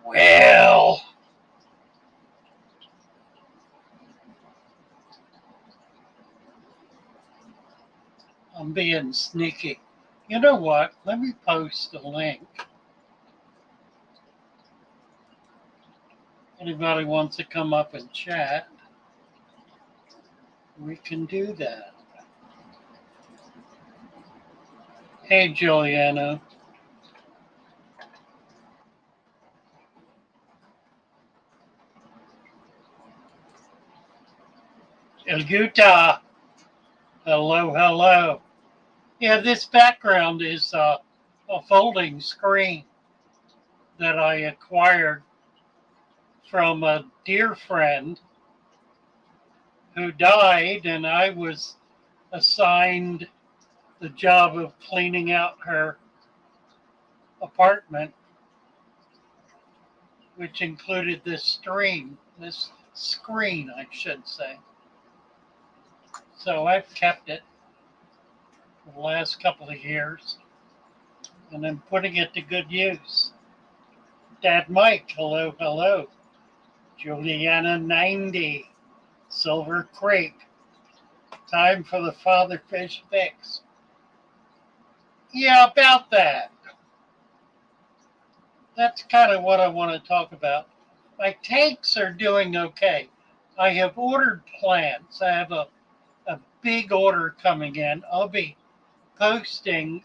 Well, I'm being sneaky. You know what? Let me post a link. Anybody wants to come up and chat, we can do that. Hey, Juliana. El Guta. Hello, hello. Yeah, this background is a folding screen that I acquired from a dear friend who died, and I was assigned the job of cleaning out her apartment, which included this screen, I should say. So I've kept it for the last couple of years, and I'm putting it to good use. Dad Mike, hello, hello. Juliana 90, Silver Creek. Time for the Father Fish Fix. Yeah, about that. That's kind of what I want to talk about. My tanks are doing okay. I have ordered plants. I have a big order coming in. I'll be posting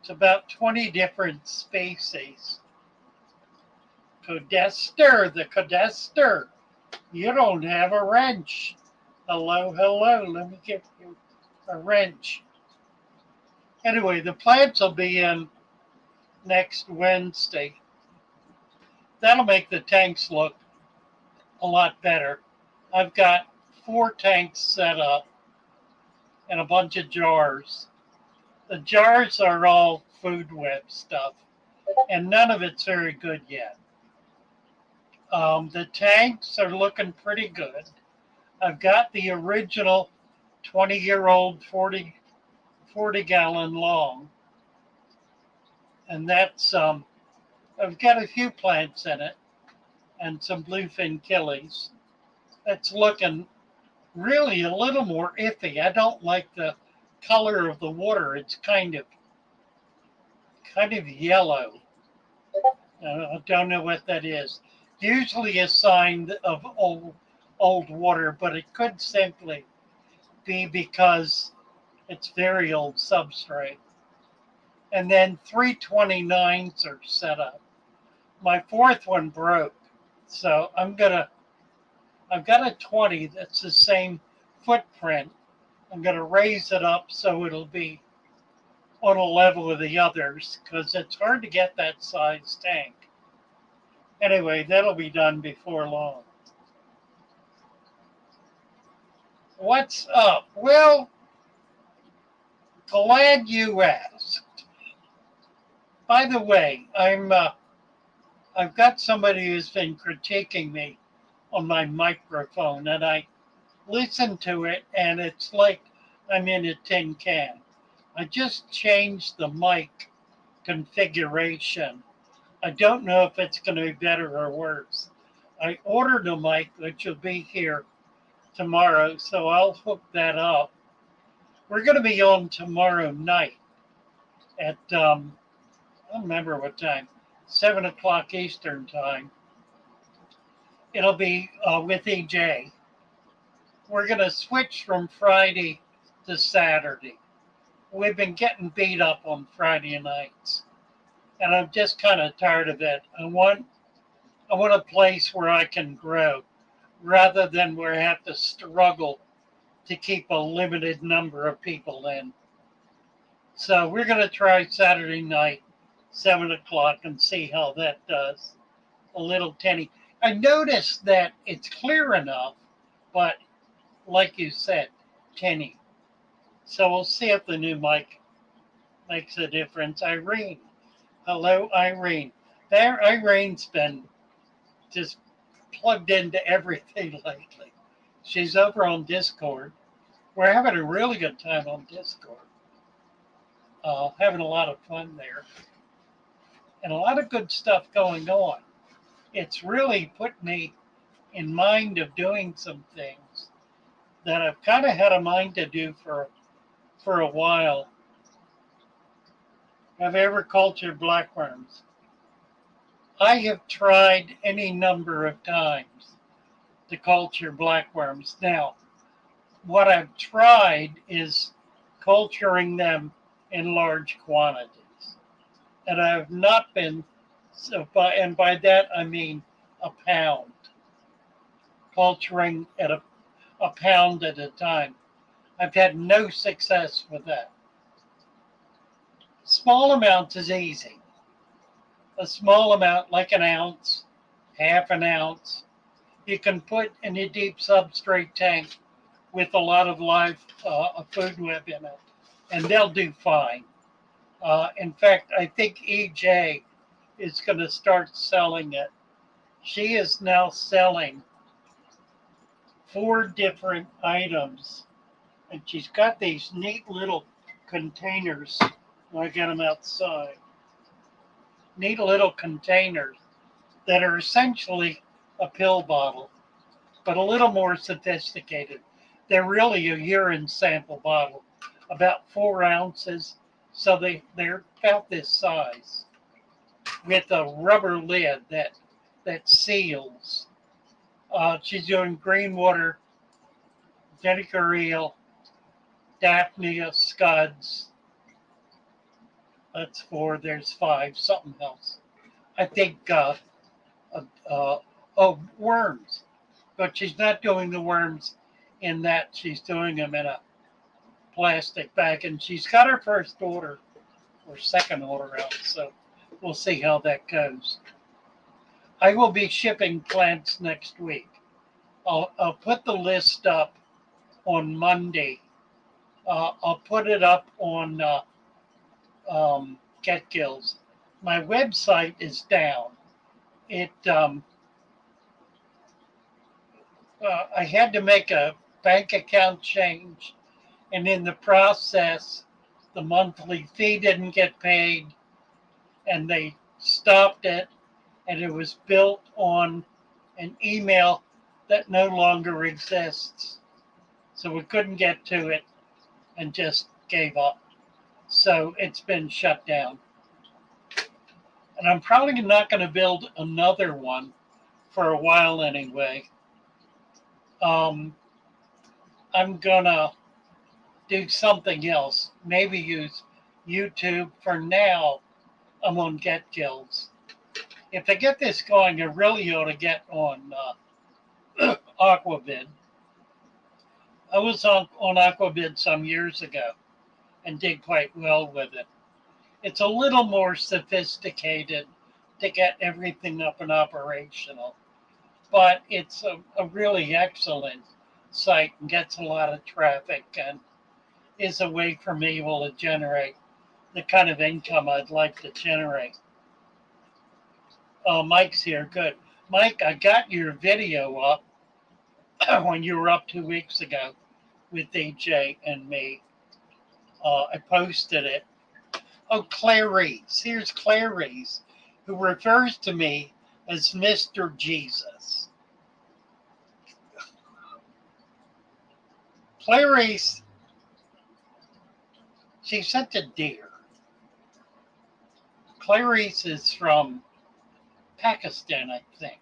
it's about 20 different species. Codester, the Codester. You don't have a wrench. Hello, hello. Let me give you a wrench. Anyway, the plants will be in next Wednesday. That'll make the tanks look a lot better. I've got 4 tanks set up and a bunch of jars. The jars are all food web stuff, and none of it's very good yet. The tanks are looking pretty good. I've got the original 20-year-old 40 gallon long, and that's I've got a few plants in it and some bluefin killies. That's looking really a little more iffy. I don't like the color of the water. It's kind of yellow. I don't know what that is. Usually a sign of old water, but it could simply be because it's very old substrate. And then 329s are set up. My 4th one broke, so I've got a 20 that's the same footprint. I'm going to raise it up so it'll be on a level with the others because it's hard to get that size tank. Anyway, that'll be done before long. What's up? Well, glad you asked. By the way, I've got somebody who's been critiquing me on my microphone, and I listen to it, and it's like I'm in a tin can. I just changed the mic configuration. I don't know if it's going to be better or worse. I ordered a mic, which will be here tomorrow, so I'll hook that up. We're going to be on tomorrow night at, I don't remember what time, 7 o'clock Eastern time. It'll be with EJ. We're going to switch from Friday to Saturday. We've been getting beat up on Friday nights, and I'm just kind of tired of it. I want a place where I can grow rather than where I have to struggle to keep a limited number of people in. So we're going to try Saturday night, 7 o'clock, and see how that does. A little tinny. I noticed that it's clear enough, but like you said, tinny. So we'll see if the new mic makes a difference. Irene. Hello, Irene. There, Irene's been just plugged into everything lately. She's over on Discord. We're having a really good time on Discord. Having a lot of fun there. And a lot of good stuff going on. It's really put me in mind of doing some things that I've kind of had a mind to do for a while. Have you ever cultured blackworms? I have tried any number of times to culture blackworms. Now, what I've tried is culturing them in large quantities. And I have not been, and by that I mean a pound, culturing at a pound at a time. I've had no success with that. Small amounts is easy. A small amount, like an ounce, half an ounce, you can put in a deep substrate tank with a lot of live food web in it, and they'll do fine. In fact, I think EJ is going to start selling it. She is now selling 4 different items, and she's got these neat little containers. I get them outside. Neat little containers that are essentially a pill bottle, but a little more sophisticated. They're really a urine sample bottle, about 4 ounces. So they're about this size with a rubber lid that seals. She's doing green water, vinegar eel, Daphnia scuds. That's 4. There's 5. Something else. I think, worms. But she's not doing the worms in that. She's doing them in a plastic bag. And she's got her first order or second order out. So we'll see how that goes. I will be shipping plants next week. I'll put the list up on Monday. I'll put it up on Get Gills. My website is down. I had to make a bank account change, and in the process, the monthly fee didn't get paid, and they stopped it, and it was built on an email that no longer exists. So we couldn't get to it and just gave up. So it's been shut down. And I'm probably not going to build another one for a while anyway. I'm going to do something else. Maybe use YouTube. For now, I'm on Get Gills. If I get this going, I really ought to get on Aquavid. I was on Aquavid some years ago and did quite well with it. It's a little more sophisticated to get everything up and operational, but it's a really excellent site and gets a lot of traffic and is a way for me to generate the kind of income I'd like to generate. Oh, Mike's here. Good. Mike, I got your video up when you were up 2 weeks ago with DJ and me. I posted it. Oh, Clarice. Here's Clarice, who refers to me as Mr. Jesus. Clarice, she's such a dear. Clarice is from Pakistan, I think.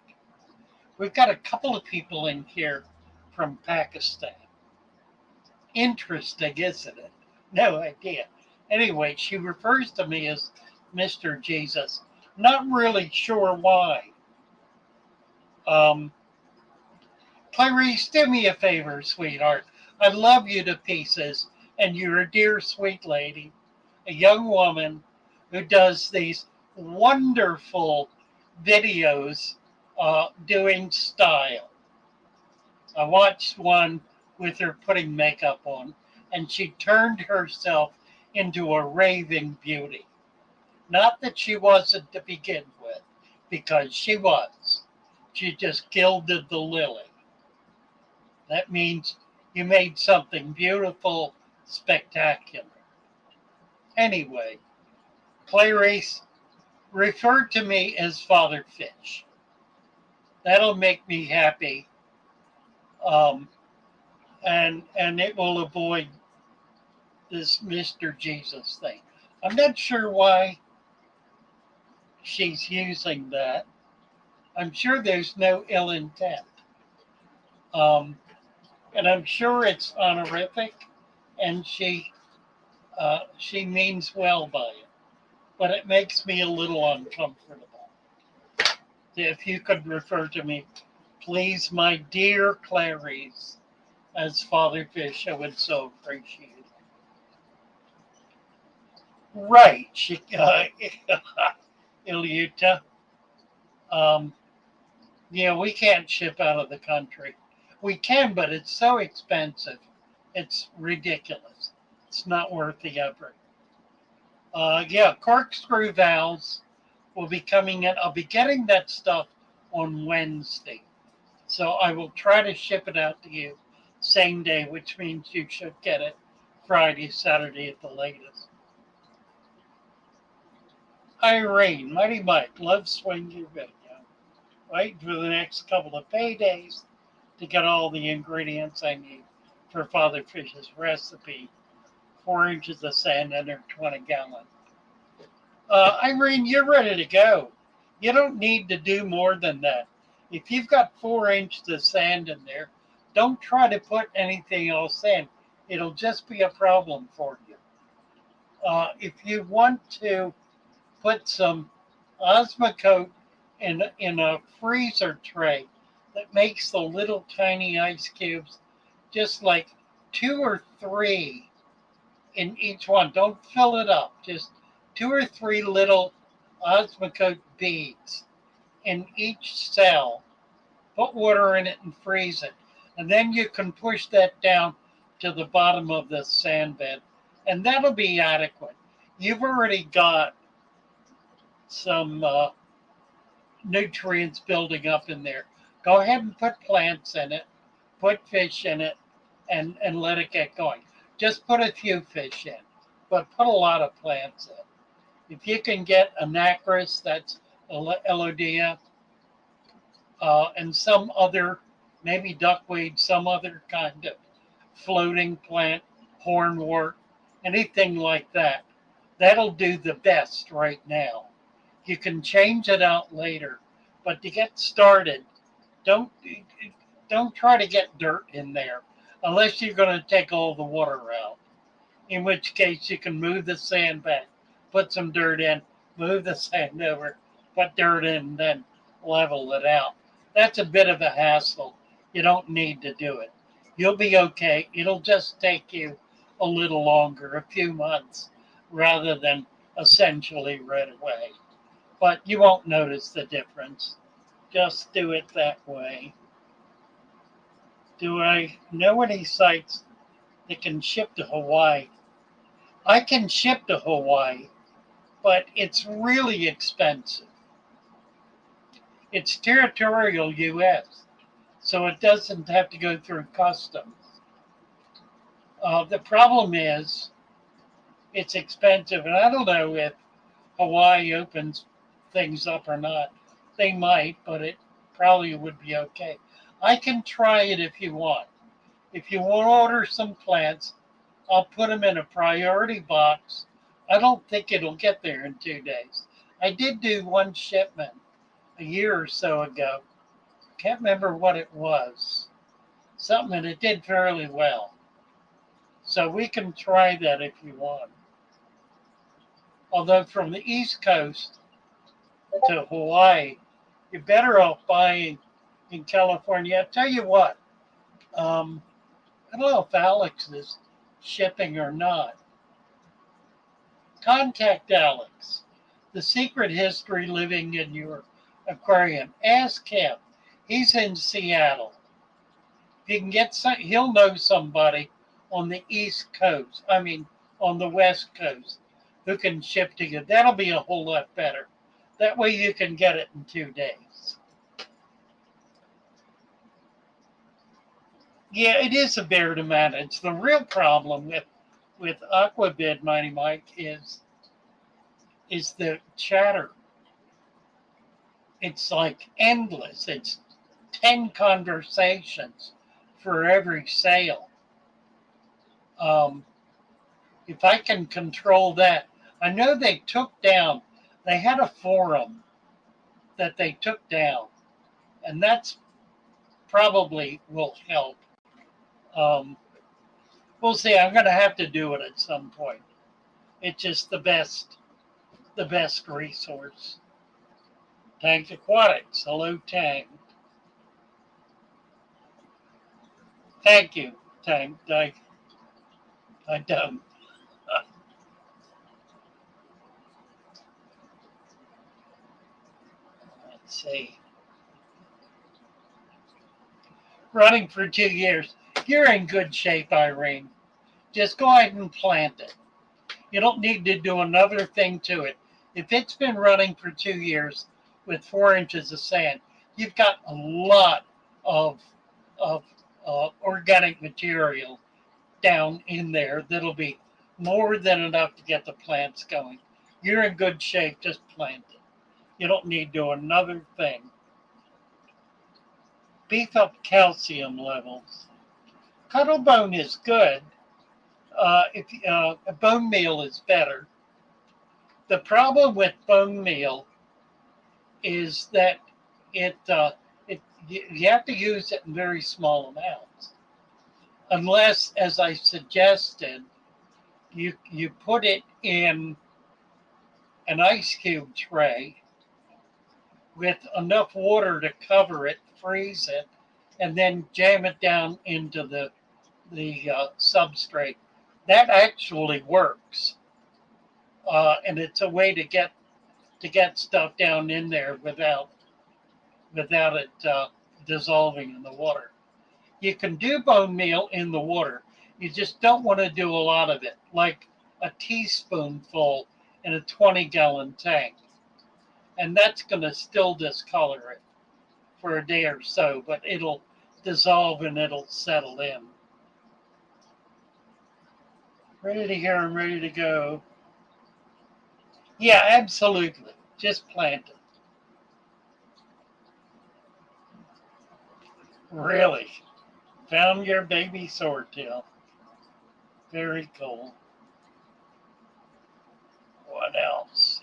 We've got a couple of people in here from Pakistan. Interesting, isn't it? No idea. Anyway, she refers to me as Mr. Jesus. Not really sure why. Clarice, do me a favor, sweetheart. I love you to pieces, and you're a dear, sweet lady, a young woman who does these wonderful videos doing style. I watched one with her putting makeup on, and she turned herself into a raving beauty. Not that she wasn't to begin with, because she was. She just gilded the lily. That means you made something beautiful, spectacular. Anyway, Clarice, refer to me as Father Fish. That'll make me happy, um, and it will avoid this Mr. Jesus thing. I'm not sure why she's using that. I'm sure there's no ill intent. Um, and I'm sure it's honorific, and she means well by it. But it makes me a little uncomfortable. If you could refer to me, please, my dear Clarice, as Father Fish, I would so appreciate it. Right, Ilyuta. Um, we can't ship out of the country. We can, but it's so expensive. It's ridiculous. It's not worth the effort. Corkscrew valves will be coming in. I'll be getting that stuff on Wednesday. So I will try to ship it out to you same day, which means you should get it Friday, Saturday at the latest. Irene, Mighty Mike, love swing your video. Wait for the next couple of paydays to get all the ingredients I need for Father Fish's recipe. 4 inches of sand under 20 gallon. Irene, you're ready to go. You don't need to do more than that. If you've got 4 inches of sand in there, don't try to put anything else in. It'll just be a problem for you. If you want to put some Osmocote in a freezer tray that makes the little tiny ice cubes, just like 2 or 3 in each one. Don't fill it up. Just 2 or 3 little Osmocote beads in each cell. Put water in it and freeze it. And then you can push that down to the bottom of the sand bed. And that'll be adequate. You've already got some nutrients building up in there. Go ahead and put plants in it. Put fish in it and let it get going. Just put a few fish in, but put a lot of plants in. If you can get anacris, that's Elodia, and some other, maybe duckweed, some other kind of floating plant, hornwort, anything like that, that'll do the best right now. You can change it out later, but to get started, don't try to get dirt in there unless you're going to take all the water out. In which case you can move the sand back, put some dirt in, move the sand over, put dirt in, and then level it out. That's a bit of a hassle. You don't need to do it. You'll be okay. It'll just take you a little longer, a few months, rather than essentially right away. But you won't notice the difference. Just do it that way. Do I know any sites that can ship to Hawaii? I can ship to Hawaii, but it's really expensive. It's territorial U.S., so it doesn't have to go through customs. The problem is it's expensive, and I don't know if Hawaii opens things up or not. They might, but it probably would be okay. I can try it if you want. If you want to order some plants, I'll put them in a priority box. I don't think it'll get there in 2 days. I did do one shipment a year or so ago. Can't remember what it was. Something, and it did fairly well. So we can try that if you want. Although from the East Coast to Hawaii, you're better off buying in California. I'll tell you what, I don't know if Alex is shipping or not. Contact Alex. The Secret History Living in Your Aquarium. Ask him. He's in Seattle. If If you can get some, he'll know somebody on the East Coast, I mean, on the West Coast, who can ship to you. That'll be a whole lot better. That way you can get it in 2 days. Yeah, it is a bear to manage. The real problem with Aquabid, Mighty Mike, is the chatter. It's like endless. It's 10 conversations for every sale. If I can control that, I know they took down, they had a forum that they took down, and that's probably will help. We'll see. I'm going to have to do it at some point. It's just the best resource. Tank Aquatics. Hello, Tank. Thank you, Tank. I don't. Let's see. Running for 2 years. You're in good shape, Irene. Just go ahead and plant it. You don't need to do another thing to it. If it's been running for 2 years with 4 inches of sand, you've got a lot of organic material down in there that'll be more than enough to get the plants going. You're in good shape. Just plant it. You don't need to do another thing. Beef up calcium levels. Cuttle bone is good. Bone meal is better. The problem with bone meal is that you have to use it in very small amounts, unless, as I suggested, you put it in an ice cube tray with enough water to cover it, freeze it, and then jam it down into the substrate. That actually works, and it's a way to get stuff down in there without it dissolving in the water. You can do bone meal in the water. You just don't want to do a lot of it, like a teaspoonful in a 20-gallon tank. And that's going to still discolor it for a day or so, but it'll dissolve and it'll settle in. Ready to hear and ready to go. Yeah, absolutely. Just plant it. Really? Found your baby swordtail. Very cool. What else?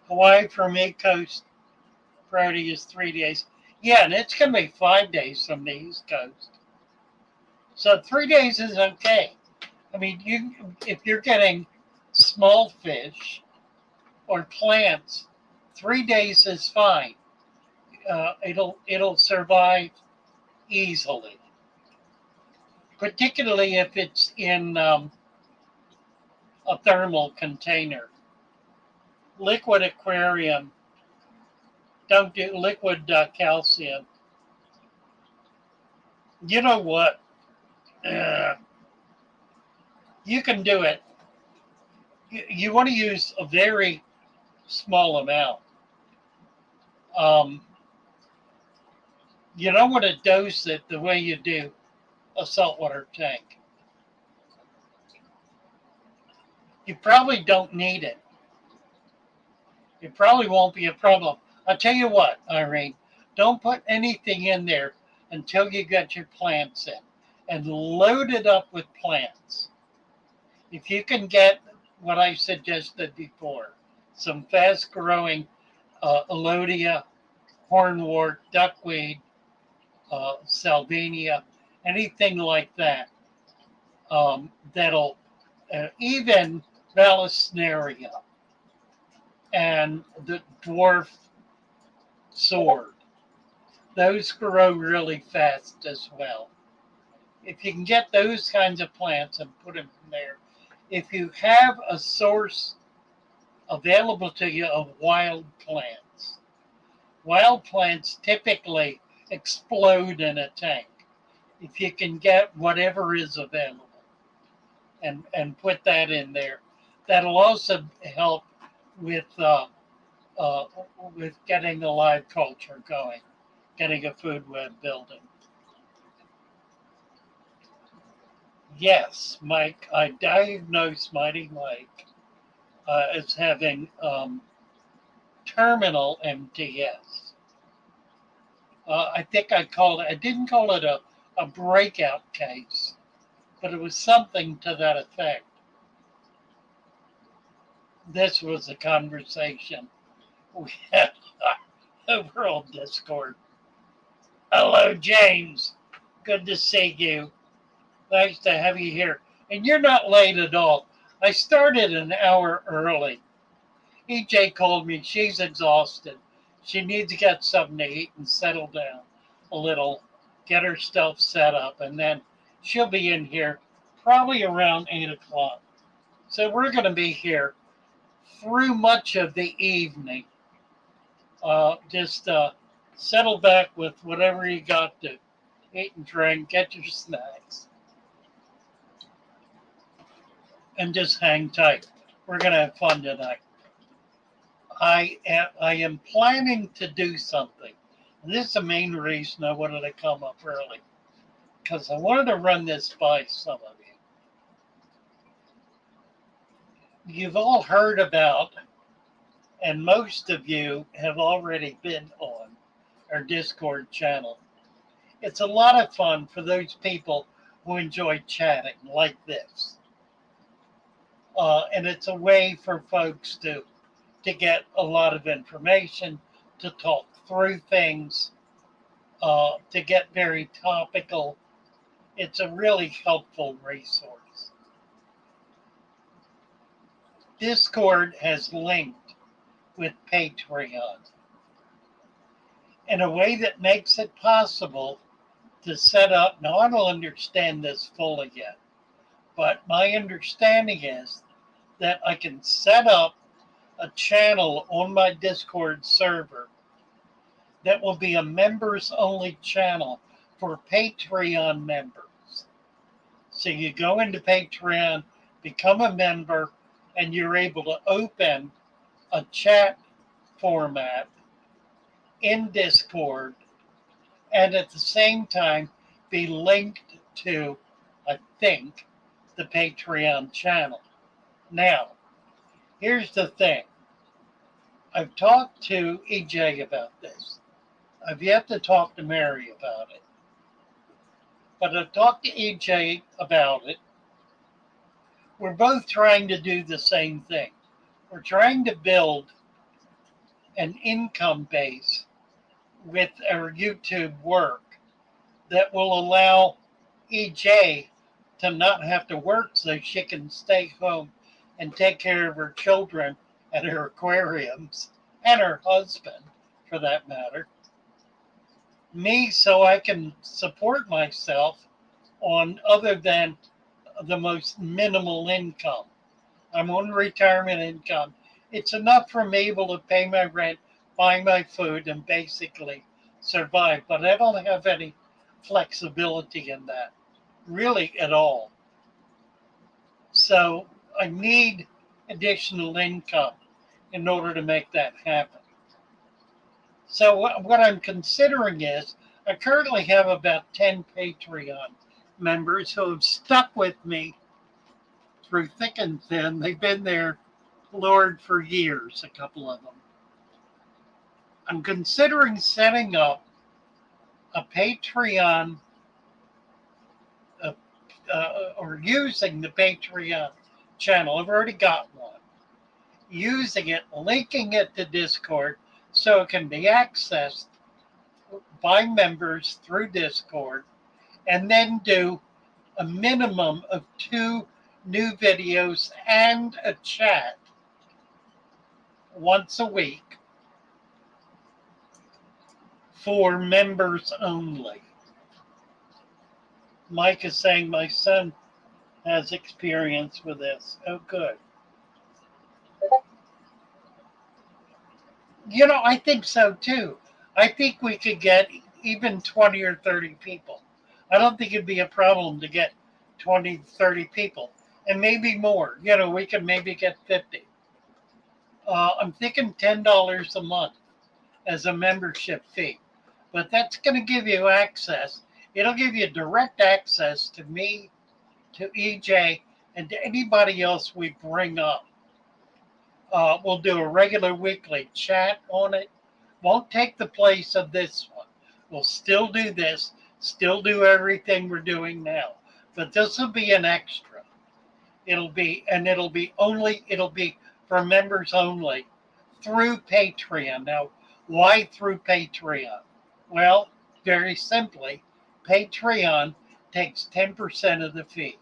Hawaii from East Coast Friday is 3 days. Yeah, and it's going to be 5 days from the East Coast. So 3 days is okay. I mean, if you're getting small fish or plants, 3 days is fine. It'll survive easily, particularly if it's in a thermal container. Liquid aquarium, don't do liquid calcium. You know what? You can do it. You want to use a very small amount. You don't want to dose it the way you do a saltwater tank. You probably don't need it. It probably won't be a problem. I'll tell you what, Irene, don't put anything in there until you get your plants in, and load it up with plants. If you can get what I suggested before, some fast-growing Alodia, hornwort, duckweed, salvinia, anything like that, that'll even Vallisneria and the dwarf sword. Those grow really fast as well. If you can get those kinds of plants and put them in there, if you have a source available to you of wild plants, Wild plants typically explode in a tank. If you can get whatever is available and put that in there, that'll also help with uh, uh, with getting the live culture going, getting a food web building. Yes, Mike, I diagnosed Mighty Mike as having terminal MTS. I think I didn't call it a breakout case, but it was something to that effect. This was a conversation we had over on Discord. Hello, James. Good to see you. Nice to have you here. And you're not late at all. I started an hour early. EJ called me. She's exhausted. She needs to get something to eat and settle down a little, get her stuff set up, and then she'll be in here probably around 8 o'clock. So we're going to be here through much of the evening. Just settle back with whatever you got to eat and drink, get your snacks, and just hang tight. We're going to have fun tonight. I am planning to do something. And this is the main reason I wanted to come up early, because I wanted to run this by some of you. You've all heard about, and most of you have already been on our Discord channel. It's a lot of fun for those people who enjoy chatting like this. And it's a way for folks to get a lot of information, to talk through things, to get very topical. It's a really helpful resource. Discord has linked with Patreon in a way that makes it possible to set up. Now, I don't understand this fully yet, but my understanding is that I can set up a channel on my Discord server that will be a members only channel for Patreon members. So you go into Patreon, become a member, and you're able to open a chat format in Discord and at the same time be linked to, I think, the Patreon channel. Now, here's the thing. I've talked to EJ about this. I've yet to talk to Mary about it. But I've talked to EJ about it. We're both trying to do the same thing. We're trying to build an income base with our YouTube work that will allow EJ to not have to work so she can stay home and take care of her children and her aquariums and her husband, for that matter. Me, so I can support myself on other than the most minimal income. I'm on retirement income. It's enough for me able to pay my rent, buy my food, and basically survive. But I don't have any flexibility in that, really at all. So I need additional income in order to make that happen. So what I'm considering is, I currently have about 10 Patreon members who have stuck with me through thick and thin. They've been there, Lord, for years, a couple of them. I'm considering setting up a Patreon or using the Patreon channel. I've already got one. Using it, linking it to Discord so it can be accessed by members through Discord, and then do a minimum of 2 new videos and a chat once a week for members only. Mike is saying my son has experience with this. Oh, good. You know, I think so too. I think we could get even 20 or 30 people. I don't think it'd be a problem to get 20, 30 people, and maybe more. We can maybe get 50. I'm thinking $10 a month as a membership fee, but that's going to give you access. It'll give you direct access to me, to EJ, and to anybody else we bring up. We'll do a regular weekly chat on it. Won't take the place of this one. We'll still do this, still do everything we're doing now, but this will be an extra. It'll be for members only through Patreon. Now, why through Patreon? Well, very simply, Patreon takes 10% of the fee.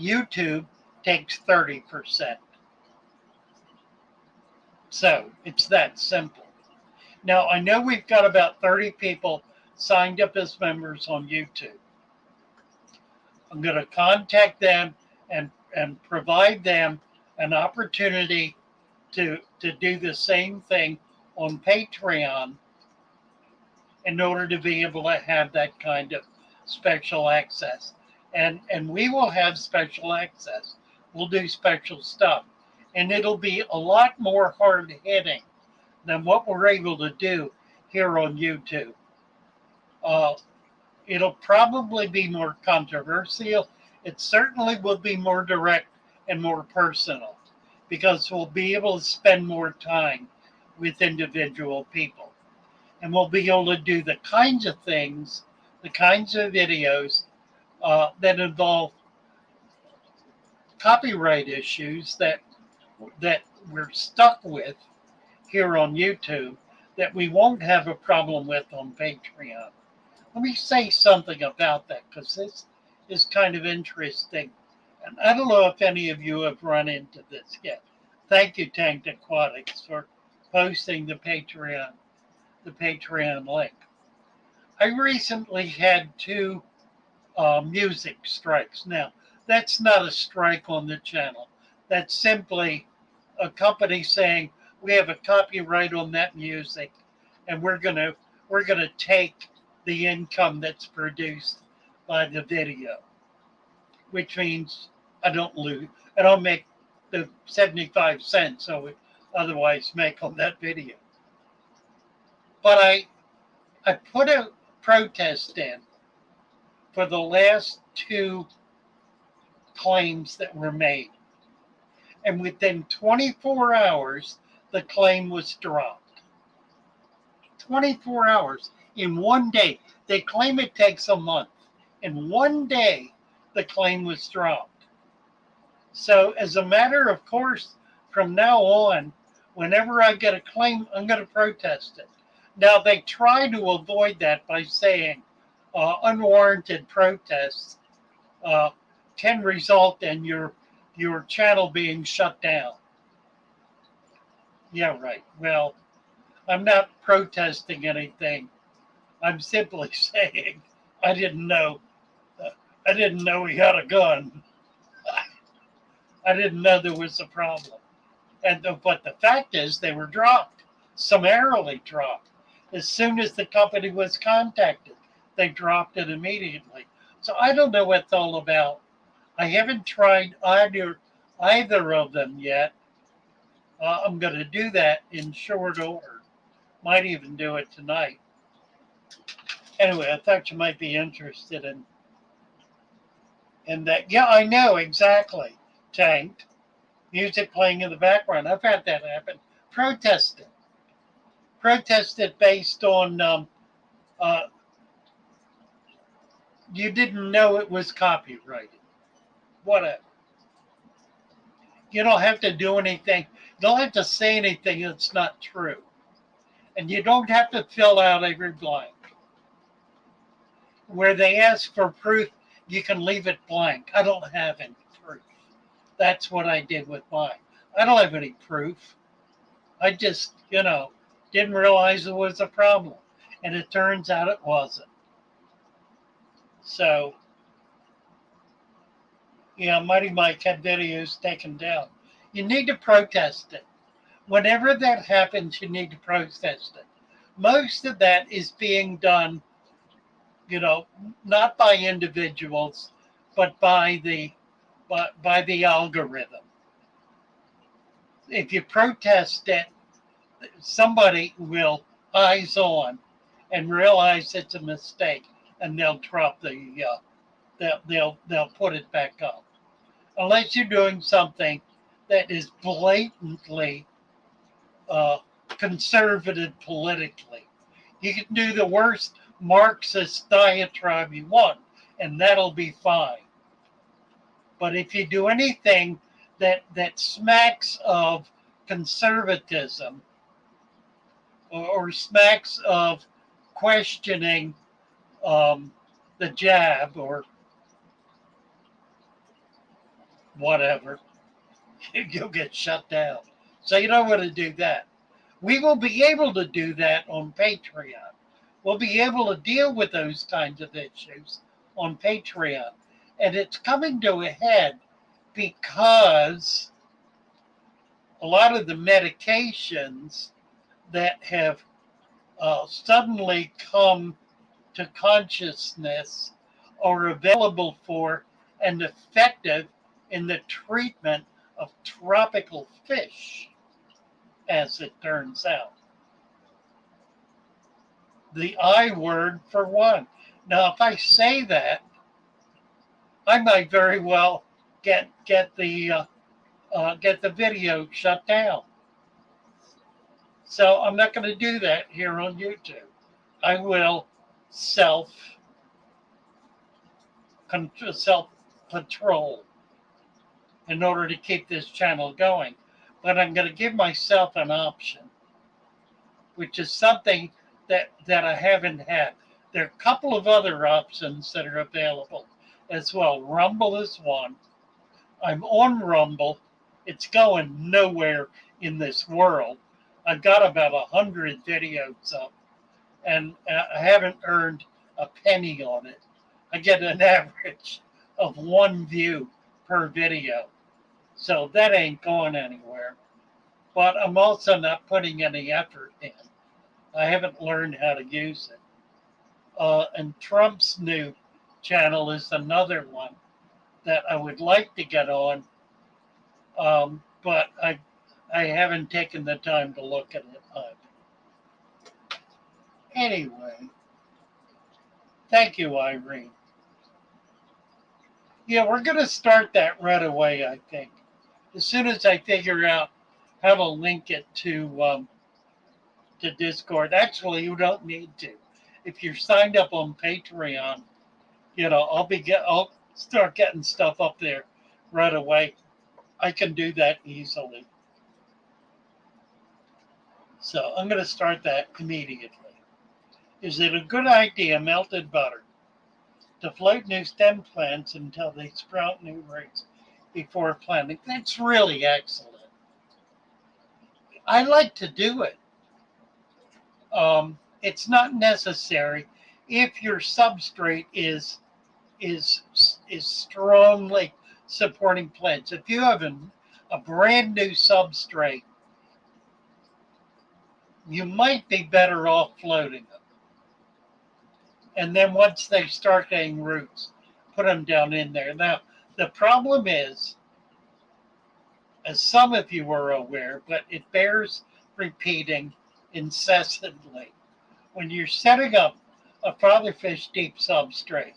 YouTube takes 30%. So it's that simple. Now, I know we've got about 30 people signed up as members on YouTube. I'm going to contact them and provide them an opportunity to do the same thing on Patreon in order to be able to have that kind of special access. And we will have special access. We'll do special stuff. And it'll be a lot more hard-hitting than what we're able to do here on YouTube. It'll probably be more controversial. It certainly will be more direct and more personal because we'll be able to spend more time with individual people. And we'll be able to do the kinds of things, the kinds of videos that involve copyright issues that we're stuck with here on YouTube that we won't have a problem with on Patreon. Let me say something about that because this is kind of interesting. And I don't know if any of you have run into this yet. Thank you, Tanked Aquatics, for posting the Patreon link. I recently had 2 music strikes. Now, that's not a strike on the channel. That's simply a company saying we have a copyright on that music, and we're gonna take the income that's produced by the video, which means I don't make the 75 cents I would otherwise make on that video. But I put a protest in for the last 2 claims that were made. And within 24 hours, the claim was dropped. 24 hours in one day. They claim it takes a month. In one day, the claim was dropped. So as a matter of course, from now on, whenever I get a claim, I'm going to protest it. Now, they try to avoid that by saying unwarranted protests can result in your channel being shut down. Yeah, right. Well, I'm not protesting anything. I'm simply saying I didn't know he had a gun. I didn't know there was a problem. But the fact is they were dropped, summarily dropped. As soon as the company was contacted, they dropped it immediately. So I don't know what it's all about. I haven't tried either of them yet. I'm going to do that in short order. Might even do it tonight. Anyway, I thought you might be interested in that. Yeah, I know exactly. Tanked. Music playing in the background. I've had that happen. Protested based on you didn't know it was copyrighted. Whatever. You don't have to do anything. You don't have to say anything that's not true. And you don't have to fill out every blank. Where they ask for proof, you can leave it blank. I don't have any proof. That's what I did with mine. I don't have any proof. I just, didn't realize it was a problem. And it turns out it wasn't. So, Mighty Mike had videos taken down. You need to protest it. Whenever that happens, you need to protest it. most of that is being done, you know, not by individuals, but by the algorithm. If you protest it, somebody will eyes on and realize it's a mistake, and they'll drop they'll put it back up. Unless you're doing something that is blatantly conservative politically. You can do the worst Marxist diatribe you want, and that'll be fine. But if you do anything that smacks of conservatism or smacks of questioning the jab or whatever, you'll get shut down. So you don't want to do that. We will be able to do that on Patreon. We'll be able to deal with those kinds of issues on Patreon. And it's coming to a head because a lot of the medications that have suddenly come to consciousness are available for and effective in the treatment of tropical fish, as it turns out. The I word for one. Now, if I say that, I might very well get the video shut down. So I'm not going to do that here on YouTube. I will self patrol in order to keep this channel going. But I'm going to give myself an option, which is something that I haven't had. There are a couple of other options that are available as well. Rumble is one. I'm on Rumble. It's going nowhere in this world. I've got about 100 videos up, and I haven't earned a penny on it. I get an average of 1 view per video. So that ain't going anywhere. But I'm also not putting any effort in. I haven't learned how to use it. And Trump's new channel is another one that I would like to get on, but I haven't taken the time to look at it. Anyway, thank you, Irene. Yeah, we're going to start that right away, I think. As soon as I figure out how to link it to Discord. Actually, you don't need to. If you're signed up on Patreon, you know, I'll start getting stuff up there right away. I can do that easily. So I'm going to start that immediately. Is it a good idea, melted butter, to float new stem plants until they sprout new roots before planting? That's really excellent. I like to do it. It's not necessary if your substrate is strongly supporting plants. If you have a brand new substrate, you might be better off floating them. And then once they start getting roots, put them down in there. Now, the problem is, as some of you are aware, but it bears repeating incessantly. When you're setting up a fatherfish deep substrate,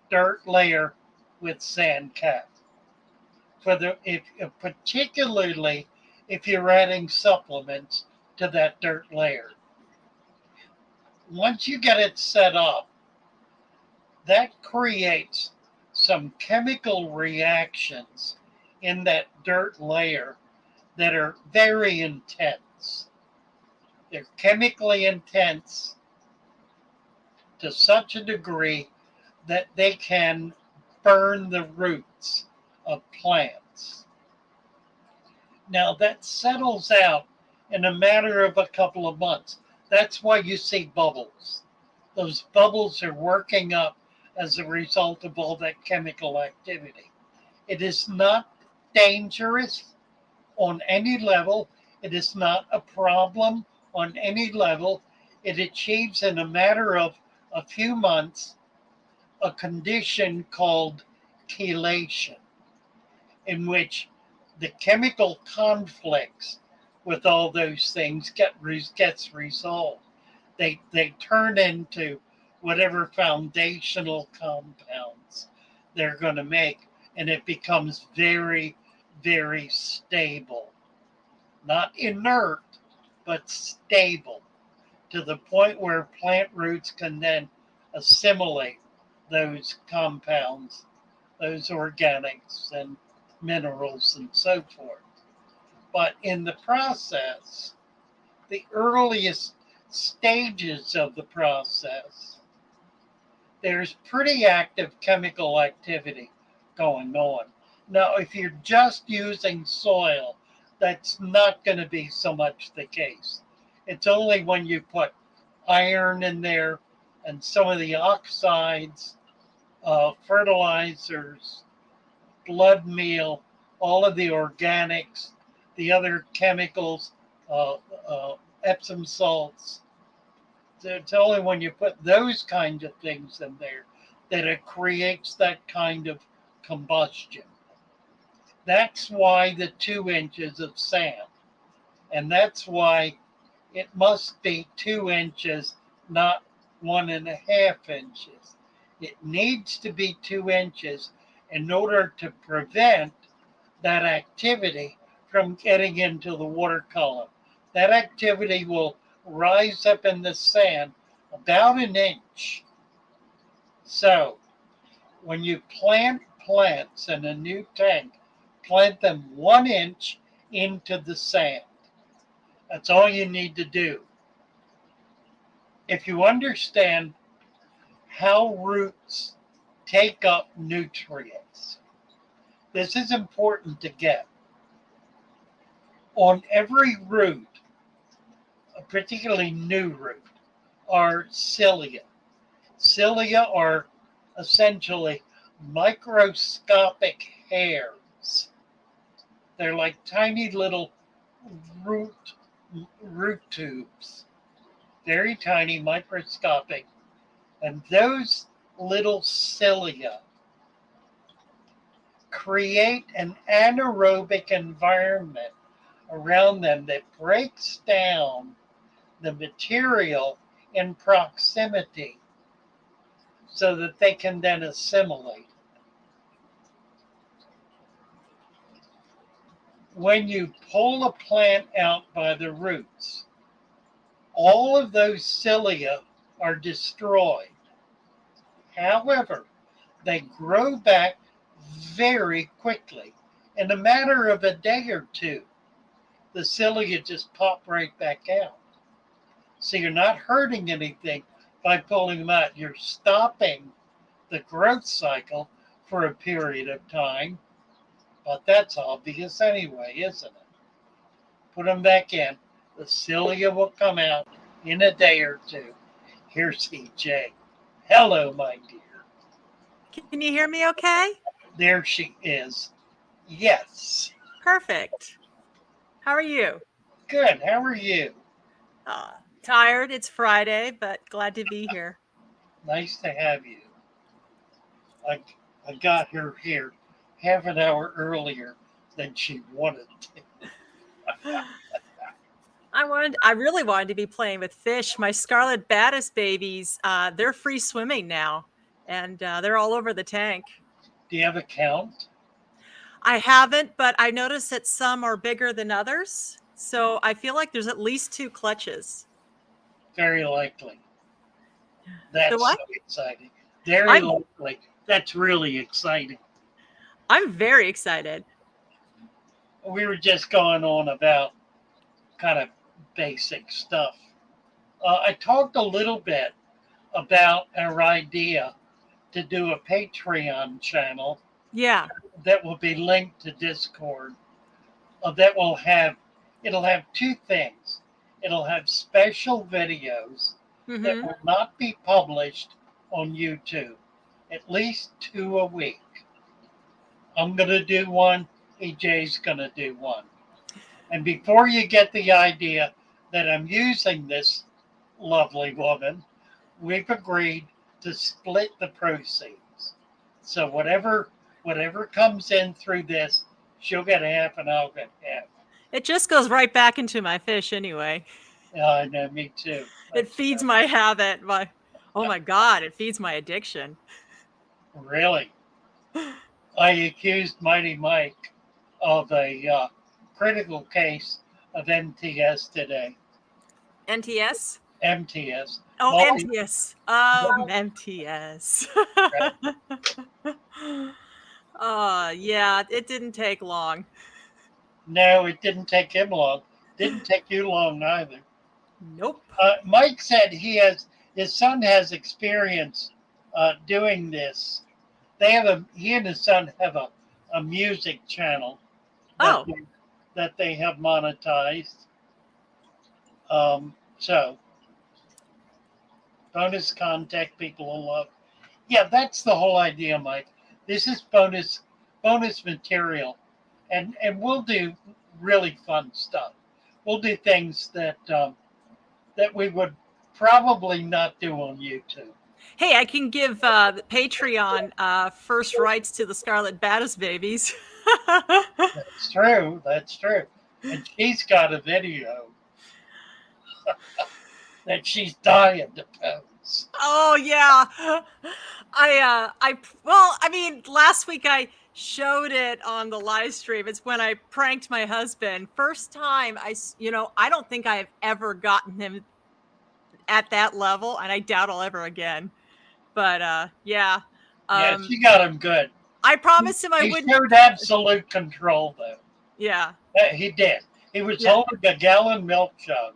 dirt layer with sand cap, particularly if you're adding supplements to that dirt layer, once you get it set up, that creates some chemical reactions in that dirt layer that are very intense. They're chemically intense to such a degree that they can burn the roots of plants. Now that settles out in a matter of a couple of months. That's why you see bubbles. Those bubbles are working up as a result of all that chemical activity. It is not dangerous on any level. It is not a problem on any level. it achieves in a matter of a few months a condition called chelation, in which the chemical conflicts with all those things gets resolved. They turn into whatever foundational compounds they're going to make, and it becomes very, very stable. Not inert, but stable, to the point where plant roots can then assimilate those compounds, those organics and minerals and so forth. But in the process, the earliest stages of the process, there's pretty active chemical activity going on. Now, if you're just using soil, that's not going to be so much the case. It's only when you put iron in there and some of the oxides, fertilizers, blood meal, all of the organics, the other chemicals, Epsom salts. It's only when you put those kinds of things in there that it creates that kind of combustion. That's why the 2 inches of sand. And that's why it must be 2 inches, not 1.5 inches. It needs to be 2 inches in order to prevent that activity from getting into the water column. That activity will rise up in the sand about an inch. So when you plant plants in a new tank, plant them 1 inch into the sand. That's all you need to do. If you understand how roots take up nutrients, this is important to get. On every root, a particularly new root, are cilia. Cilia are essentially microscopic hairs. They're like tiny little root tubes, very tiny, microscopic, and those little cilia create an anaerobic environment around them that breaks down the material in proximity so that they can then assimilate. When you pull a plant out by the roots, all of those cilia are destroyed. However, they grow back very quickly. In a matter of a day or two, the cilia just pop right back out. So you're not hurting anything by pulling them out. You're stopping the growth cycle for a period of time. But that's obvious anyway, isn't it? Put them back in. The cilia will come out in a day or two. Here's EJ. Hello, my dear. Can you hear me okay? There she is. Yes. Perfect. How are you? Good. How are you? Tired. It's Friday, but glad to be here. Nice to have you. I got her here half an hour earlier than she wanted to. I really wanted to be playing with fish. My Scarlet Baddis babies, they're free swimming now, and they're all over the tank. Do you have a count? I haven't, but I noticed that some are bigger than others. So I feel like there's at least 2 clutches. Very likely. The That's so what? exciting. Very likely. That's really exciting. I'm very excited. We were just going on about kind of basic stuff. I talked a little bit about our idea to do a Patreon channel. Yeah. That will be linked to Discord. It'll have 2 things. It'll have special videos that will not be published on YouTube. At least 2 a week. I'm going to do one. EJ's going to do one. And before you get the idea that I'm using this lovely woman, we've agreed to split the proceeds. So whatever comes in through this, she'll get half and I'll get half. It just goes right back into my fish anyway. I know, me too. It feeds my habit. Oh my God, it feeds my addiction. Really. I accused Mighty Mike of a critical case of MTS today. NTS? MTS. Oh, Multi- MTS. MTS. Yeah, it didn't take long. No, it didn't take him long. Didn't take you long either. Nope. Mike said his son has experience doing this. He and his son have a music channel Oh, that they have monetized. So bonus contact people will love. Yeah, that's the whole idea, Mike. This is bonus material, and we'll do really fun stuff. We'll do things that that we would probably not do on YouTube. hey, I can give Patreon first rights to the Scarlet Baddest babies. That's true. That's true. And she's got a video that she's dying to post. Oh yeah. I mean, last week I showed it on the live stream. It's when I pranked my husband. First time I don't think I've ever gotten him at that level, and I doubt I'll ever again. But yeah. Yeah, she got him good. I promised him I He wouldn't. showed absolute control, though. Yeah. He did. He was holding a gallon milk jug,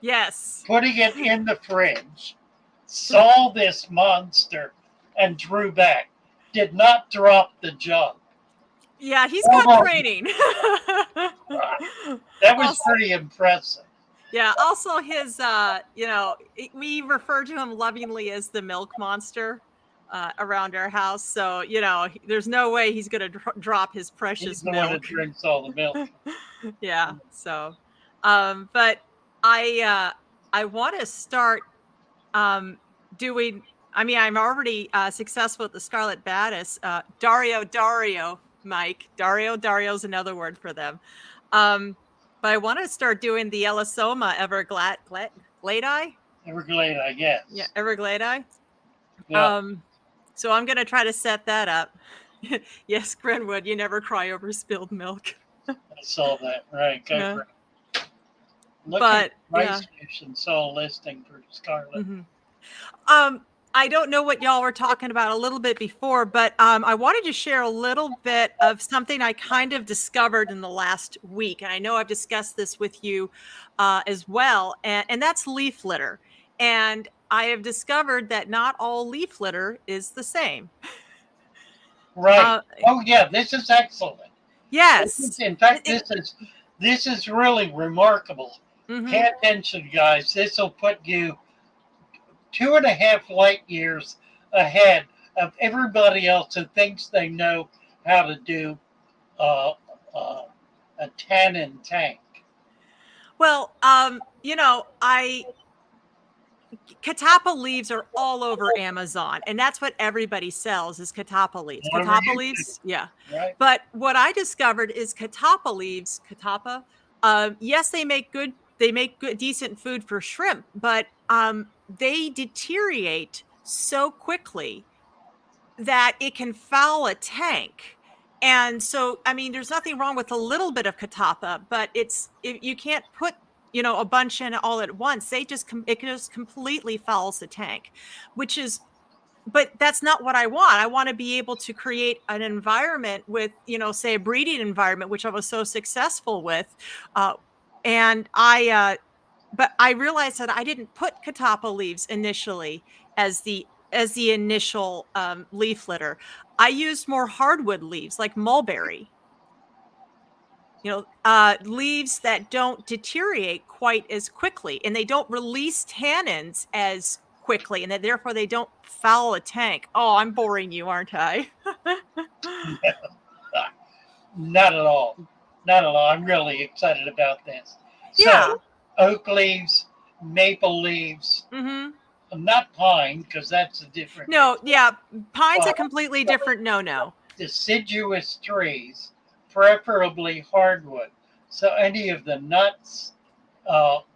Yes. putting it in the fridge, saw this monster, and drew back. Did not drop the jug. Yeah, he's got training. That was pretty impressive. Yeah, also his, we refer to him lovingly as the milk monster around our house. So, there's no way he's going to drop his precious He's the milk. one that drinks all the milk. Yeah, so, but I want to start doing, I'm already successful with the Scarlet Baddest. Dario, Mike. Dario's another word for them. But I want to start doing the Elisoma Everglade. Everglade, I guess. Yeah, Everglade. Yeah. So I'm going to try to set that up. Yes, Grenwood, you never cry over spilled milk. I saw that. Right. Go for it. Look But at Rice Fish and saw a listing for Scarlet. Mm-hmm. I don't know what y'all were talking about a little bit before, but I wanted to share a little bit of something I kind of discovered in the last week. And I know I've discussed this with you as well, and that's leaf litter. And I have discovered that not all leaf litter is the same. Right. Oh, yeah, this is excellent. Yes. In fact, this is really remarkable. Mm-hmm. Pay attention, guys. This will put you 2.5 light years ahead of everybody else who thinks they know how to do a tannin tank. Well, catappa leaves are all over Amazon, and that's what everybody sells is catappa leaves. Catappa leaves, yeah. Right. But what I discovered is catappa leaves, yes, they make good, decent food for shrimp, but they deteriorate so quickly that it can foul a tank. And so, there's nothing wrong with a little bit of catappa, but you can't put a bunch in all at once. It just completely fouls the tank, but that's not what I want. I want to be able to create an environment with, say a breeding environment, which I was so successful with. But I realized that I didn't put catappa leaves initially as the initial leaf litter. I used more hardwood leaves like mulberry. Leaves that don't deteriorate quite as quickly, and they don't release tannins as quickly, and that therefore they don't foul a tank. Oh, I'm boring you, aren't I? Not at all. Not at all. I'm really excited about this. Yeah. So, oak leaves, maple leaves, Mm-hmm. not pine, because that's a different No, issue, yeah, pine's a but completely different no-no. deciduous trees, preferably hardwood. So any of the nuts,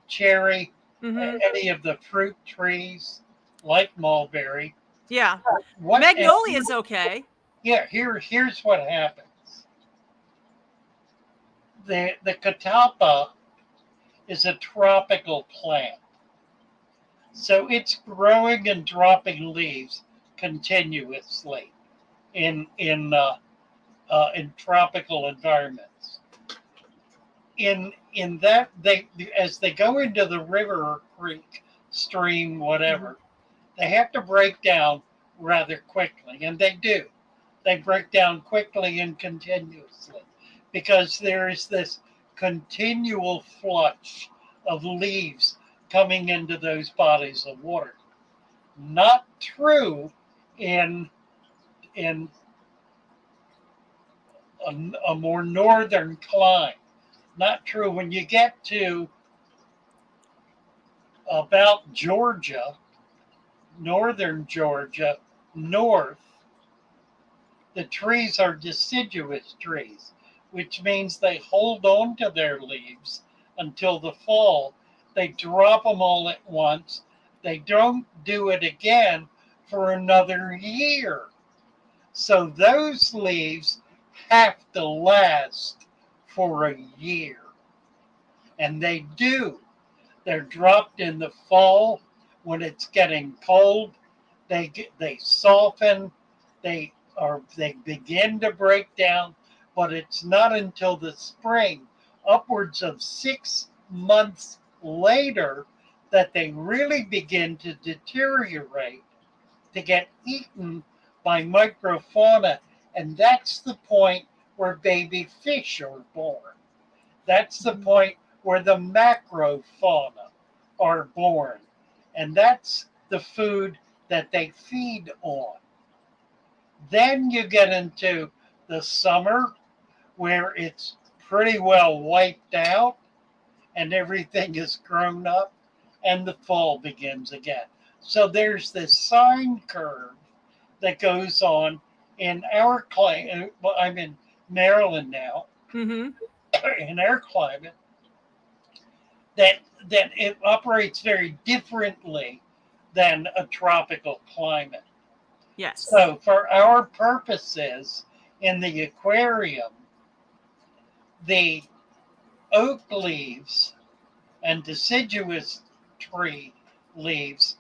cherry, Mm-hmm. any of the fruit trees, like mulberry. Yeah. What? Magnolia's okay. Yeah. Here's what happens. The catawba is a tropical plant, so it's growing and dropping leaves continuously in tropical environments. In that, they, as they go into the river or creek, stream, whatever, they have to break down rather quickly, and they do. They break down quickly and continuously because there is this continual flush of leaves coming into those bodies of water. Not true in in a more northern climate. Not true when you get to about Georgia, northern Georgia, north, the trees are deciduous trees, which means they hold on to their leaves until the fall. They drop them all at once. They don't do it again for another year. So those leaves have to last for a year. And they do. They're dropped in the fall when it's getting cold. They soften. They begin to break down, but it's not until the spring, upwards of 6 months later, that they really begin to deteriorate, to get eaten by microfauna, and that's the point where baby fish are born. That's the point where the macrofauna are born. And that's the food that they feed on. Then you get into the summer where it's pretty well wiped out and everything is grown up, and the fall begins again. So there's this sine curve that goes on in our climate. Well, I'm in Maryland now. Mm-hmm. In our climate, that it operates very differently than a tropical climate. Yes. So for our purposes in the aquarium, the oak leaves and deciduous tree leaves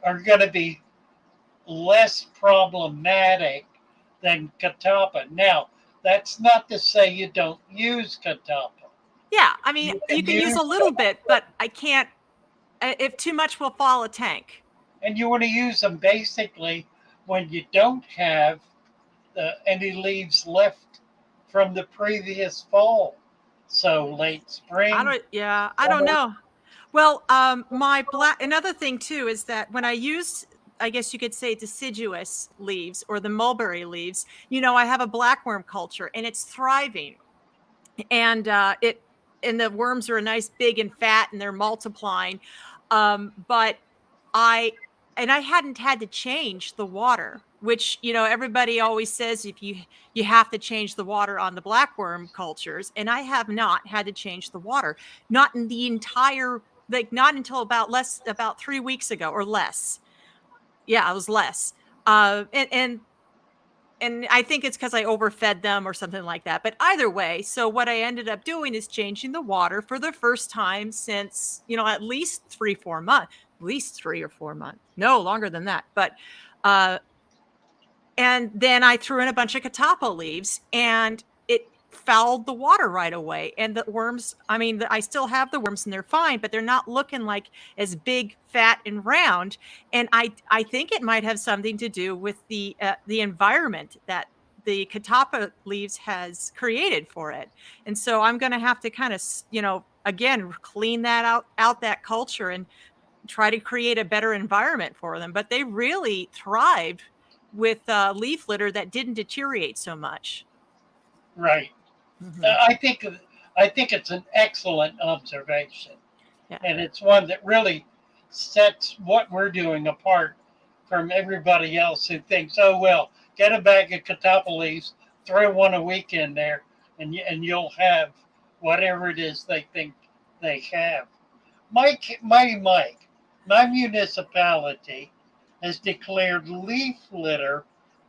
are going to be less problematic than catawba. Now, that's not to say you don't use catawba. Yeah, I mean, you can use use a little bit, but I can't. If too much will fall a tank. And you want to use them basically when you don't have any leaves left from the previous fall. So late spring, I don't summer. know. Well, another thing too is that when I use, I guess you could say deciduous leaves or the mulberry leaves, I have a blackworm culture and it's thriving. And the worms are nice, big and fat, and they're multiplying. But I I hadn't had to change the water, which everybody always says if you have to change the water on the blackworm cultures, and I have not had to change the water, not in the entire not until about 3 weeks ago or less. Yeah, it was less. And I think it's because I overfed them or something like that, but either way, so what I ended up doing is changing the water for the first time since, at least 3, 4 months, at least 3 or 4 months. No, longer than that, but, uh, and then I threw in a bunch of catappa leaves, and it fouled the water right away, and the worms, I mean, I still have the worms, and they're fine, but they're not looking like as big, fat, and round, and I think it might have something to do with the environment that the catappa leaves has created for it, and so I'm gonna have to kinda again, clean that out that culture and try to create a better environment for them, but they really thrived with, leaf litter that didn't deteriorate so much. Right. Mhm. I think I think it's an excellent observation. Yeah. And it's one that really sets what we're doing apart from everybody else who thinks, oh, well, get a bag of catappa leaves, throw one a week in there, and you'll have whatever it is they think they have. Mike, my municipality has declared leaf litter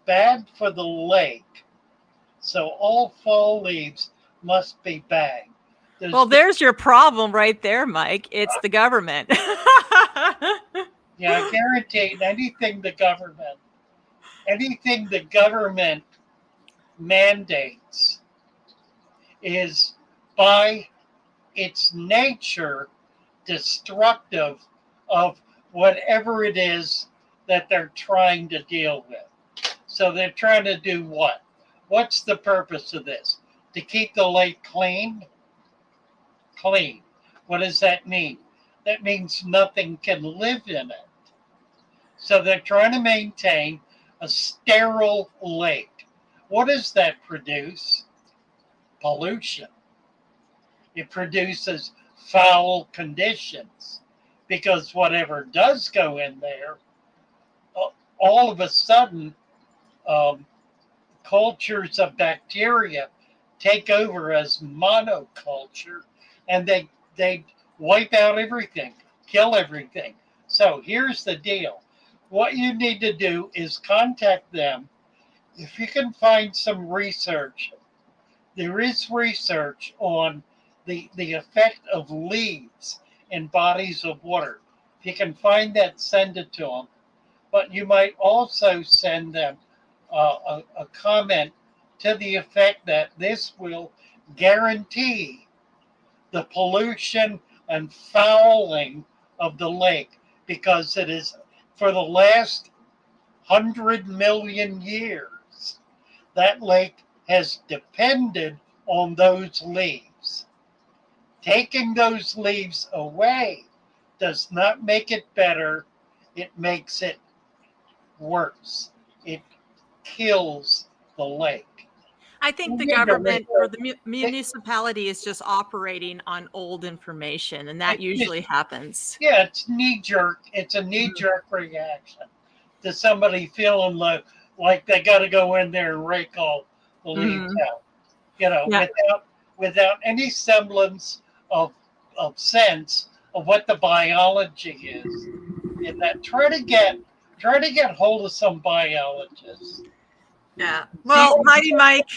bad for the lake. So all fall leaves must be bagged. Well, there's your problem right there, Mike. It's the government. Yeah, guaranteed anything the government mandates is by its nature destructive of whatever it is that they're trying to deal with. So they're trying to do what? What's the purpose of this? To keep the lake clean? Clean. What does that mean? That means nothing can live in it. So they're trying to maintain a sterile lake. What does that produce? Pollution. It produces foul conditions because whatever does go in there, all of a sudden, cultures of bacteria take over as monoculture, and they wipe out everything, kill everything. So here's the deal. What you need to do is contact them. If you can find some research, there is research on the effect of leaves in bodies of water. If you can find that, send it to them. But you might also send them a comment to the effect that this will guarantee the pollution and fouling of the lake, because it is for the last 100 million years that lake has depended on those leaves. Taking those leaves away does not make it better, it makes it worse. It kills the lake. I think the government or the municipality is just operating on old information, and that usually happens. Yeah, it's knee-jerk. It's a knee-jerk reaction to somebody feeling like they got to go in there and rake all the leaves out. You know, without any semblance of sense of what the biology is. And that try to get hold of some biologists. Yeah. Well, Mighty Mike,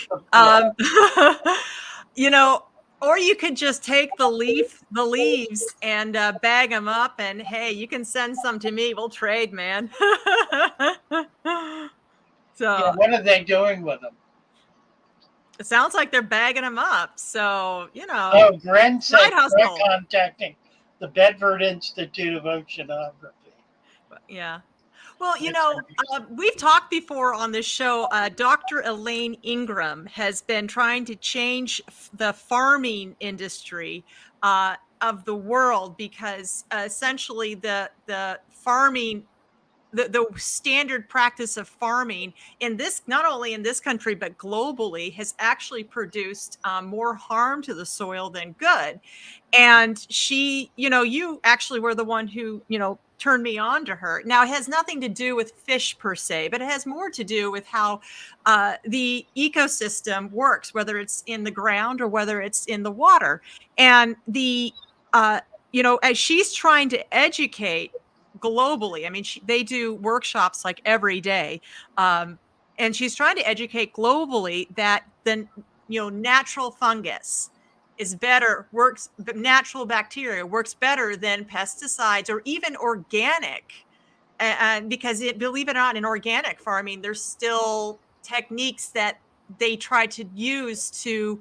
you know, or you could just take the leaves and bag them up, and hey, you can send some to me. We'll trade, man. So yeah, what are they doing with them? it sounds like they're bagging them up. So, Oh, Gren said try hustle. contacting the Bedford Institute of Oceanography. Yeah. Well, we've talked before on this show. Dr. Elaine Ingram has been trying to change the farming industry of the world, because essentially the farming, the standard practice of farming in this, not only in this country but globally, has actually produced more harm to the soil than good. And she, you actually were the one who, turned me on to her. Now, it has nothing to do with fish per se, but it has more to do with how the ecosystem works, whether it's in the ground or whether it's in the water. And as she's trying to educate globally, I mean, they do workshops like every day. And she's trying to educate globally that the, natural fungus is better, natural bacteria works better than pesticides or even organic. And because believe it or not, in organic farming, there's still techniques that they try to use to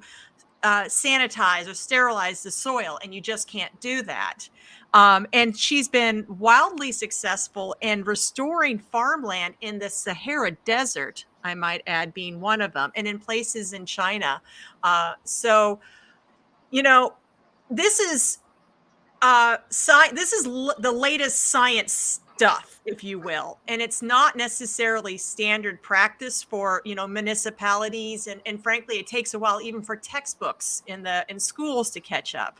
sanitize or sterilize the soil, and you just can't do that. And she's been wildly successful in restoring farmland in the Sahara Desert, I might add, being one of them, and in places in China. So, this is the latest science stuff, if you will, and it's not necessarily standard practice for municipalities, and frankly, it takes a while even for textbooks in schools to catch up.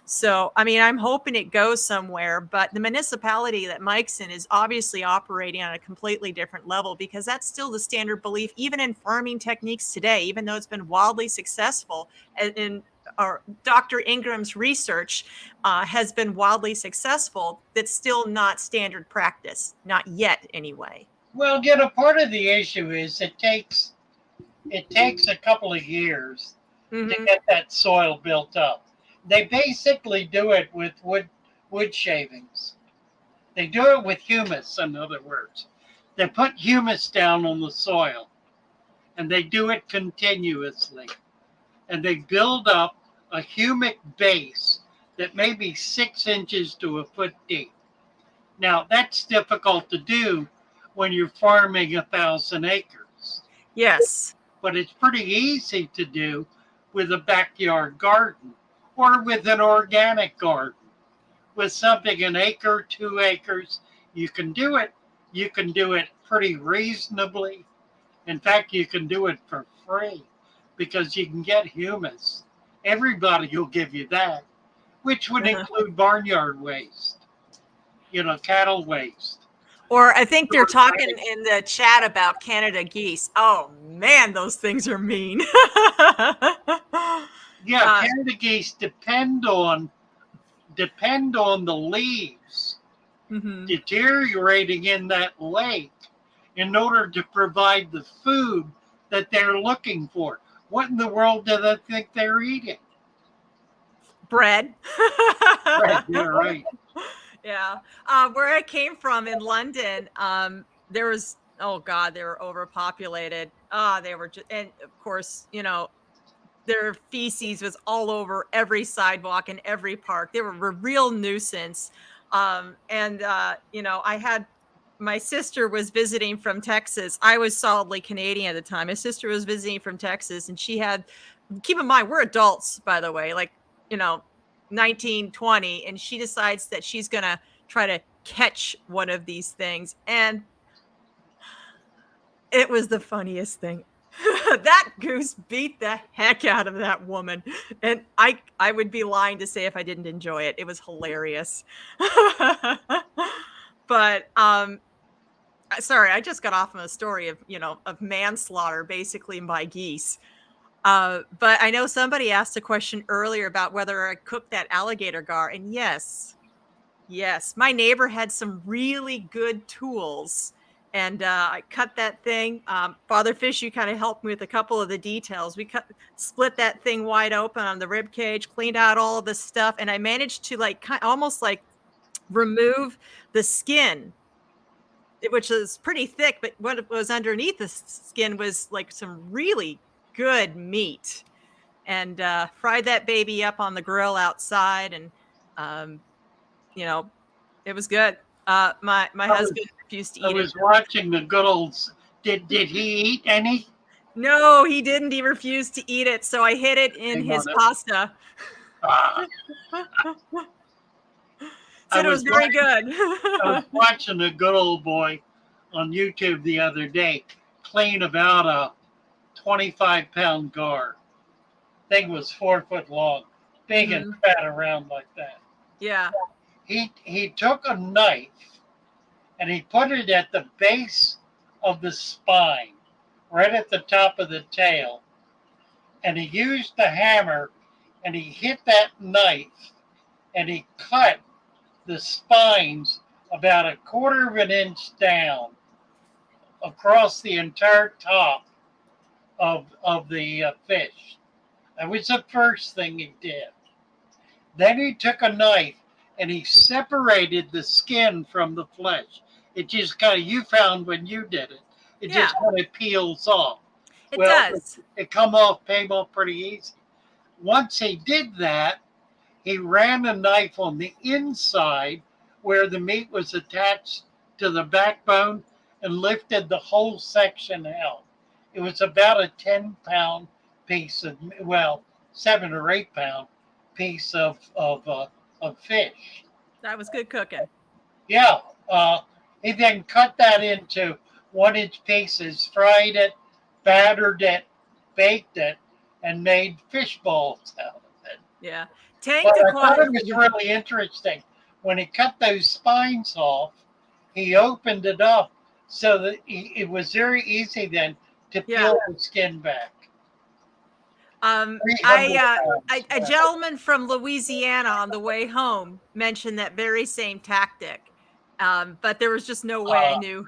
So, I mean, I'm hoping it goes somewhere, but the municipality that Mike's in is obviously operating on a completely different level, because that's still the standard belief, even in farming techniques today, even though it's been wildly successful. In our Dr. Ingram's research has been wildly successful. That's still not standard practice, not yet anyway. Well, part of the issue is it takes a couple of years to Mm-hmm. get that soil built up. They basically do it with wood shavings. They do it with humus, in other words. They put humus down on the soil and they do it continuously. And they build up a humic base that may be 6 inches to a foot deep. Now, that's difficult to do when you're farming 1,000 acres, Yes. but it's pretty easy to do with a backyard garden or with an organic garden. With something an acre, 2 acres, you can do it. You can do it pretty reasonably. In fact, you can do it for free because you can get humus. Everybody will give you that, which would include barnyard waste, cattle waste. Or I think they're talking in the chat about Canada geese. Oh man, those things are mean. Yeah, Canada geese depend on the leaves deteriorating in that lake in order to provide the food that they're looking for. What in the world do they think they're eating? Bread. Right, yeah, right. Yeah. Where I came from in London, there was, oh God, they were overpopulated. They were just, and of course, their feces was all over every sidewalk and every park. They were a real nuisance. I had, my sister was visiting from Texas. I was solidly Canadian at the time. My sister was visiting from Texas, and she had, keep in mind, we're adults, by the way, like, you know, 19, 20, and she decides that she's going to try to catch one of these things. And it was the funniest thing. That goose beat the heck out of that woman. And I would be lying to say if I didn't enjoy it. It was hilarious. But sorry, I just got off on a story of manslaughter basically by geese. But I know somebody asked a question earlier about whether I cooked that alligator gar, and yes, my neighbor had some really good tools, and I cut that thing. Father Fish, you kind of helped me with a couple of the details. We split that thing wide open on the rib cage, cleaned out all of the stuff, and I managed to almost like remove the skin, which is pretty thick, but what was underneath the skin was like some really good meat, and fried that baby up on the grill outside, and um, it was good. My husband refused to I eat it. was watching the good old. Did he eat any? No, he didn't. He refused to eat it, so I hid it in his pasta. Ah, Said it was very good. I was watching a good old boy on YouTube the other day clean about a 25-pound gar. Thing was 4 foot long, big and fat around like that. Yeah. He took a knife and he put it at the base of the spine, right at the top of the tail, and he used the hammer and he hit that knife and he cut the spines about a quarter of an inch down across the entire top of the fish. That was the first thing he did. Then he took a knife and he separated the skin from the flesh. It just you found when you did it, it just kind of peels off. It does. It came off pretty easy. Once he did that, he ran a knife on the inside where the meat was attached to the backbone and lifted the whole section out. It was about a 10-pound piece of, 7 or 8 pound piece of fish. That was good cooking. Yeah. He then cut that into 1-inch pieces, fried it, battered it, baked it, and made fish balls out of it. Yeah. Tank But I thought aquatic. it was really interesting. When he cut those spines off, he opened it up so that it was very easy then to Yeah. peel the skin back. A 300 pounds. a gentleman from Louisiana on the way home mentioned that very same tactic, but there was just no way I knew.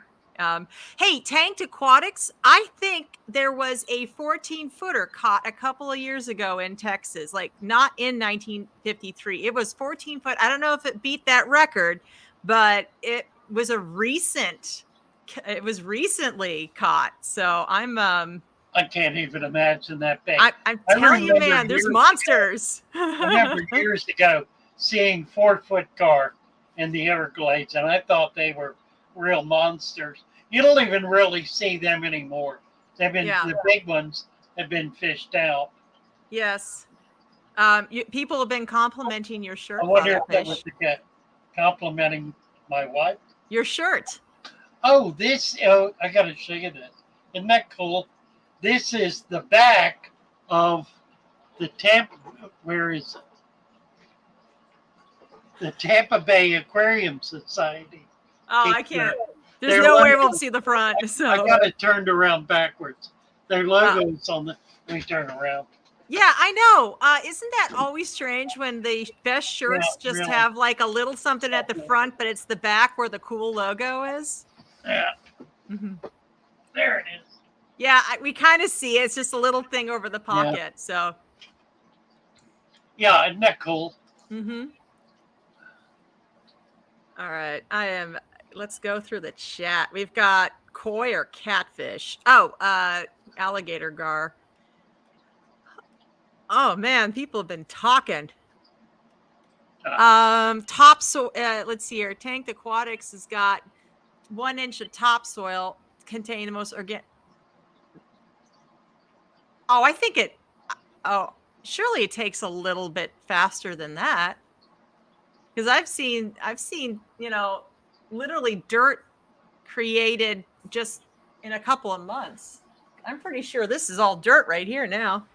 Hey, tanked aquatics. I think there was a 14-footer caught a couple of years ago in Texas, like not in 1953. It was 14 foot. I don't know if it beat that record, but it was recently caught. So I can't even imagine that big. I'm telling you, man, there's monsters. I remember years ago seeing 4-foot carp in the Everglades, and I thought they were real monsters. You don't even really see them anymore. The big ones have been fished out. Yes. People have been complimenting your shirt. I wonder if that was the cat complimenting my wife. Your shirt. Oh, I got to show you this. Isn't that cool? This is the back of the where is it? The Tampa Bay Aquarium Society. Oh, I can't. There's no way we'll see the front. So I got it turned around backwards. Their logo is on the. Let me turn around. Yeah, I know. Isn't that always strange when the best shirts just have like a little something at the front, but it's the back where the cool logo is? Yeah. Mm-hmm. There it is. Yeah, we kind of see it. It's just a little thing over the pocket. Yeah. So. Yeah, isn't that cool? Mm-hmm. All right, let's go through the chat. We've got koi or catfish. Oh, alligator gar. Oh man, people have been talking. Topsoil. Let's see here. Tanked Aquatics has got 1 inch of topsoil contain the most organic. Oh, I think it. Oh, surely it takes a little bit faster than that. Because I've seen, literally dirt created just in a couple of months. I'm pretty sure this is all dirt right here now.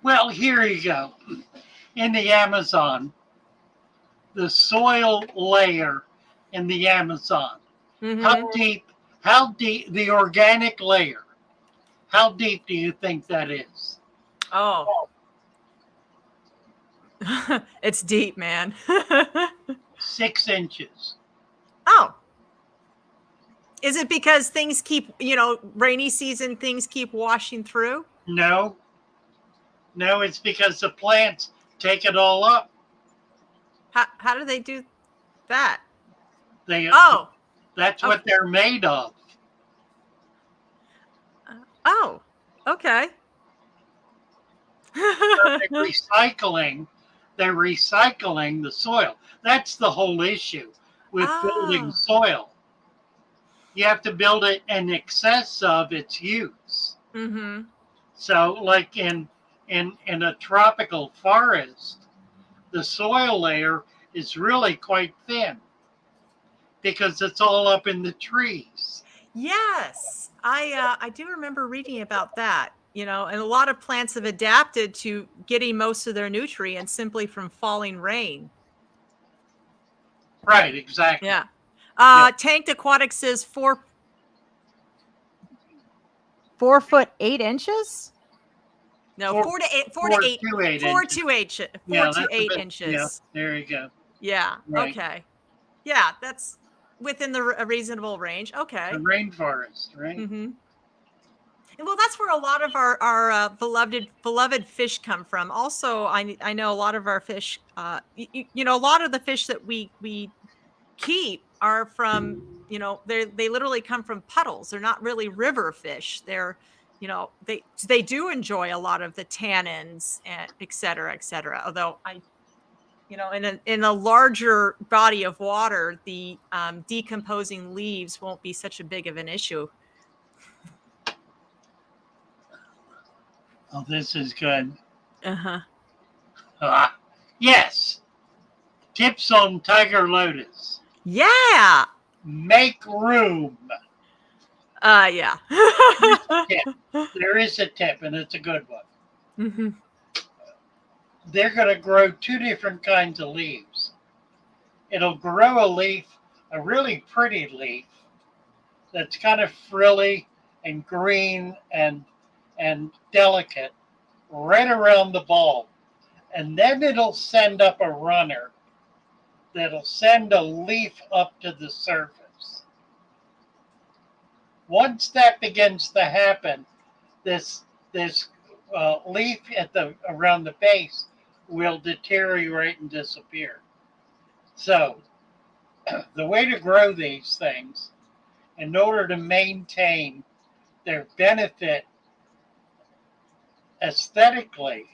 Well, here you go. In the Amazon, the soil layer in the Amazon. Mm-hmm. How deep, the organic layer, how deep do you think that is? Oh. It's deep, man. 6 inches. Oh. Is it because things keep, rainy season, things keep washing through? No, it's because the plants take it all up. How do they do that? That's what they're made of. Oh, okay. They're recycling the soil. That's the whole issue with building soil. You have to build it in excess of its use. Mm-hmm. So, like in a tropical forest, the soil layer is really quite thin because it's all up in the trees. Yes, I do remember reading about that. And a lot of plants have adapted to getting most of their nutrients simply from falling rain. Right, exactly. Yeah. Tanked Aquatics is 4 foot 8 inches. No, 4 to 8 inches. Yeah, there you go. Yeah. Right. Okay. Yeah, that's within a reasonable range. Okay. The rainforest, right? Mm-hmm. Well, that's where a lot of our beloved fish come from. Also, I know a lot of our fish. A lot of the fish that we keep are from. They literally come from puddles. They're not really river fish. They're, they do enjoy a lot of the tannins and et cetera, et cetera. Although in a larger body of water, the decomposing leaves won't be such a big of an issue. Oh, this is good. Uh-huh. Yes. Tips on tiger lotus. Yeah. Make room. Yeah. There is a tip, and it's a good one. Mm-hmm. they're going to grow two different kinds of leaves. It'll grow a leaf, a really pretty leaf that's kind of frilly and green and delicate right around the bulb. And then it'll send up a runner that'll send a leaf up to the surface. Once that begins to happen, this leaf at the around the base will deteriorate and disappear. So the way to grow these things, in order to maintain their benefit aesthetically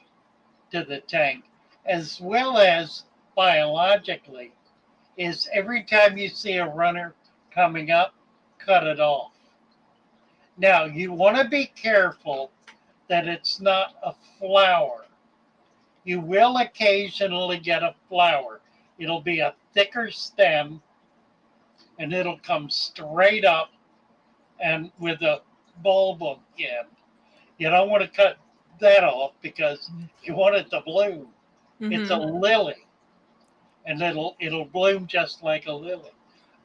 to the tank, as well as biologically, is every time you see a runner coming up, cut it off. Now, you want to be careful that it's not a flower. You will occasionally get a flower. It'll be a thicker stem and it'll come straight up and with a bulb on the end. You don't want to cut that off because you want it to bloom. Mm-hmm. It's a lily and it'll bloom just like a lily.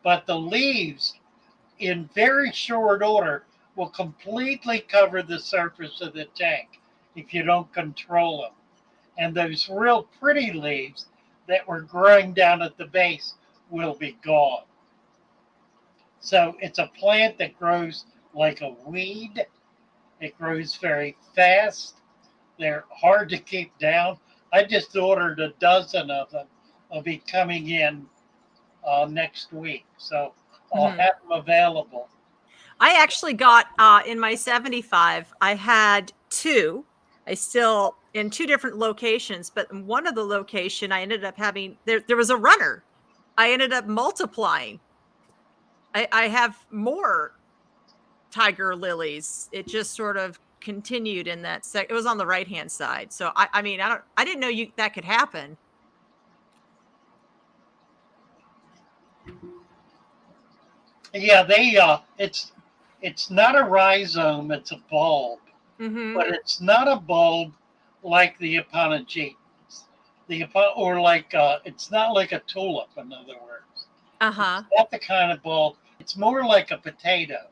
But the leaves, in very short order, will completely cover the surface of the tank if you don't control them. And those real pretty leaves that were growing down at the base will be gone. So it's a plant that grows like a weed. It grows very fast. They're hard to keep down. I just ordered a dozen of them. They'll be coming in next week. So I'll have them available. I actually got, in my 75, I had two. I still, in two different locations, but in one of the location, I ended up having, there was a runner. I ended up multiplying. I have more tiger lilies. It just sort of continued in that it was on the right-hand side. So I mean, I didn't know that could happen. Yeah, it's not a rhizome, it's a bulb. Mm-hmm. But it's not a bulb like the Eponygete. It's not like a tulip, in other words. Uh-huh. It's not the kind of bulb. It's more like a potato.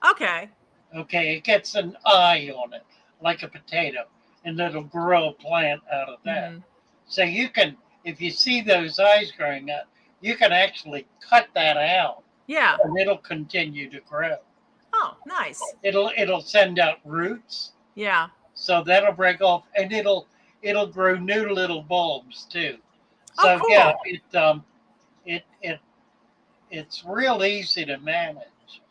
Okay. Okay, it gets an eye on it, like a potato, and it'll grow a plant out of that. Mm-hmm. So you can, if you see those eyes growing up, you can actually cut that out. Yeah. And it'll continue to grow. Oh, nice. It'll send out roots. Yeah. So that'll break off, and it'll grow new little bulbs too. So cool. Yeah, it's real easy to manage,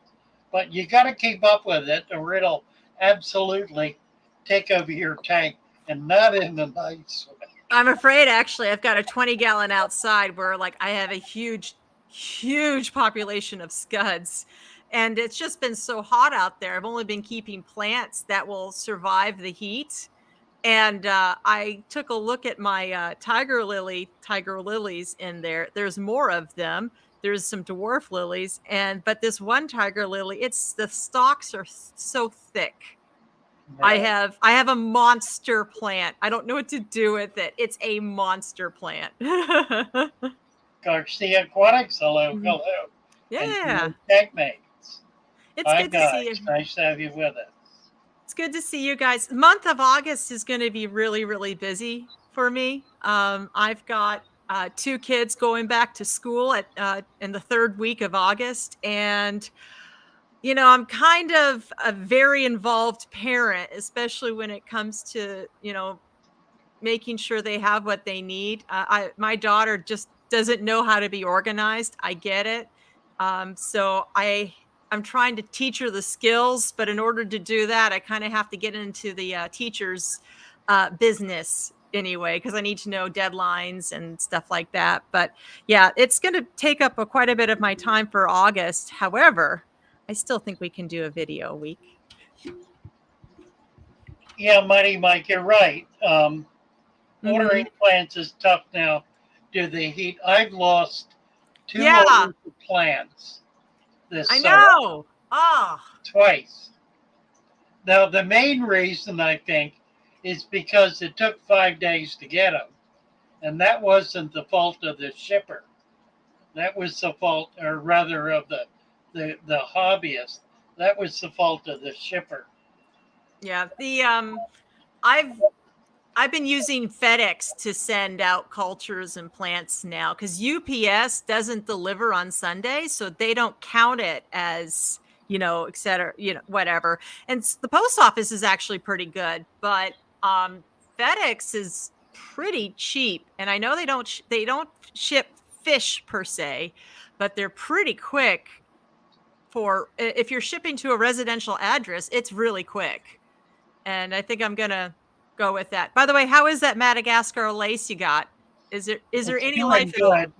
but you got to keep up with it, or it'll absolutely take over your tank, and not in the nice way. I'm afraid, actually, I've got a 20-gallon outside where, like, I have a huge population of scuds. And it's just been so hot out there. I've only been keeping plants that will survive the heat. And I took a look at my tiger lilies in there. There's more of them. There's some dwarf lilies. But this one tiger lily, the stalks are so thick. Right. I have a monster plant. I don't know what to do with it. It's a monster plant. Garcia Aquatics, hello. Yeah. Tank mates. It's good to see you. It's nice to have you with us. It's good to see you guys. The month of August is going to be really, really busy for me. I've got 2 kids going back to school in the 3rd week of August. And, you know, I'm kind of a very involved parent, especially when it comes to, you know, making sure they have what they need. My daughter just doesn't know how to be organized. I get it. So I'm trying to teach her the skills, but in order to do that, I kind of have to get into the teacher's business anyway, because I need to know deadlines and stuff like that. But yeah, it's going to take up quite a bit of my time for August. However, I still think we can do a video a week. Yeah, Mighty Mike, you're right. Ordering plants is tough now due to the heat. I've lost 2 plants. I know. Twice. Now, the main reason, I think, is because it took 5 days to get them. And that wasn't the fault of the shipper. That was the fault, or rather, of the hobbyist. That was the fault of the shipper. Yeah. I've been using FedEx to send out cultures and plants now because UPS doesn't deliver on Sunday, so they don't count it as, et cetera, whatever. And the post office is actually pretty good, but FedEx is pretty cheap. And I know they don't ship fish per se, but they're pretty quick for if you're shipping to a residential address, it's really quick. And I think I'm gonna go with that. By the way, how is that Madagascar lace you got? Is there It's any doing life at all? good.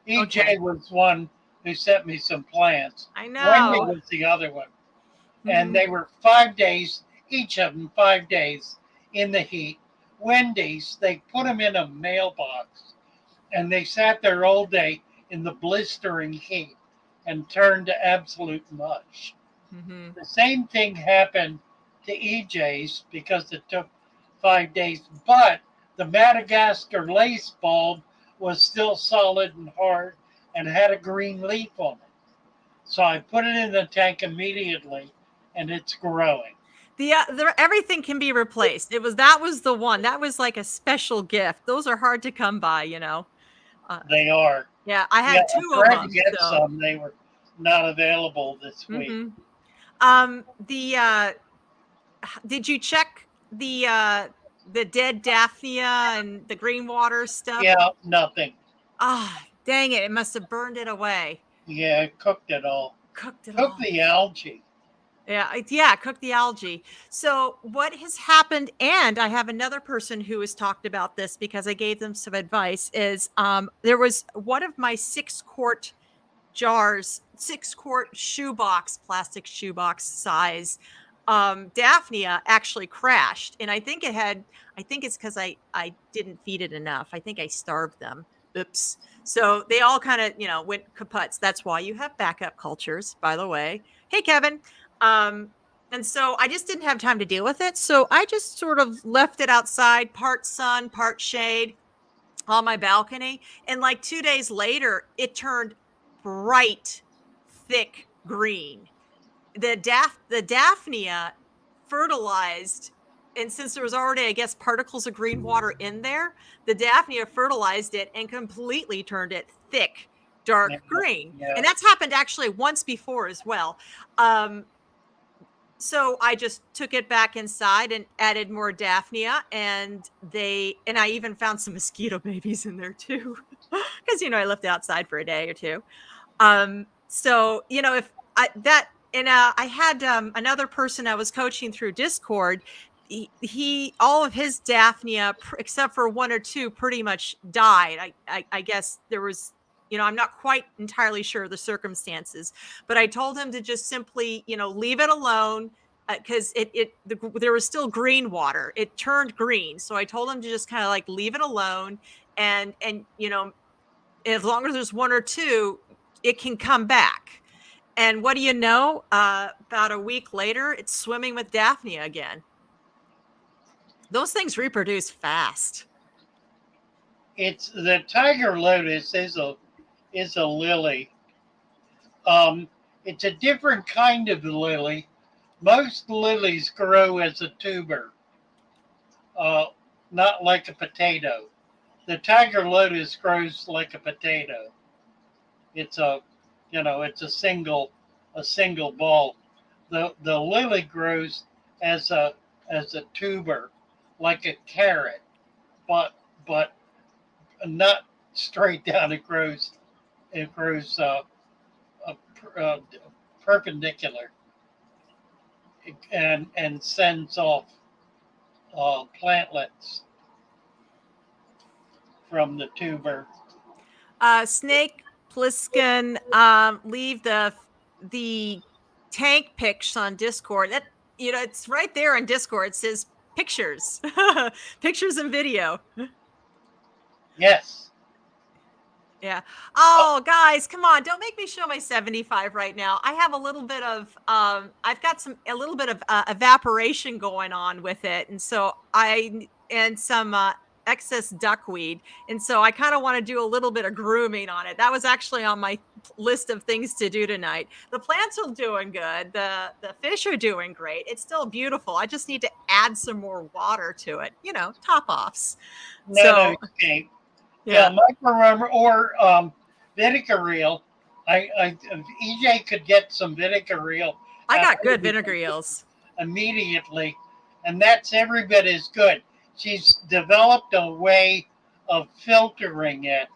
EJ Okay. was one who sent me some plants. I Wendy know. was the other one. And Mhm. they were 5 days, each of them 5 days in the heat. Wendy's, they put them in a mailbox and they sat there all day in the blistering heat and turned to absolute mush. Mhm. The same thing happened to EJ's because it took 5 days, but the Madagascar lace bulb was still solid and hard and had a green leaf on it. So I put it in the tank immediately and it's growing. Everything can be replaced. That was the one. That was like a special gift. Those are hard to come by, Uh, They are. yeah, I Yeah, had I 2 of tried to them. get So, some. They were not available this week. mhm. The did you check the dead daphnia and the green water stuff? Yeah, nothing. Ah, dang it. It must have burned it away. Yeah, cooked it all. Cooked it Cooked all. the algae. Yeah, cook the algae. So what has happened, and I have another person who has talked about this because I gave them some advice, is there was one of my 6-quart jars, 6-quart shoebox, plastic shoebox size, daphnia actually crashed. And I think it's because I didn't feed it enough. I think I starved them. Oops. So they all kind of, went kaputs. That's why you have backup cultures, by the way. Hey, Kevin. Um, and so I just didn't have time to deal with it. So I just sort of left it outside, part sun, part shade on my balcony. And like 2 days later, it turned bright, thick green. The daphnia fertilized, and since there was already, I guess, particles of green water in there, the daphnia fertilized it and completely turned it thick, Yeah, dark green. yeah. And that's happened actually once before as well. So I just took it back inside and added more daphnia, and I even found some mosquito babies in there too, because I left it outside for a day or two. So if I that and I had another person I was coaching through Discord. He all of his daphnia, except for one or two, pretty much died. I guess there was. I'm not quite entirely sure of the circumstances, but I told him to just simply, leave it alone because there was still green water. It turned green, so I told him to just kind of like leave it alone, and as long as there's one or two, it can come back. And what do you know? About a week later, it's swimming with daphnia again. Those things reproduce fast. It's the tiger lotus is a lily. It's a different kind of lily. Most lilies grow as a tuber, uh, not like a potato. The tiger lotus grows like a potato. It's it's a single ball. The lily grows as a tuber, like a carrot, but not straight down. It grows uh, uh, perpendicular and sends off plantlets from the tuber. Snake Plissken, leave the tank pics on Discord. That it's right there on Discord. It says pictures, pictures and video. Yes. Yeah. Oh, guys, come on. Don't make me show my 75 right now. I have a little bit of I've got a little bit of evaporation going on with it. And so and some excess duckweed. And so I kind of want to do a little bit of grooming on it. That was actually on my list of things to do tonight. The plants are doing good. The fish are doing great. It's still beautiful. I just need to add some more water to it. Top offs. Not So, escape. Yeah, yeah. micro or vinegar eel. If EJ could get some vinegar eel I out got there good vinegar eels. immediately, and that's every bit as good. She's developed a way of filtering it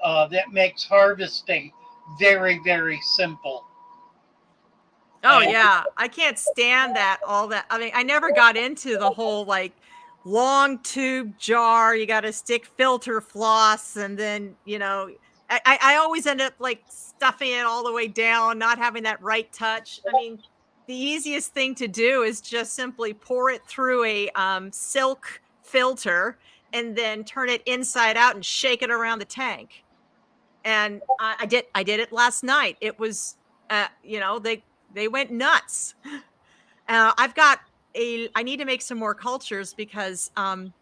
that makes harvesting very, very simple. Oh And yeah, I can't stand all that. I mean, I never got into the whole like long tube jar. You got to stick filter floss, and then I always end up like stuffing it all the way down, not having that right touch. I mean, the easiest thing to do is just simply pour it through a silk filter, and then turn it inside out and shake it around the tank. And I did it last night. It was, they went nuts. I need to make some more cultures because I've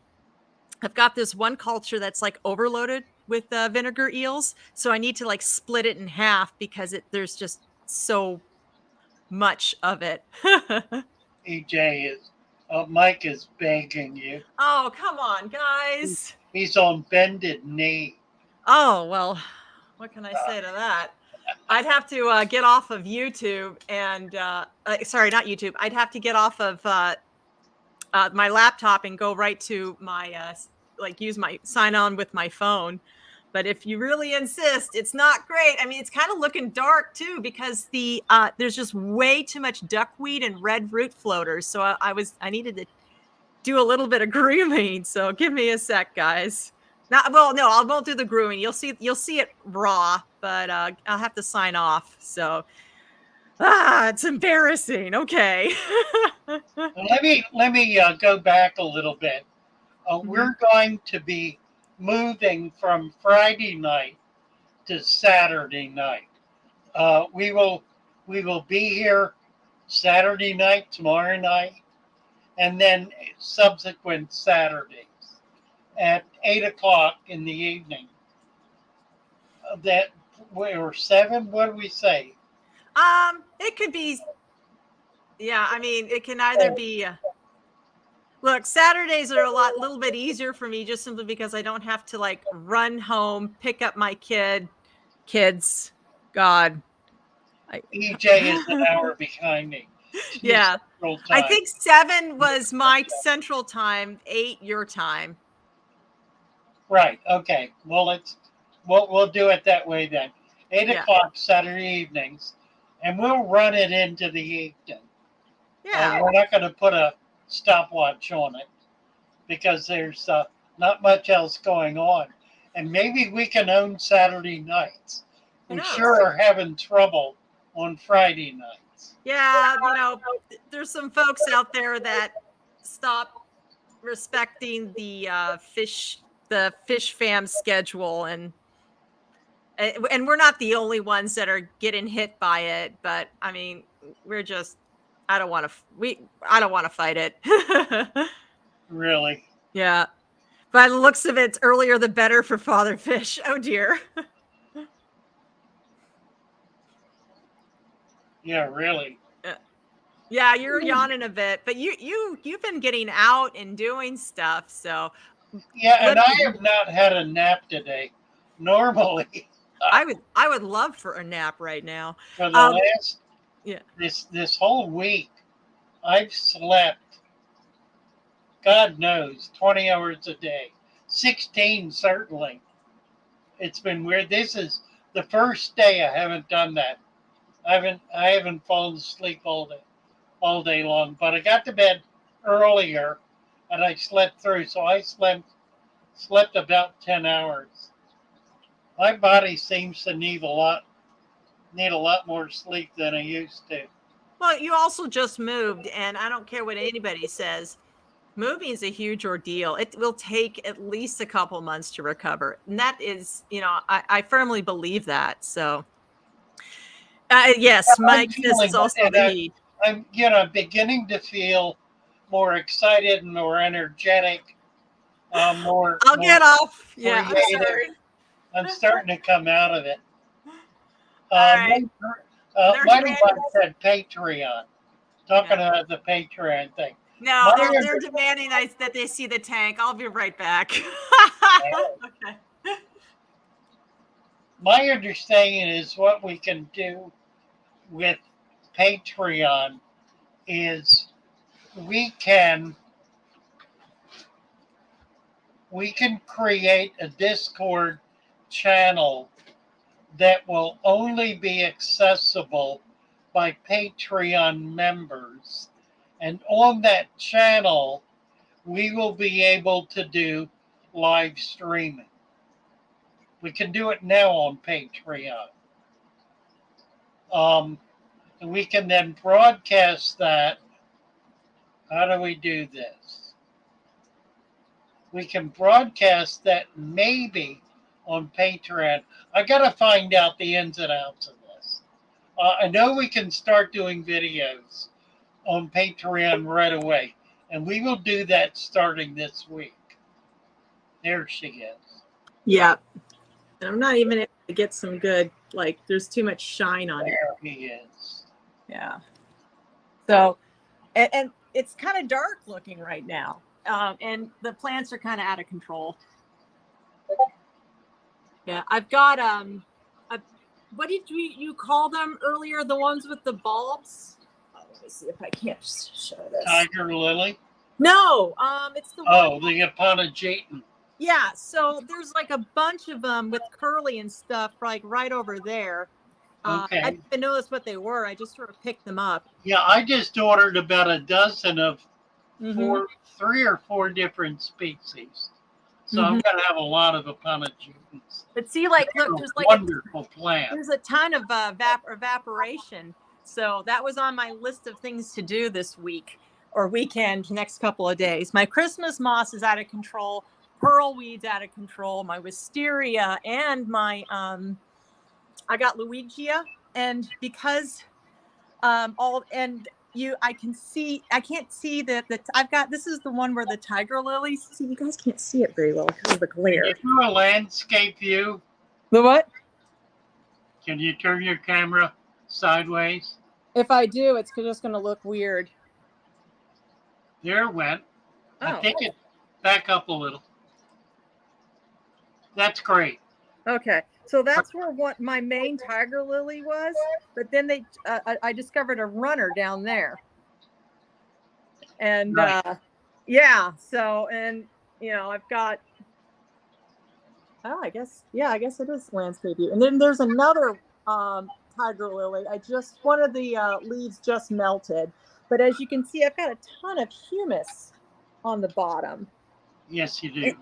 got this one culture that's like overloaded with vinegar eels. So I need to like split it in half because there's just so much of it. EJ is, Mike is begging you. Oh, come on, guys. He's on bended knee. Oh, well, what can I say to that? I'd have to get off of YouTube and sorry, not YouTube. I'd have to get off of my laptop and go right to my use my sign on with my phone. But if you really insist, it's not great. I mean, it's kind of looking dark too because there's just way too much duckweed and red root floaters. So I needed to do a little bit of grooming. So give me a sec, guys. Well, no, I won't do the grooming. You'll see it raw, but I'll have to sign off. So it's embarrassing. Okay. Let me go back a little bit. We're going to be moving from Friday night to Saturday night. We will be here Saturday night, tomorrow night, and then subsequent Saturdays at 8 o'clock in the evening. That or 7. What do we say? It could be. Yeah, I mean, it can either be. Look, Saturdays are little bit easier for me, just simply because I don't have to like run home, pick up my kids. God, EJ is an hour behind me. She's yeah. Central I Time. think 7 was my central time, 8 your time. Right. Okay. Well, we'll do it that way then. 8 Yeah. o'clock Saturday evenings, and we'll run it into the evening. Yeah. We're not going to put a stopwatch on it because there's not much else going on, and maybe we can own Saturday nights. Who We knows? sure are having trouble on Friday nights. Yeah, there's some folks out there that stop respecting the fish fam schedule, and we're not the only ones that are getting hit by it. But I mean, we're just I don't want to fight it. Really? Yeah, by the looks of it, earlier the better for Father Fish. Oh dear. Yeah, really. Yeah, you're yawning a bit, but you've been getting out and doing stuff, so Yeah, and I have not had a nap today. Normally, I would love for a nap right now. for the last Yeah. this whole week, I've slept, God knows, 20 hours a day, 16 certainly. It's been weird. This is the first day I haven't done that. I haven't fallen asleep all day long. But I got to bed earlier, and I slept through. So I slept about 10 hours. My body seems to need a lot more sleep than I used to. Well, you also just moved, and I don't care what anybody says. Moving is a huge ordeal. It will take at least a couple months to recover. And that is, I firmly believe that. So, yes, I'm Mike, this is feeling, also and the heat. I'm beginning to feel more excited, more energetic, more I'll get off. Yeah, I'm creative. sorry. I'm starting to come out of it. All right. There's Mighty Randy. Mike said Patreon. Talking about the Patreon thing. No, they're demanding that they see the tank. I'll be right back. Okay. My understanding is what we can do with Patreon is we can create a Discord channel that will only be accessible by Patreon members. And on that channel, we will be able to do live streaming. We can do it now on Patreon. And we can then broadcast that. How do we do this? We can broadcast that maybe on Patreon. I got to find out the ins and outs of this. I know we can start doing videos on Patreon right away, and we will do that starting this week. There she is. Yeah. And I'm not even able to get some good, there's too much shine on it. There he is. Yeah. So, and it's kind of dark looking right now. And the plants are kind of out of control. Yeah. I've got, what did you call them earlier? The ones with the bulbs? Oh, let me see if I can't show this. Tiger lily? No, it's the one. The Epanageton. Yeah, so there's like a bunch of them with curly and stuff, right over there. Okay. I didn't even notice what they were. I just sort of picked them up. Yeah, I just ordered about a dozen of 3 or 4 different species. So I'm going to have a lot of Epanagetons. But see, look, there's wonderful plant. There's a ton of evaporation. So that was on my list of things to do this week or weekend, next couple of days. My Christmas moss is out of control. Pearl weeds out of control, my wisteria, and my I got Luigia, and because I can't see that I've got, this is the one where the tiger lilies. See, you guys can't see it very well because of the glare. Can you do a landscape view? The what? Can you turn your camera sideways? If I do, it's just going to look weird. There it went. Oh. I think it back up a little. That's great. Okay, so that's where what my main tiger lily was, but then I discovered a runner down there, and yeah. So, and I've got. Oh, I guess it is landscape view, and then there's another tiger lily. One of the leaves just melted, but as you can see, I've got a ton of humus on the bottom. Yes, you do.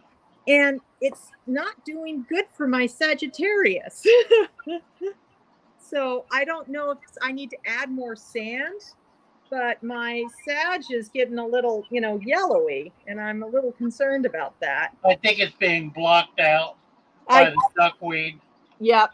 And it's not doing good for my Sagittarius. So I don't know if I need to add more sand, but my Sag is getting a little, yellowy, and I'm a little concerned about that. I think it's being blocked out by the duckweed. Yep.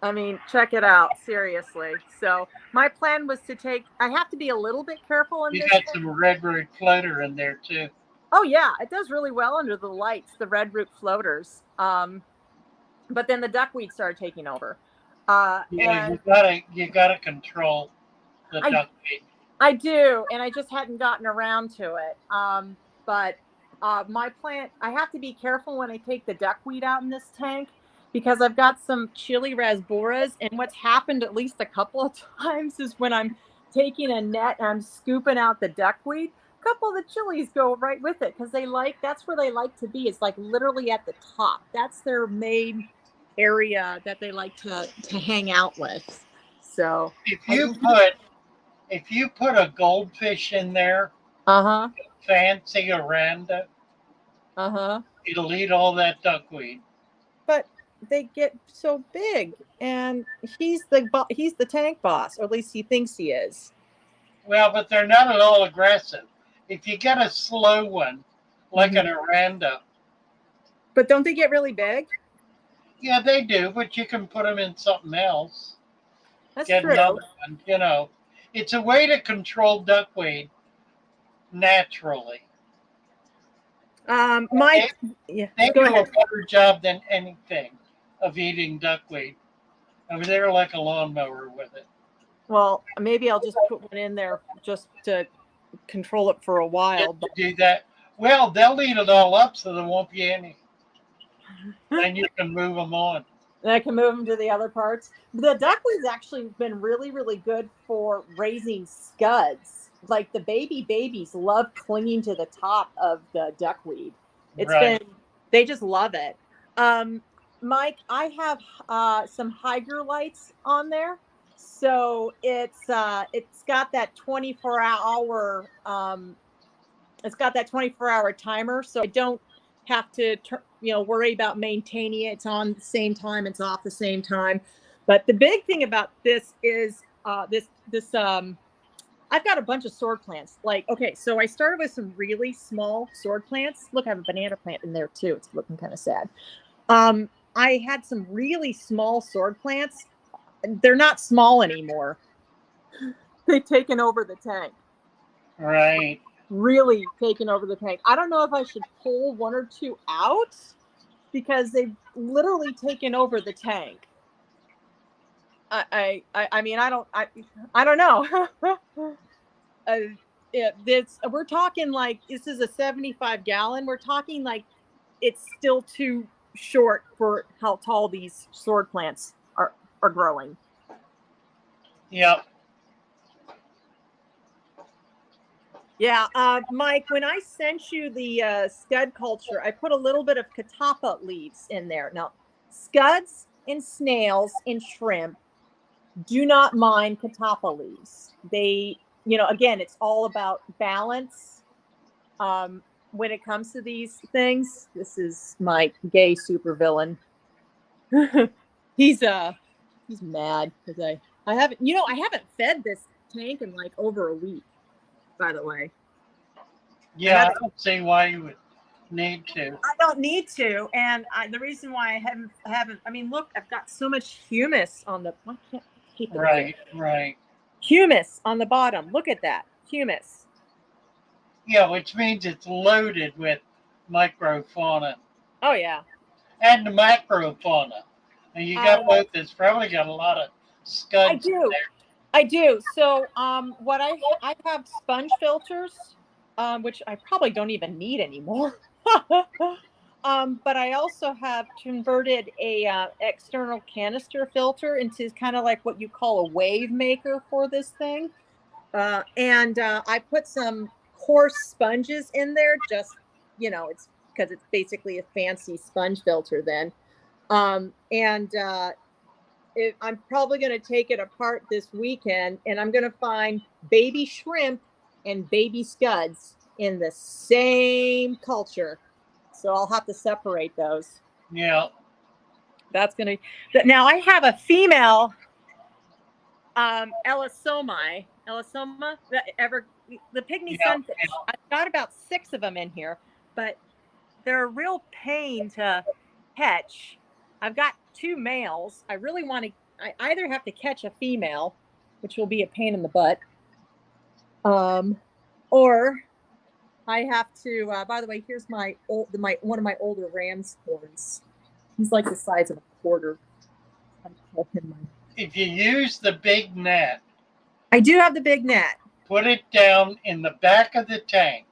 I mean, check it out, seriously. So my plan was I have to be a little bit careful in this. You got some redroot floater in there too. Oh yeah, it does really well under the lights, the redroot floaters. But then the duckweed started taking over. You gotta control the duckweed. I do, and I just hadn't gotten around to it. But my plant, I have to be careful when I take the duckweed out in this tank because I've got some chili rasboras, and what's happened at least a couple of times is when I'm taking a net and I'm scooping out the duckweed, a couple of the chilies go right with it because that's where they like to be. It's like literally at the top. That's their main area that they like to hang out with. So if you put a goldfish in there, fancy Aranda, it'll eat all that duckweed. But they get so big, and he's the tank boss, or at least he thinks he is. Well, but they're not at all aggressive. if you get a slow one, like an aranda, But don't they get really big? yeah, they do, but you can put them in something else. That's Get true. another one, you know. It's a way to control duckweed naturally. Mike, yeah, They go do a ahead. better job than anything of eating duckweed. I mean, they're like a lawnmower with it. Well, maybe I'll just put one in there just to control it for a while. Just to do that. Well, they'll eat it all up, so there won't be any. Then you can move them on. And I can move them to the other parts. The duckweed's actually been really, really good for raising scuds. Like the babies love clinging to the top of the duckweed. It's Right. been, they just love it. Mike, I have some Hydro lights on there. So it's got that 24-hour it's got that 24-hour timer, so I don't have to worry about maintaining it. It's on the same time, it's off the same time. But the big thing about this is I've got a bunch of sword plants. Like, okay, so I started with some really small sword plants. Look, I have a banana plant in there too. It's looking kind of sad. I had some really small sword plants. They're not small anymore. They've taken over the tank. Right. Really taken over the tank. I don't know if I should pull one or two out because they've literally taken over the tank. I mean, I don't know. We're talking like this is a 75-gallon. We're talking like it's still too short for how tall these sword plants are growing. Yep. Yeah, Mike, when I sent you the scud culture, I put a little bit of catappa leaves in there. Now, scuds and snails and shrimp do not mind catappa leaves. They, again, it's all about balance. When it comes to these things, this is my gay supervillain. he's mad because I haven't fed this tank in like over a week. By the way. Yeah, I don't see why you would need to. I don't need to, and the reason why I haven't. I mean, look, I've got so much humus on the. I can't keep it Right, right. Humus on the bottom. Look at that humus. Yeah, which means it's loaded with microfauna. Oh yeah. And macrofauna. And you got both. It's probably got a lot of scuds in there. I do. So what I have sponge filters, which I probably don't even need anymore. But I also have converted a external canister filter into kind of like what you call a wave maker for this thing. And I put some coarse sponges in there, just, it's because it's basically a fancy sponge filter then. I'm probably going to take it apart this weekend, and I'm going to find baby shrimp and baby scuds in the same culture. So I'll have to separate those. Yeah. That's going to... Now, I have a female Elasoma, the pygmy sunfish. I've got about 6 of them in here, but they're a real pain to catch. I've got 2 males. I really want to, I either have to catch a female, which will be a pain in the butt, or I have to, by the way, here's one of my older ram's horns. He's like the size of a quarter. If you use the big net. I do have the big net. Put it down in the back of the tank.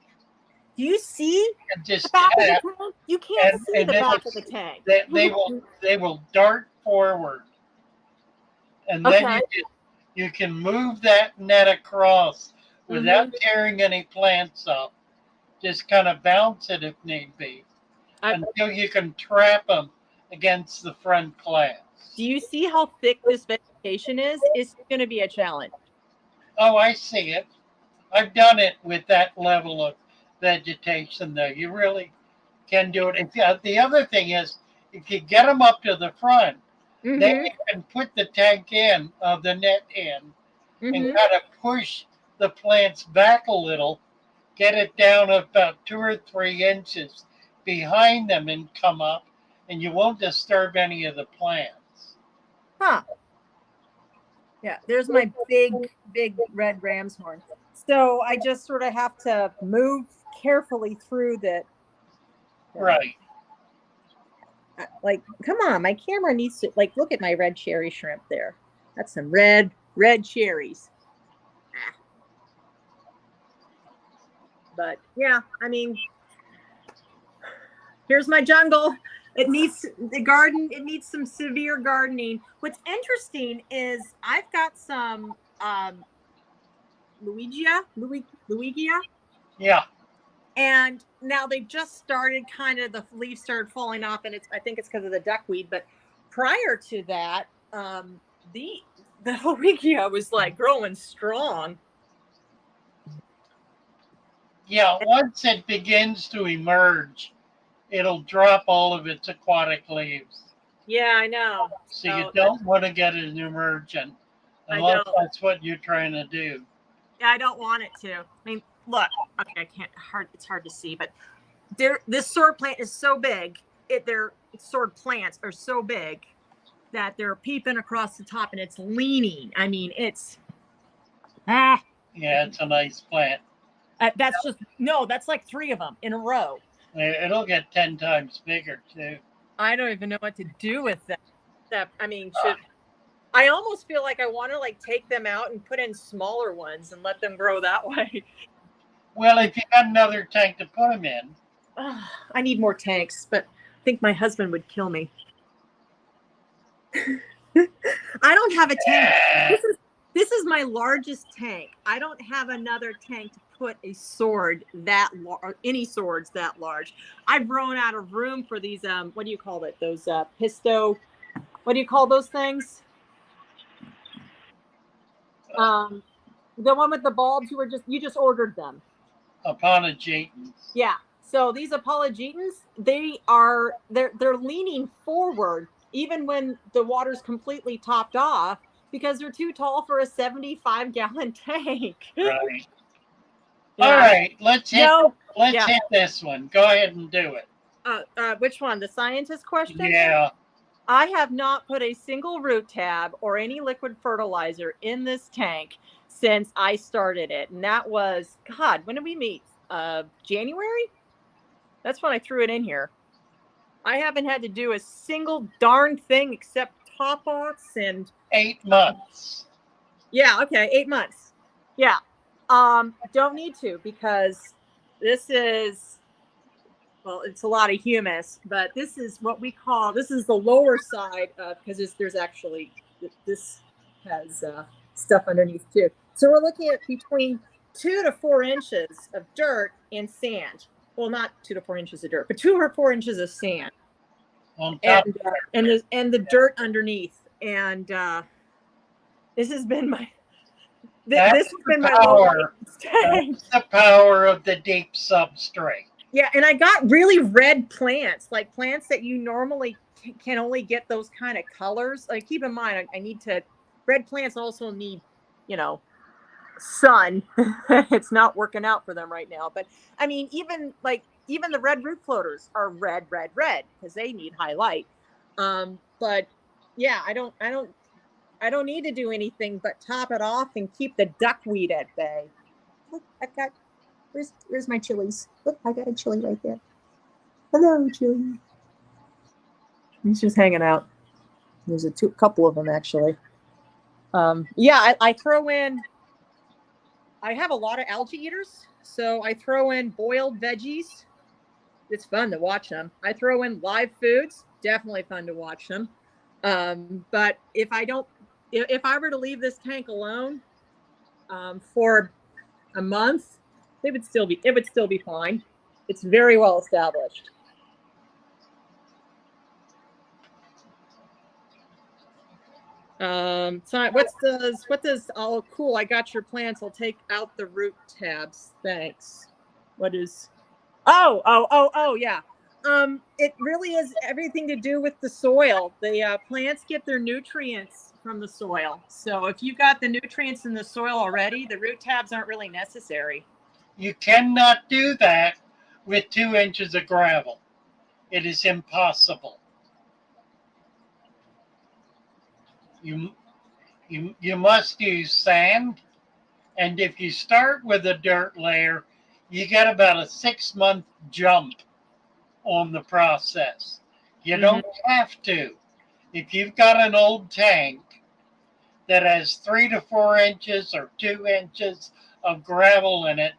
Do you see just the back of the tank? You can't see the back of the tank. They will dart forward, and then you can move that net across without tearing any plants up. Just kind of bounce it if need be, until you can trap them against the front plants. Do you see how thick this vegetation is? It's going to be a challenge. Oh, I see it. I've done it with that level of vegetation, though. You really can do it. The other thing is, if you get them up to the front, then you can put the tank in, the net in, and kind of push the plants back a little, get it down about 2 or 3 inches behind them and come up, and you won't disturb any of the plants. Huh. Yeah, there's my big red ram's horn. So I just sort of have to move carefully through the Right. Like, come on, my camera needs to, like, look at my red cherry shrimp there. That's some red cherries. But yeah, I mean, here's my jungle. It needs the garden. It needs some severe gardening. What's interesting is I've got some Luigia. Yeah. And now they've just started, kind of, the leaves started falling off, and I think it's because of the duckweed. But prior to that, the Luigia was like growing strong. Yeah, once it begins to emerge, it'll drop all of its aquatic leaves. Yeah, I know. So you don't want to get it emergent unless that's what you're trying to do. Yeah, I don't want it to. I mean, look, okay, it's hard to see, but this sword plant is so big. Their sword plants are so big that they're peeping across the top, and it's leaning. I mean, it's Yeah, it's a nice plant. That's like 3 of them in a row. It'll get 10 times bigger too. I don't even know what to do with that. I mean, I almost feel like I want to, like, take them out and put in smaller ones and let them grow that way. Well, if you got another tank to put them in. I need more tanks, but I think my husband would kill me. I don't have a tank. This is my largest tank. I don't have another tank to put a sword that large, any swords that large. I've run out of room for these, what do you call it? Those pisto, what do you call those things? The one with the bulbs, you just ordered them. Apologetans. Yeah. So these apologetans, they're leaning forward even when the water's completely topped off, because they're too tall for a 75-gallon tank. Right. Yeah. All right, let's hit this one. Go ahead and do it. Which one? The scientist question? Yeah. I have not put a single root tab or any liquid fertilizer in this tank since I started it. And that was, God, when did we meet? January? That's when I threw it in here. I haven't had to do a single darn thing except top offs and 8 months. Yeah, okay, 8 months. Yeah. Don't need to, because this is, well, it's a lot of humus, but this is what we call, this is the lower side of, because there's actually, this has stuff underneath too. So we're looking at between 2 to 4 inches of dirt and sand. Well, not 2 to 4 inches of dirt, but 2 or 4 inches of sand. On top and the dirt underneath. And this has been my That's the power of the deep substrate. Yeah, and I got really red plants, like plants that you normally can only get those kind of colors. Like, keep in mind, red plants also need, sun. It's not working out for them right now. But I mean, even the red root floaters are red because they need high light. But yeah, I don't need to do anything but top it off and keep the duckweed at bay. Look, where's my chilies? Look, I got a chili right there. Hello, chili. He's just hanging out. There's a couple of them actually. Yeah, I throw in. I have a lot of algae eaters, so I throw in boiled veggies. It's fun to watch them. I throw in live foods. Definitely fun to watch them. But if I were to leave this tank alone for a month, it would still be fine. It's very well established. So what does, oh, cool, I got your plants. I'll take out the root tabs. Thanks. What is, oh, yeah. It really is everything to do with the soil. The plants get their nutrients from the soil. So if you got the nutrients in the soil already, the root tabs aren't really necessary. You cannot do that with 2 inches of gravel. It is impossible. You must use sand, and if you start with a dirt layer, you get about a 6-month jump on the process. You don't have to. If you've got an old tank that has 3 to 4 inches or 2 inches of gravel in it,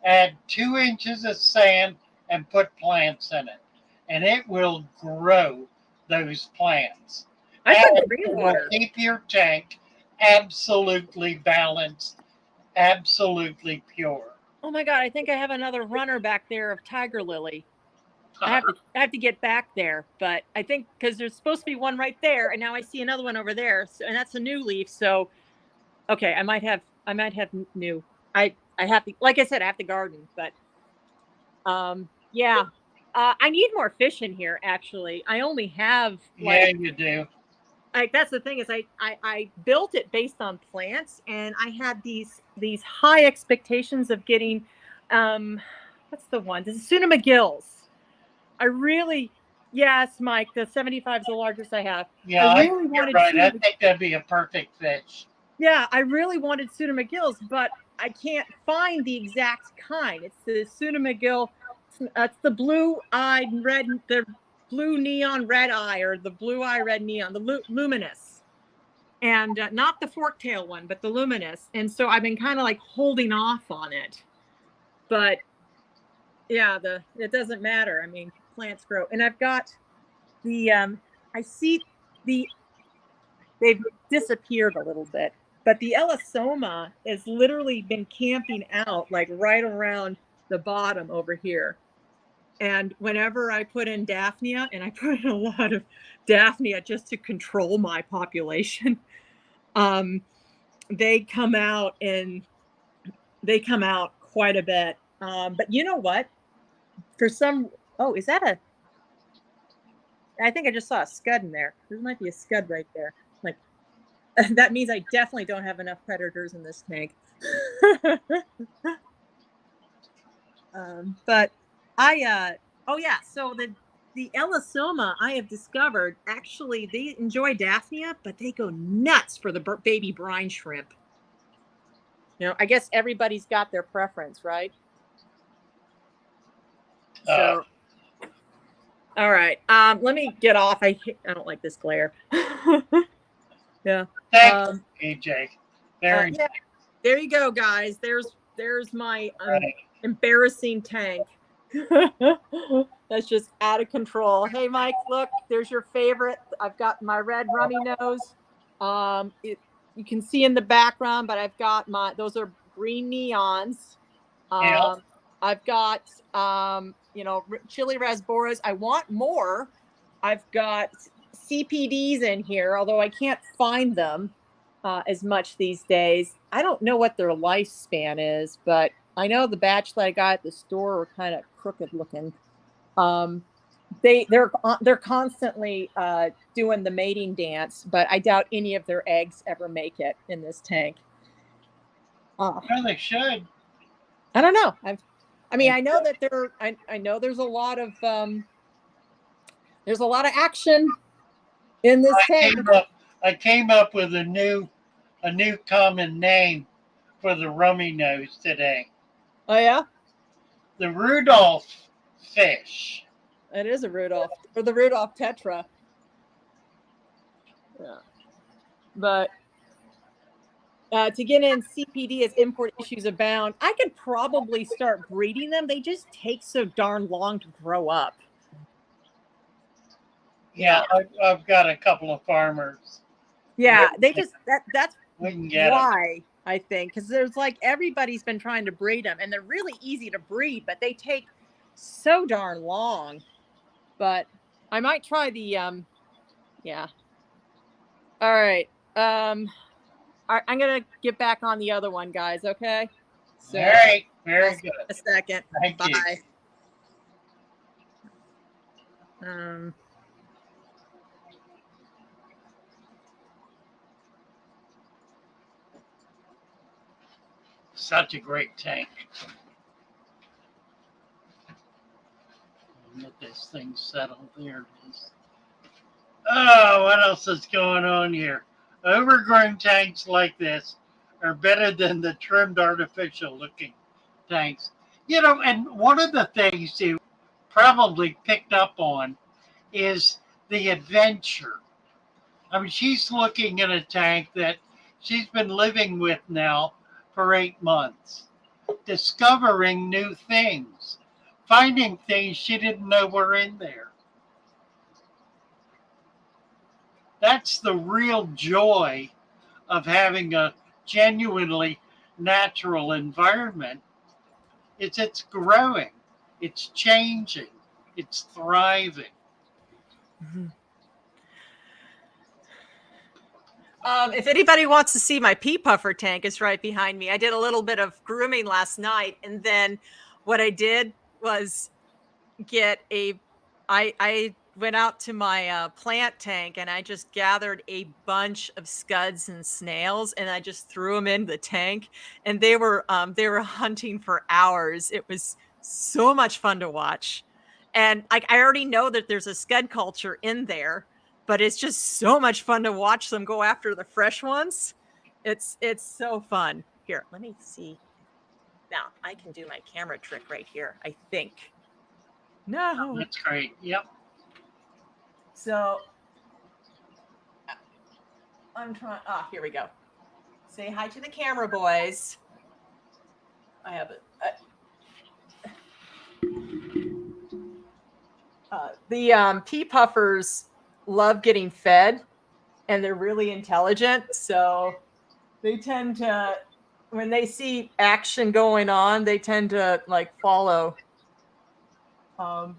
add 2 inches of sand and put plants in it, and it will grow those plants. I And put it will rainwater. keep your tank absolutely balanced, absolutely pure. Oh my God, I think I have another runner back there of tiger lily. I have to get back there, but I think because there's supposed to be one right there, and now I see another one over there, so, and that's a new leaf. So, okay, I might have new. I have to, like I said, I have to garden, but yeah, I need more fish in here. Actually, I only have Yeah, you do. like that's the thing is I built it based on plants, and I had these high expectations of getting what's the one? This is Suna McGill's. I really, yes, Mike, the 75 is the largest I have. Yeah, I I really think you're wanted right. I Suna, think that'd be a perfect fish. yeah, I really wanted Suna McGill's, but I can't find the exact kind. It's the Suna McGill. It's the blue-eyed red, the blue neon red eye, or the blue eye red neon, the luminous, and not the fork-tail one, but the luminous. And so I've been kind of like holding off on it, but yeah, it doesn't matter. I mean, plants grow, and I've got the I see they've disappeared a little bit, but the Elisoma has literally been camping out like right around the bottom over here. And whenever I put in Daphnia, and I put in a lot of Daphnia just to control my population, they come out quite a bit. But you know what? For some, oh, is that I think I just saw a scud in there. There might be a scud right there. Like, that means I definitely don't have enough predators in this tank. But oh yeah, so the Elisoma I have discovered, actually they enjoy Daphnia, but they go nuts for the baby brine shrimp. You know, I guess everybody's got their preference, right? So, all right. Let me get off. I don't like this glare. Yeah. Thanks, AJ. Yeah. There you go, guys. There's my embarrassing tank. That's just out of control. Hey, Mike, look, there's your favorite. I've got my red rummy nose. You can see in the background, but I've got those are green neons. I've got, chili rasboras. I want more. I've got CPDs in here, although I can't find them as much these days. I don't know what their lifespan is, but I know the batch that I got at the store were kind of crooked looking. They're constantly doing the mating dance, but I doubt any of their eggs ever make it in this tank. Well, they should. I don't know. I know that I know there's a lot of action in this tank. I came up with a new common name for the rummy nose today. Oh yeah? The Rudolph fish. It is a Rudolph, or the Rudolph tetra. Yeah. But to get in CPD as import issues abound, I could probably start breeding them. They just take so darn long to grow up. Yeah, I've got a couple of farmers. Yeah, they just that's why I think, because there's like everybody's been trying to breed them, and they're really easy to breed, but they take so darn long. But I might try the yeah. All right. I'm gonna get back on the other one, guys. Okay. So, all right. Very good. A second. Thank Bye. You. Such a great tank. get this thing settled. There it is. Oh, what else is going on here? Overgrown tanks like this are better than the trimmed artificial looking tanks. You know, and one of the things you probably picked up on is the adventure. I mean, she's looking at a tank that she's been living with now for 8 months, discovering new things, finding things she didn't know were in there. That's the real joy of having a genuinely natural environment. It's growing, it's changing, it's thriving. Mm-hmm. If anybody wants to see my pea puffer tank, it's right behind me. I did a little bit of grooming last night, and then what I did was I went out to my plant tank, and I just gathered a bunch of scuds and snails, and I just threw them in the tank, and they were hunting for hours. It was so much fun to watch, and I already know that there's a scud culture in there, but it's just so much fun to watch them go after the fresh ones. It's so fun. Here, let me see. Now I can do my camera trick right here, I think. No. That's great. Yep. So I'm trying. Here we go. Say hi to the camera, boys. I have it. The pea puffers love getting fed, and they're really intelligent. So they tend to, when they see action going on, they tend to like follow.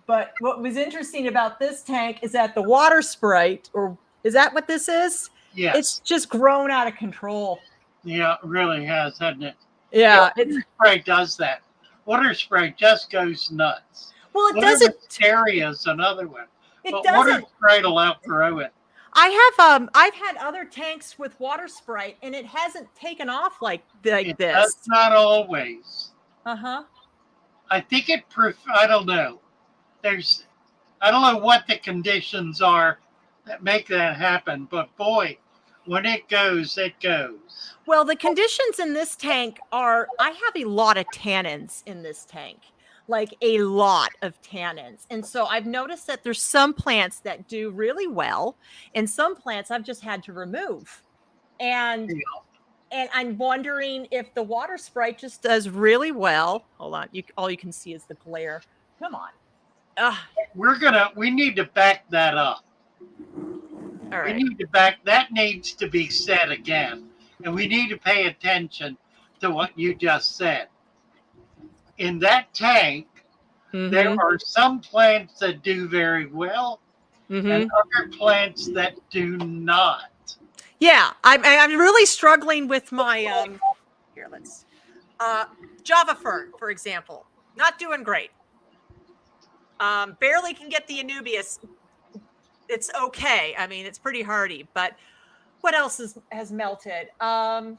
But what was interesting about this tank is that the water sprite, or is that what this is? Yes. It's just grown out of control. Yeah, it really has, hasn't it? Yeah. Water spray does that. Water spray just goes nuts. Well, it Water doesn't. Wisteria is another one. It But doesn't. water spray will outgrow it. I've had other tanks with water sprite, and it hasn't taken off like this. That's not always. Uh-huh. I think I don't know. I don't know what the conditions are that make that happen, but boy, when it goes, it goes. Well, the conditions in this tank are, I have a lot of tannins in this tank, like a lot of tannins. And so I've noticed that there's some plants that do really well, and some plants I've just had to remove. And I'm wondering if the water sprite just does really well. Hold on. All you can see is the glare. Come on. We need to back that up. All right. That needs to be said again. And we need to pay attention to what you just said. In that tank, there are some plants that do very well and other plants that do not. Yeah, I'm really struggling with my here. Let's Java fern, for example, not doing great. Barely can get the Anubias. It's okay. I mean, it's pretty hardy, but what else has melted? The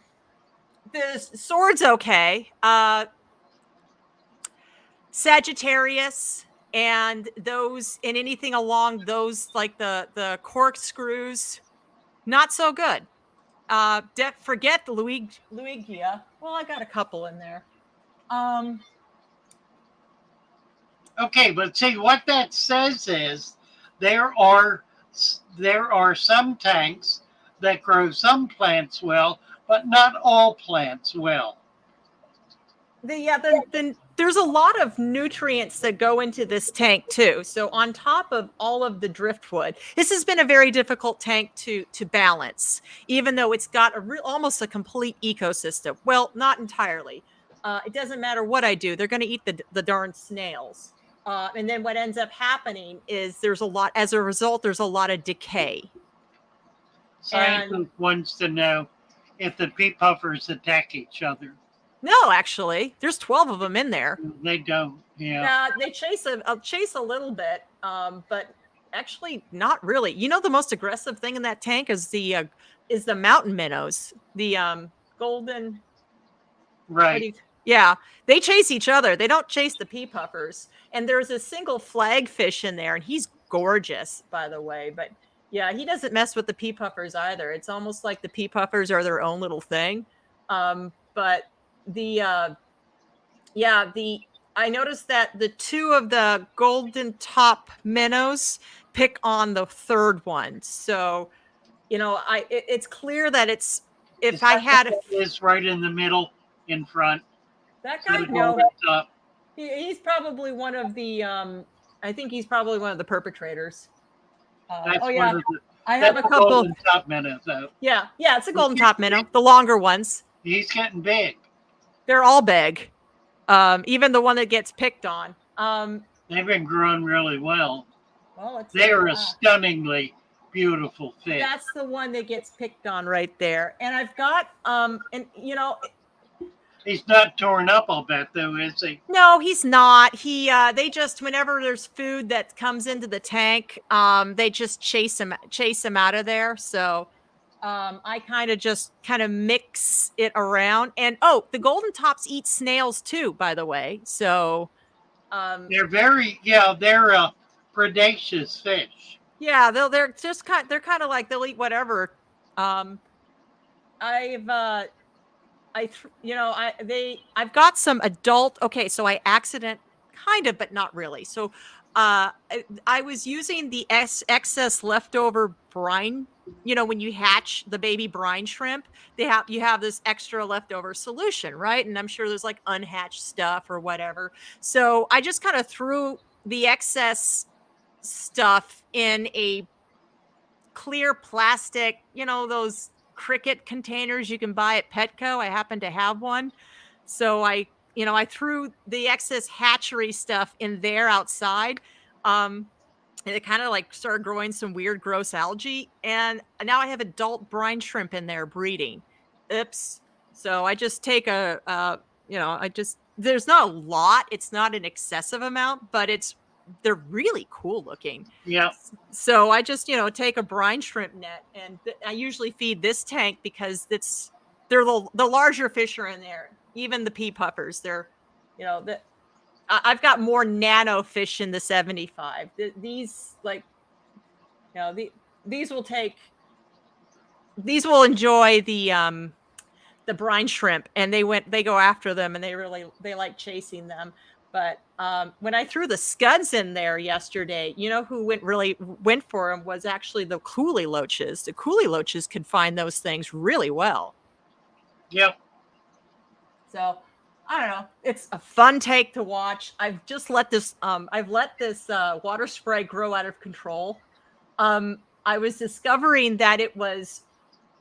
sword's okay. Sagittarius and those, and anything along those, like the corkscrews, not so good. Forget the Luigia. Well, I got a couple in there. Okay, but see what that says is there are some tanks that grow some plants well, but not all plants well. There's a lot of nutrients that go into this tank too. So on top of all of the driftwood, this has been a very difficult tank to balance, even though it's got almost a complete ecosystem. Well, not entirely. It doesn't matter what I do; they're going to eat the darn snails. And then what ends up happening is as a result, there's a lot of decay. Scientists wants to know if the pea puffers attack each other. No, actually, there's 12 of them in there. They don't. Yeah. They chase a little bit, but actually not really. You know, the most aggressive thing in that tank is the mountain minnows, the golden. Right. Yeah, they chase each other. They don't chase the pea puffers. And there's a single flagfish in there, and he's gorgeous, by the way. But yeah, he doesn't mess with the pea puffers either. It's almost like the pea puffers are their own little thing. But the yeah, I noticed that the two of the golden top minnows pick on the third one. So, it's clear that it's Is if I that had the one is right in the middle, in front? that So guy, the no, golden top. he's probably one of the I think he's probably one of the perpetrators. That's Oh one yeah, of the, I have that's a the couple. golden top minnow, though. Yeah, it's a golden top minnow, the longer ones. He's getting big. They're all big. Even the one that gets picked on. They've been growing really well. Well, They are a stunningly beautiful fish. That's the one that gets picked on right there. And I've got and He's not torn up, I'll bet, though, is he? no, he's not. They just, whenever there's food that comes into the tank, they just chase him out of there. So I kind of mix it around. And the golden tops eat snails too, by the way. So They're they're predaceous fish. yeah, they're kind of like they'll eat whatever. I've got some adult. Okay, so I kind of, but not really. So I was using the excess leftover brine. When you hatch the baby brine shrimp, you have this extra leftover solution, right? And I'm sure there's like unhatched stuff or whatever. So I just kind of threw the excess stuff in a clear plastic, those cricket containers you can buy at Petco. I happen to have one. So I threw the excess hatchery stuff in there outside. And it kind of like started growing some weird, gross algae. And now I have adult brine shrimp in there breeding. Oops. So I just take there's not a lot. It's not an excessive amount, but they're really cool looking. Yeah. So I just, take a brine shrimp net, and I usually feed this tank because they're the larger fish are in there. Even the pea puffers, they're, I've got more nano fish in the 75. These these will enjoy the brine shrimp, and they go after them, and they like chasing them. But when I threw the scuds in there yesterday, who went for them was actually the coolie loaches. The coolie loaches could find those things really well. Yep. So I don't know. It's a fun take to watch. I've just let this water spray grow out of control. I was discovering that it was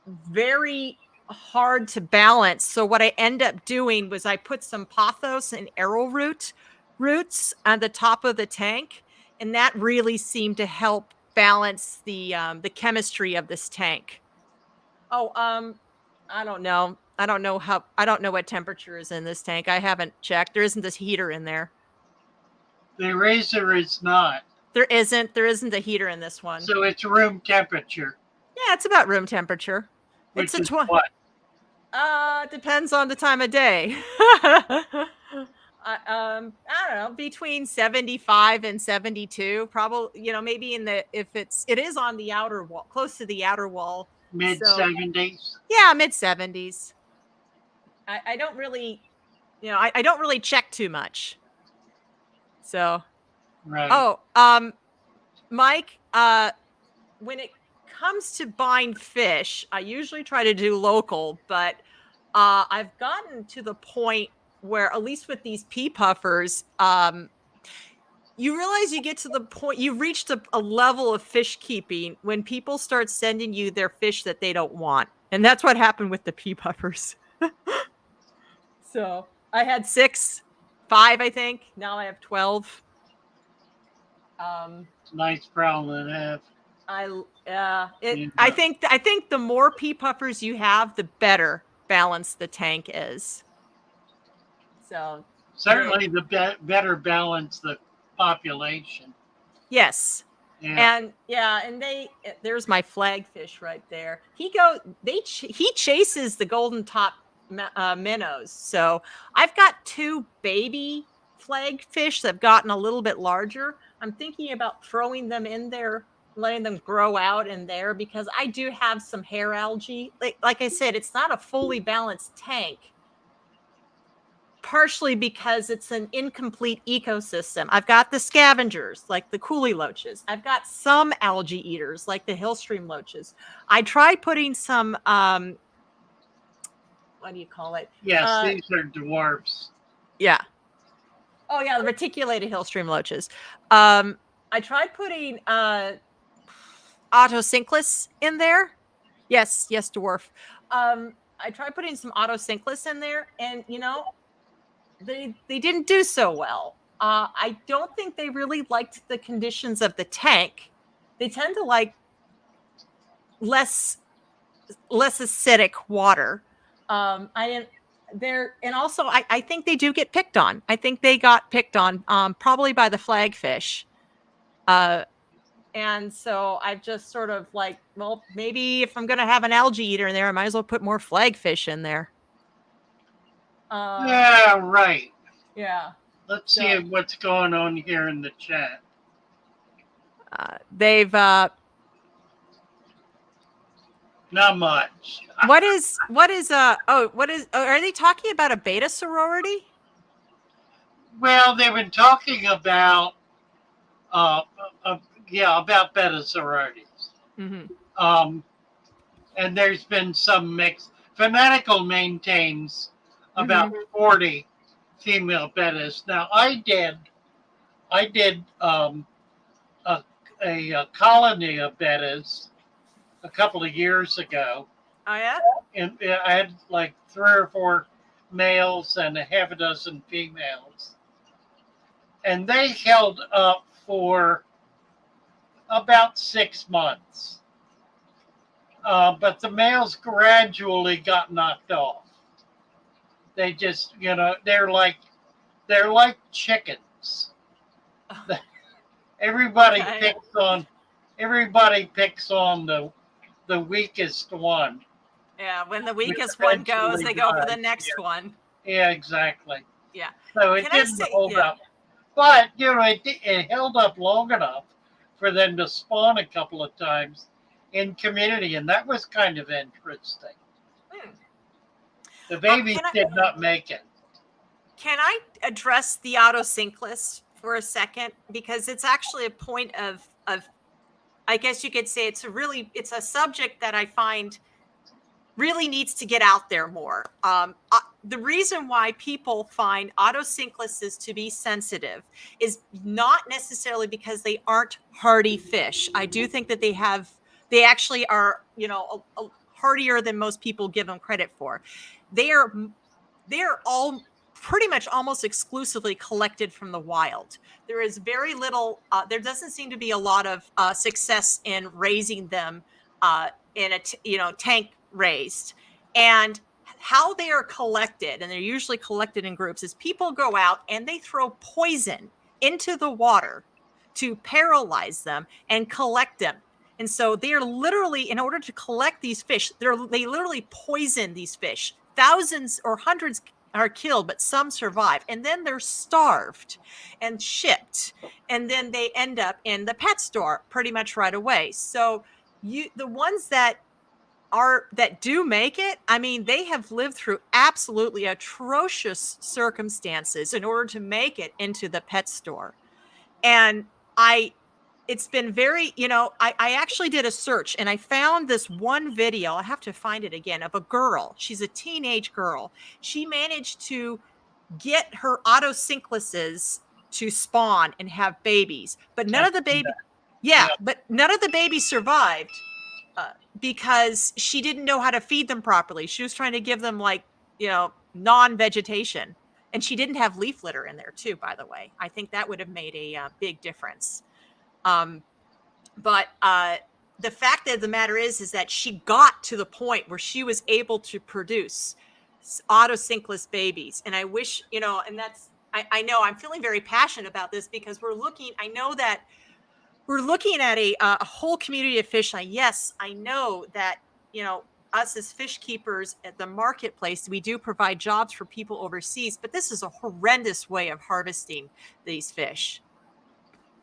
very hard to balance. So what I end up doing was I put some pothos and arrowroot roots on the top of the tank, and that really seemed to help balance the chemistry of this tank. I don't know. I don't know what temperature is in this tank. I haven't checked. There isn't this heater in there. The razor is not. There isn't a heater in this one. So it's room temperature. Yeah, it's about room temperature. Which it's is what? Depends on the time of day. I don't know, between 75 and 72, probably, maybe it is on the outer wall, close to the outer wall. Mid 70s? Yeah, mid 70s. I don't really, I don't really check too much. So, right. Mike, when it comes to buying fish, I usually try to do local, but I've gotten to the point where, at least with these pea puffers, you realize you get to the point, you've reached a level of fish keeping when people start sending you their fish that they don't want. And that's what happened with the pea puffers. So I had 5, I think. Now I have 12. Nice problem to have. I think the more pea puffers you have, the better balanced the tank is. So certainly the better balance the population. Yes. Yeah. And there's my flagfish right there. He chases the golden top minnows. So I've got 2 baby flagfish that have gotten a little bit larger. I'm thinking about throwing them in there, letting them grow out in there, because I do have some hair algae. Like I said, it's not a fully balanced tank, partially because it's an incomplete ecosystem. I've got the scavengers, like the coolie loaches. I've got some algae eaters, like the hillstream loaches. I tried putting some, what do you call it? Yes, these are dwarfs. Yeah. Oh yeah, the reticulated hillstream loaches. I tried putting autosynclus in there. Yes, dwarf. I tried putting some autosynclus in there, and they didn't do so well. I don't think they really liked the conditions of the tank. They tend to like less acidic water. And also I think they do get picked on. I think they got picked on, probably by the flagfish. And so I've just sort of like, well, maybe if I'm going to have an algae eater in there, I might as well put more flagfish in there. Yeah, right. Yeah. Let's see what's going on here in the chat. They've, Not much. are they talking about a beta sorority? Well, they've been talking about, about beta sororities. Mm-hmm. And there's been some mix. Fanatical maintains about 40 female betas. Now, I did a colony of betas a couple of years ago. Oh yeah. And I had like 3 or 4 males and a half a dozen females, and they held up for about 6 months. But the males gradually got knocked off. They just, they're like chickens. Everybody picks on the weakest one. Yeah, when the weekest one goes, they go for the next one. Yeah, exactly. Yeah. So it didn't hold up. But, it held up long enough for them to spawn a couple of times in community, and that was kind of interesting. The babies did not make it. Can I address the autosynclus for a second? Because it's actually a point of I guess you could say it's a subject that I find really needs to get out there more. The reason why people find autosyncluses to be sensitive is not necessarily because they aren't hardy fish. I do think that they actually are, hardier than most people give them credit for. They are all pretty much almost exclusively collected from the wild. There is very little, there doesn't seem to be a lot of success in raising them in a tank raised. And how they are collected, and they're usually collected in groups, is people go out and they throw poison into the water to paralyze them and collect them. And so they are literally, in order to collect these fish, they literally poison these fish. Thousands or hundreds are killed, but some survive. And then they're starved and shipped. And then they end up in the pet store pretty much right away. So the ones that do make it, I mean, they have lived through absolutely atrocious circumstances in order to make it into the pet store. And it's been very, I actually did a search and I found this one video. I have to find it again, of a girl. She's a teenage girl. She managed to get her autosyncluses to spawn and have babies, but none of the babies survived because she didn't know how to feed them properly. She was trying to give them non-vegetation, and she didn't have leaf litter in there too, by the way. I think that would have made a big difference. But the fact of the matter is that she got to the point where she was able to produce autosynclus babies. And I wish, and that's, I know I'm feeling very passionate about this because we're looking at a whole community of fish. Yes, I know that, us as fish keepers at the marketplace, we do provide jobs for people overseas, but this is a horrendous way of harvesting these fish.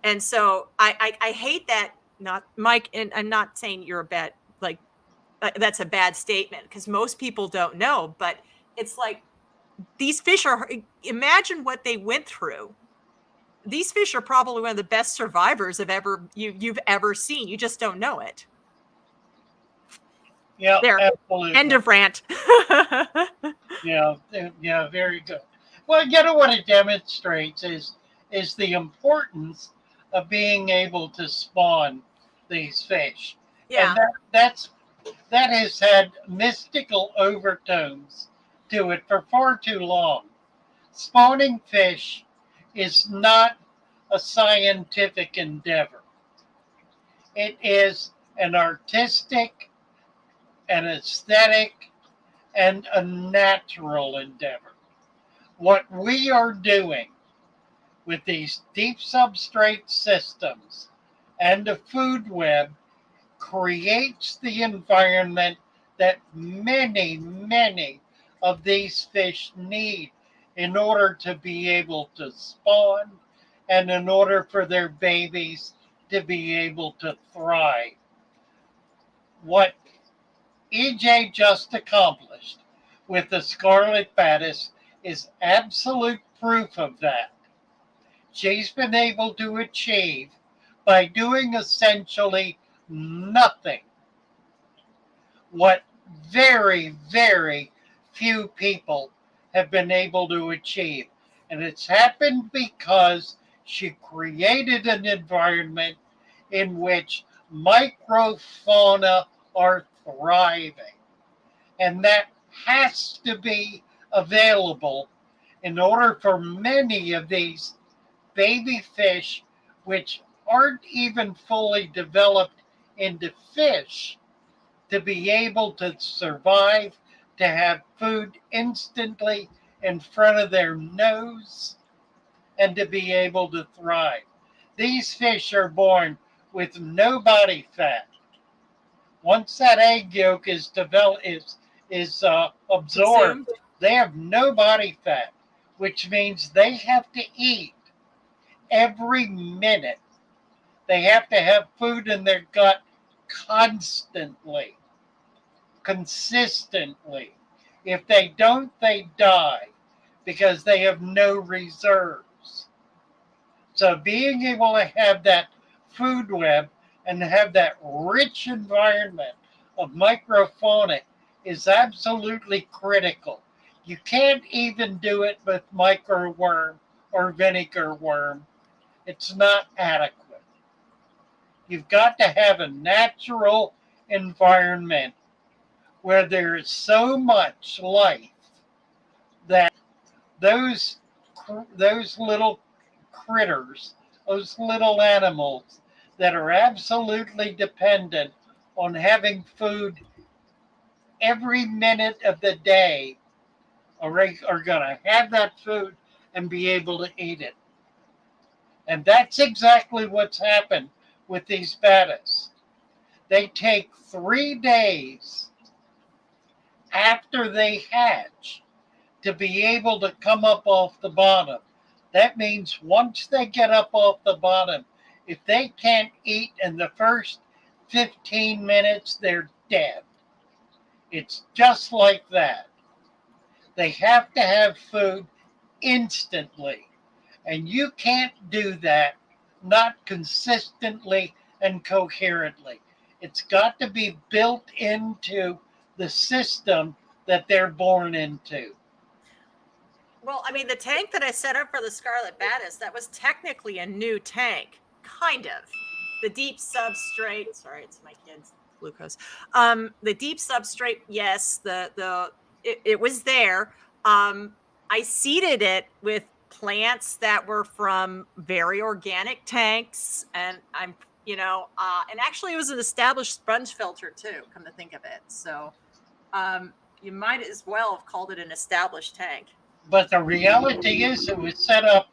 And so I hate that. Not Mike, and I'm not saying you're a bad, like, that's a bad statement, because most people don't know, but it's like these fish are, imagine what they went through. These fish are probably one of the best survivors you've ever seen. You just don't know it. Yeah, There. absolutely. End of rant. Yeah, yeah, very good. Well, you know what it demonstrates is the importance of being able to spawn these fish. Yeah. And that has had mystical overtones to it for far too long. Spawning fish is not a scientific endeavor. It is an artistic, an aesthetic, and a natural endeavor. What we are doing with these deep substrate systems and the food web creates the environment that many, many of these fish need in order to be able to spawn and in order for their babies to be able to thrive. What EJ just accomplished with the scarlet baddest is absolute proof of that. She's been able to achieve, by doing essentially nothing, what very, very few people have been able to achieve. And it's happened because she created an environment in which microfauna are thriving. And that has to be available in order for many of these baby fish, which aren't even fully developed into fish, to be able to survive, to have food instantly in front of their nose, and to be able to thrive. These fish are born with no body fat. Once that egg yolk is developed, is absorbed, Consumed. they have no body fat, which means they have to eat every minute. They have to have food in their gut constantly, consistently. If they don't, they die because they have no reserves. So being able to have that food web and have that rich environment of microfauna is absolutely critical. You can't even do it with microworm or vinegar worm. It's not adequate. You've got to have a natural environment where there is so much life that those little critters, those little animals that are absolutely dependent on having food every minute of the day are going to have that food and be able to eat it. And that's exactly what's happened with these baddest. They take 3 days after they hatch to be able to come up off the bottom. That means once they get up off the bottom, if they can't eat in the first 15 minutes, they're dead. It's just like that. They have to have food instantly. And you can't do that not consistently and coherently. It's got to be built into the system that they're born into. Well, I mean, the tank that I set up for the scarlet baddest, that was technically a new tank, kind of. The deep substrate. Sorry, it's my kids' glucose. The deep substrate. Yes, it was there. I seeded it with plants that were from very organic tanks, and and actually it was an established sponge filter too. Come to think of it, so you might as well have called it an established tank. But the reality is it was set up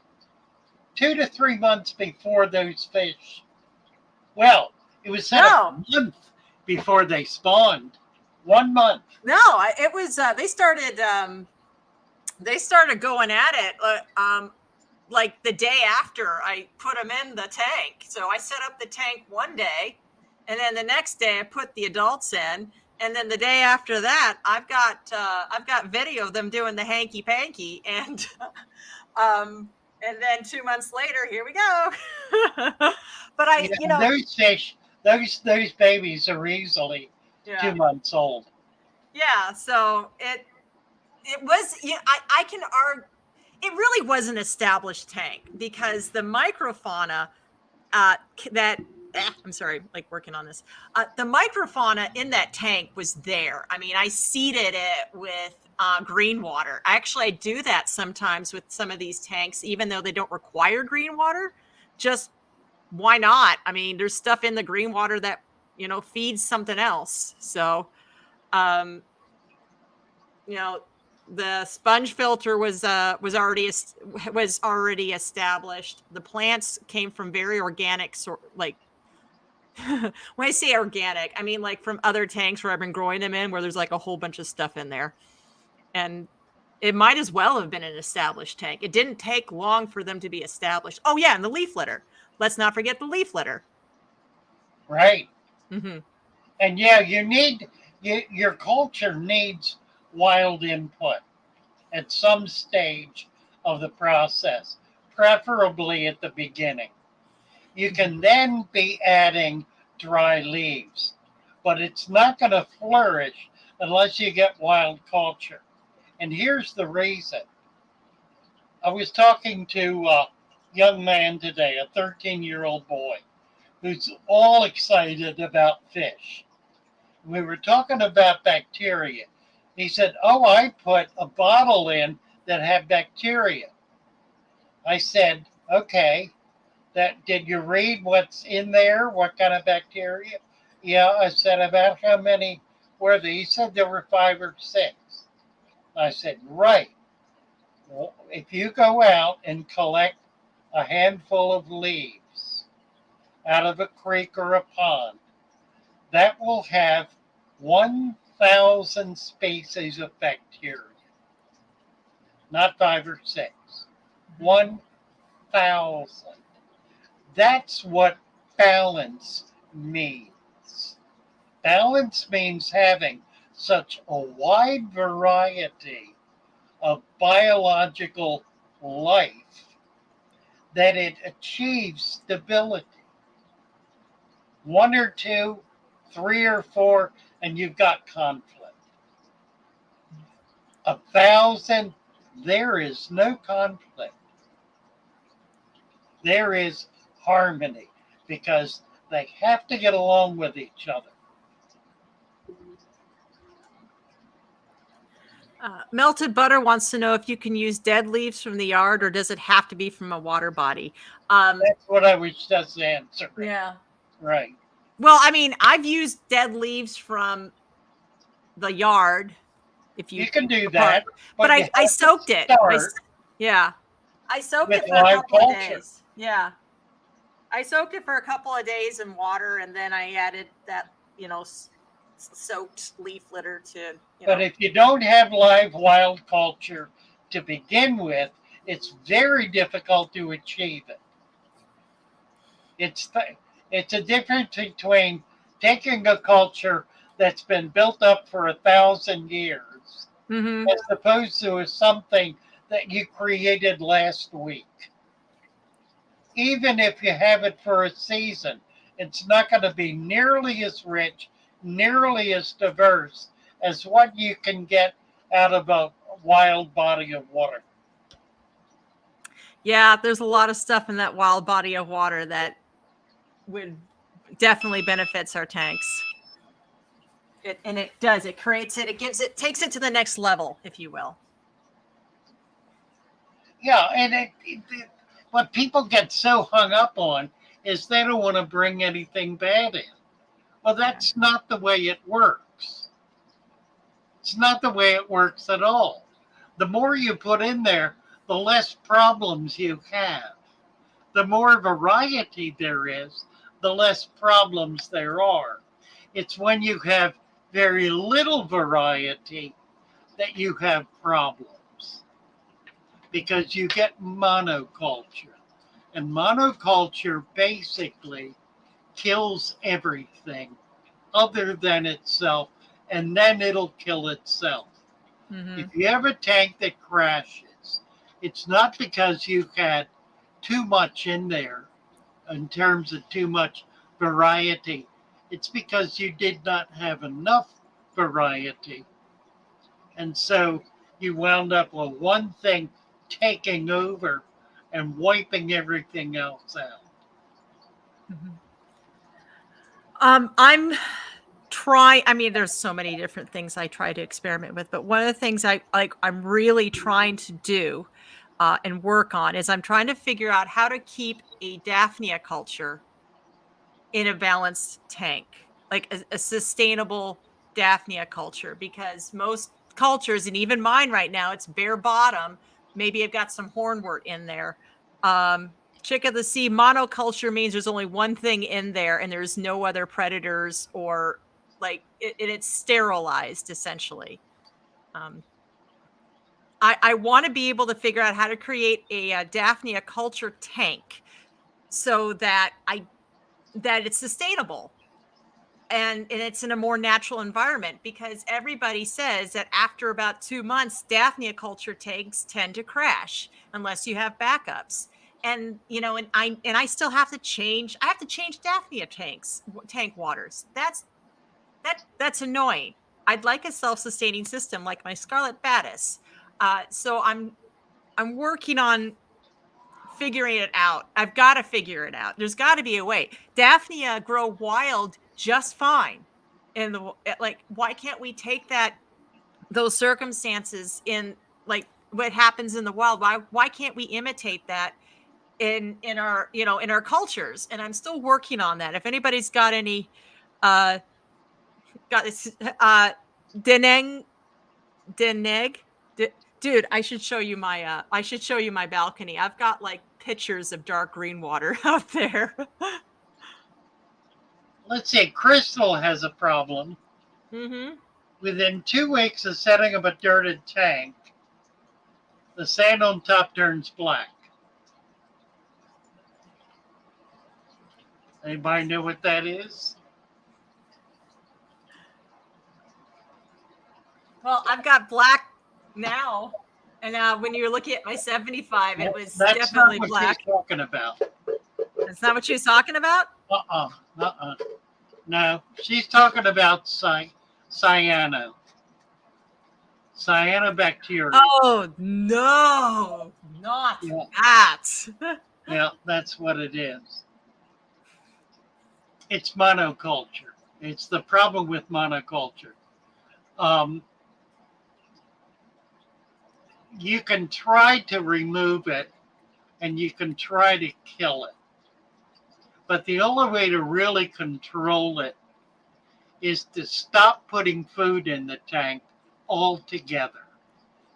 2 to 3 months before those fish. Well, it was set up a month before they spawned. 1 month. No, it was they started going at it like the day after I put them in the tank. So I set up the tank one day, and then the next day I put the adults in, and then the day after that I've got video of them doing the hanky panky, and and then 2 months later, here we go. But Those fish, those babies are easily yeah. 2 months old. Yeah, so it was, I can argue, it really was an established tank because the microfauna I'm sorry, like working on this. The microfauna in that tank was there. I mean, I seeded it with green water. Actually, I do that sometimes with some of these tanks, even though they don't require green water. Just why not? I mean, there's stuff in the green water that, feeds something else. So, the sponge filter was already established. The plants came from very organic when I say organic, I mean like from other tanks where I've been growing them in, where there's like a whole bunch of stuff in there. And it might as well have been an established tank. It didn't take long for them to be established. Oh yeah, and the leaf litter. Let's not forget the leaf litter. Right. Mm-hmm. And yeah, your culture needs wild input at some stage of the process, preferably at the beginning. You can then be adding dry leaves, but it's not going to flourish unless you get wild culture. And here's the reason. I was talking to a young man today, a 13-year-old boy, who's all excited about fish. We were talking about bacteria. He said, "Oh, I put a bottle in that had bacteria." I said, "Okay, did you read what's in there? What kind of bacteria?" "Yeah." I said, "About how many were there?" He said there were 5 or 6. I said, "Right. Well, if you go out and collect a handful of leaves out of a creek or a pond, that will have 1,000 species of bacteria. Not 5 or 6. 1,000. That's what balance means. Balance means having such a wide variety of biological life that it achieves stability. 1 or 2, 3 or 4, and you've got conflict. 1,000, there is no conflict. There is harmony because they have to get along with each other. Melted Butter wants to know if you can use dead leaves from the yard or does it have to be from a water body? That's what I was just answering. Yeah. Right. Well, I mean, I've used dead leaves from the yard. If you can do that, but I soaked it. I soaked it for a couple of days. Yeah. I soaked it for a couple of days in water, and then I added that, soaked leaf litter to. But if you don't have live wild culture to begin with, it's very difficult to achieve it. It's a difference between taking a culture that's been built up for 1,000 years, as opposed to something that you created last week. Even if you have it for a season, it's not going to be nearly as rich, nearly as diverse as what you can get out of a wild body of water. Yeah, there's a lot of stuff in that wild body of water that would definitely benefits our tanks. It does. It creates it. It takes it to the next level, if you will. Yeah, and what people get so hung up on is they don't want to bring anything bad in. Well, that's not the way it works. It's not the way it works at all. The more you put in there, the less problems you have. The more variety there is, the less problems there are. It's when you have very little variety that you have problems, because you get monoculture. And monoculture basically kills everything other than itself, and then it'll kill itself. Mm-hmm. If you have a tank that crashes, it's not because you had too much in there in terms of too much variety. It's because you did not have enough variety. And so you wound up with one thing taking over and wiping everything else out. Mm-hmm. I'm trying. I mean, there's so many different things I try to experiment with, but one of the things I'm really trying to do and work on is I'm trying to figure out how to keep a Daphnia culture in a balanced tank, like a sustainable Daphnia culture, because most cultures, and even mine right now, it's bare bottom. Maybe I've got some hornwort in there. Chick of the sea monoculture means there's only one thing in there and there's no other predators, or like it's sterilized essentially. Um, I want to be able to figure out how to create a Daphnia culture tank so that it's sustainable and it's in a more natural environment, because everybody says that after about 2 months, Daphnia culture tanks tend to crash unless you have backups. And and I still have to change. I have to change Daphnia tank waters. That's annoying. I'd like a self-sustaining system like my Scarlet Batis. So I'm working on figuring it out. I've got to figure it out. There's got to be a way. Daphnia grow wild just fine. And like, why can't we take those circumstances in like what happens in the wild? Why can't we imitate that in our in our cultures? And I'm still working on that. If anybody's got any got this Deneng Deneg. Dude, I should show you my balcony. I've got like pictures of dark green water out there. Let's say Crystal has a problem. Mm-hmm. Within 2 weeks of setting up a dirted tank, the sand on top turns black. Anybody know what that is? Well, I've got black now. And when you're looking at my 75, it was That's definitely not what black. she's talking about. That's not what she was talking about? No, she's talking about cyanobacteria. Oh, no, not that. Yeah, that's what it is. It's monoculture. It's the problem with monoculture. You can try to remove it and you can try to kill it. But the only way to really control it is to stop putting food in the tank altogether.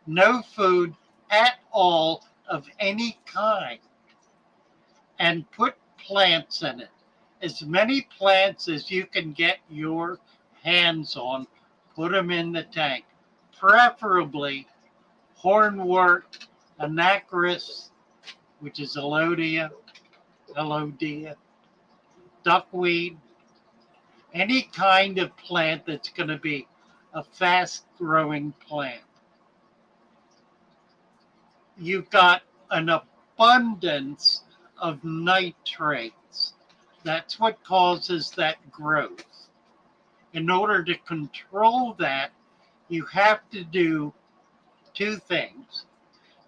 No food at all of any kind. And put plants in it. As many plants as you can get your hands on, put them in the tank. Preferably hornwort, anacris, which is Elodia, duckweed, any kind of plant that's going to be a fast-growing plant. You've got an abundance of nitrates. That's what causes that growth. In order to control that, you have to do 2 things.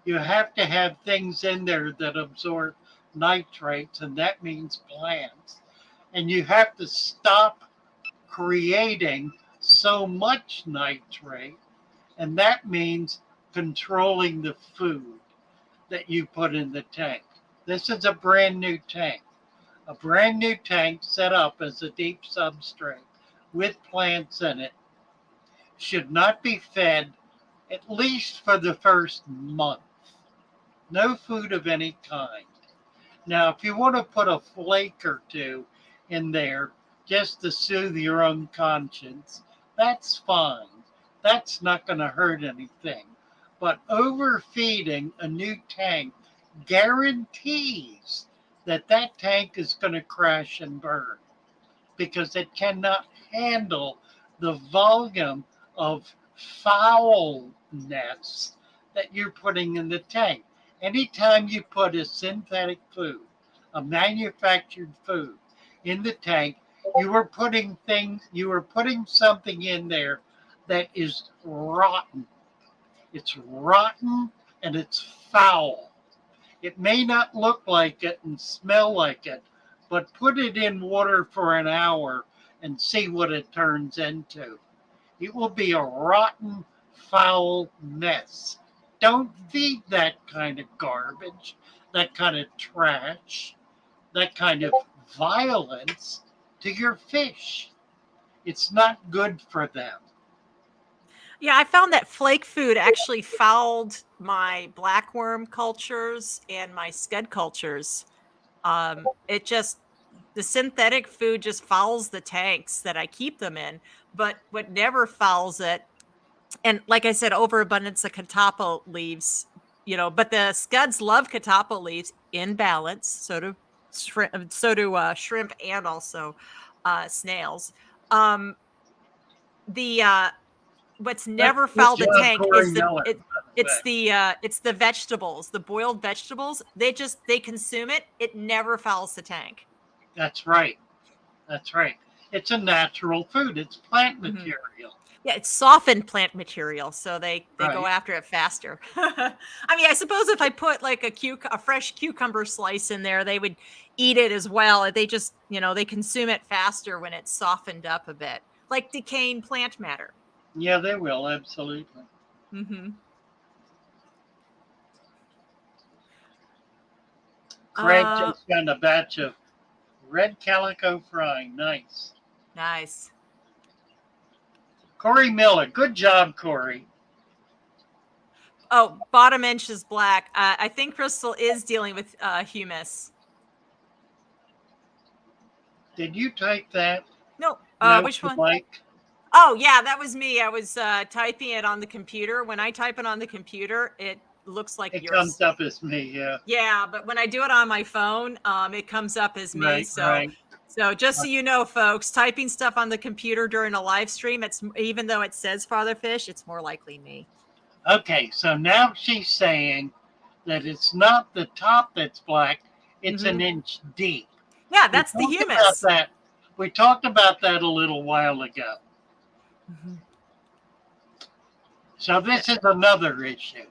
You have to have things in there that absorb nitrates, and that means plants. And you have to stop creating so much nitrate, and that means controlling the food that you put in the tank. This is a brand new tank. A brand new tank set up as a deep substrate with plants in it should not be fed at least for the first month. No food of any kind. Now, if you want to put a flake or 2 in there just to soothe your own conscience, that's fine. That's not going to hurt anything. But overfeeding a new tank guarantees that that tank is going to crash and burn because it cannot handle the volume of foulness that you're putting in the tank. Anytime you put a synthetic food, a manufactured food in the tank, you are putting something in there that is rotten. It's rotten and it's foul. It may not look like it and smell like it, but put it in water for an hour and see what it turns into. It will be a rotten, foul mess. Don't feed that kind of garbage, that kind of trash, that kind of violence to your fish. It's not good for them. Yeah, I found that flake food actually fouled my blackworm cultures and my scud cultures. It just, the synthetic food just fouls the tanks that I keep them in. But what never fouls it, and like I said, overabundance of catappa leaves, but the scuds love catappa leaves in balance. So do shrimp and also snails. The what's never Good fouled the job, tank Corey is Miller, by it's the vegetables, the boiled vegetables. They consume it. It never fouls the tank. That's right. That's right. It's a natural food. It's plant Mhm. material. Yeah, it's softened plant material, so they go Right. after it faster. I mean, I suppose if I put like a fresh cucumber slice in there, they would eat it as well. They just, they consume it faster when it's softened up a bit, like decaying plant matter. Yeah, they will. Absolutely. Mm-hmm. Craig just got a batch of red calico frying. Nice. Nice. Corey Miller. Good job, Corey. Oh, bottom inch is black. I think Crystal is dealing with humus. Did you type that? No, No, which one? Mike? Oh, yeah, that was me. I was typing it on the computer. When I type it on the computer, it looks like It yours. comes up as me, yeah. Yeah, but when I do it on my phone, it comes up as me. Right, right. So just so you know, folks, typing stuff on the computer during a live stream, it's even though it says Father Fish, it's more likely me. Okay, so now she's saying that it's not the top that's black, it's an inch deep. Yeah, that's the humus. We talked about that a little while ago. So this is another issue.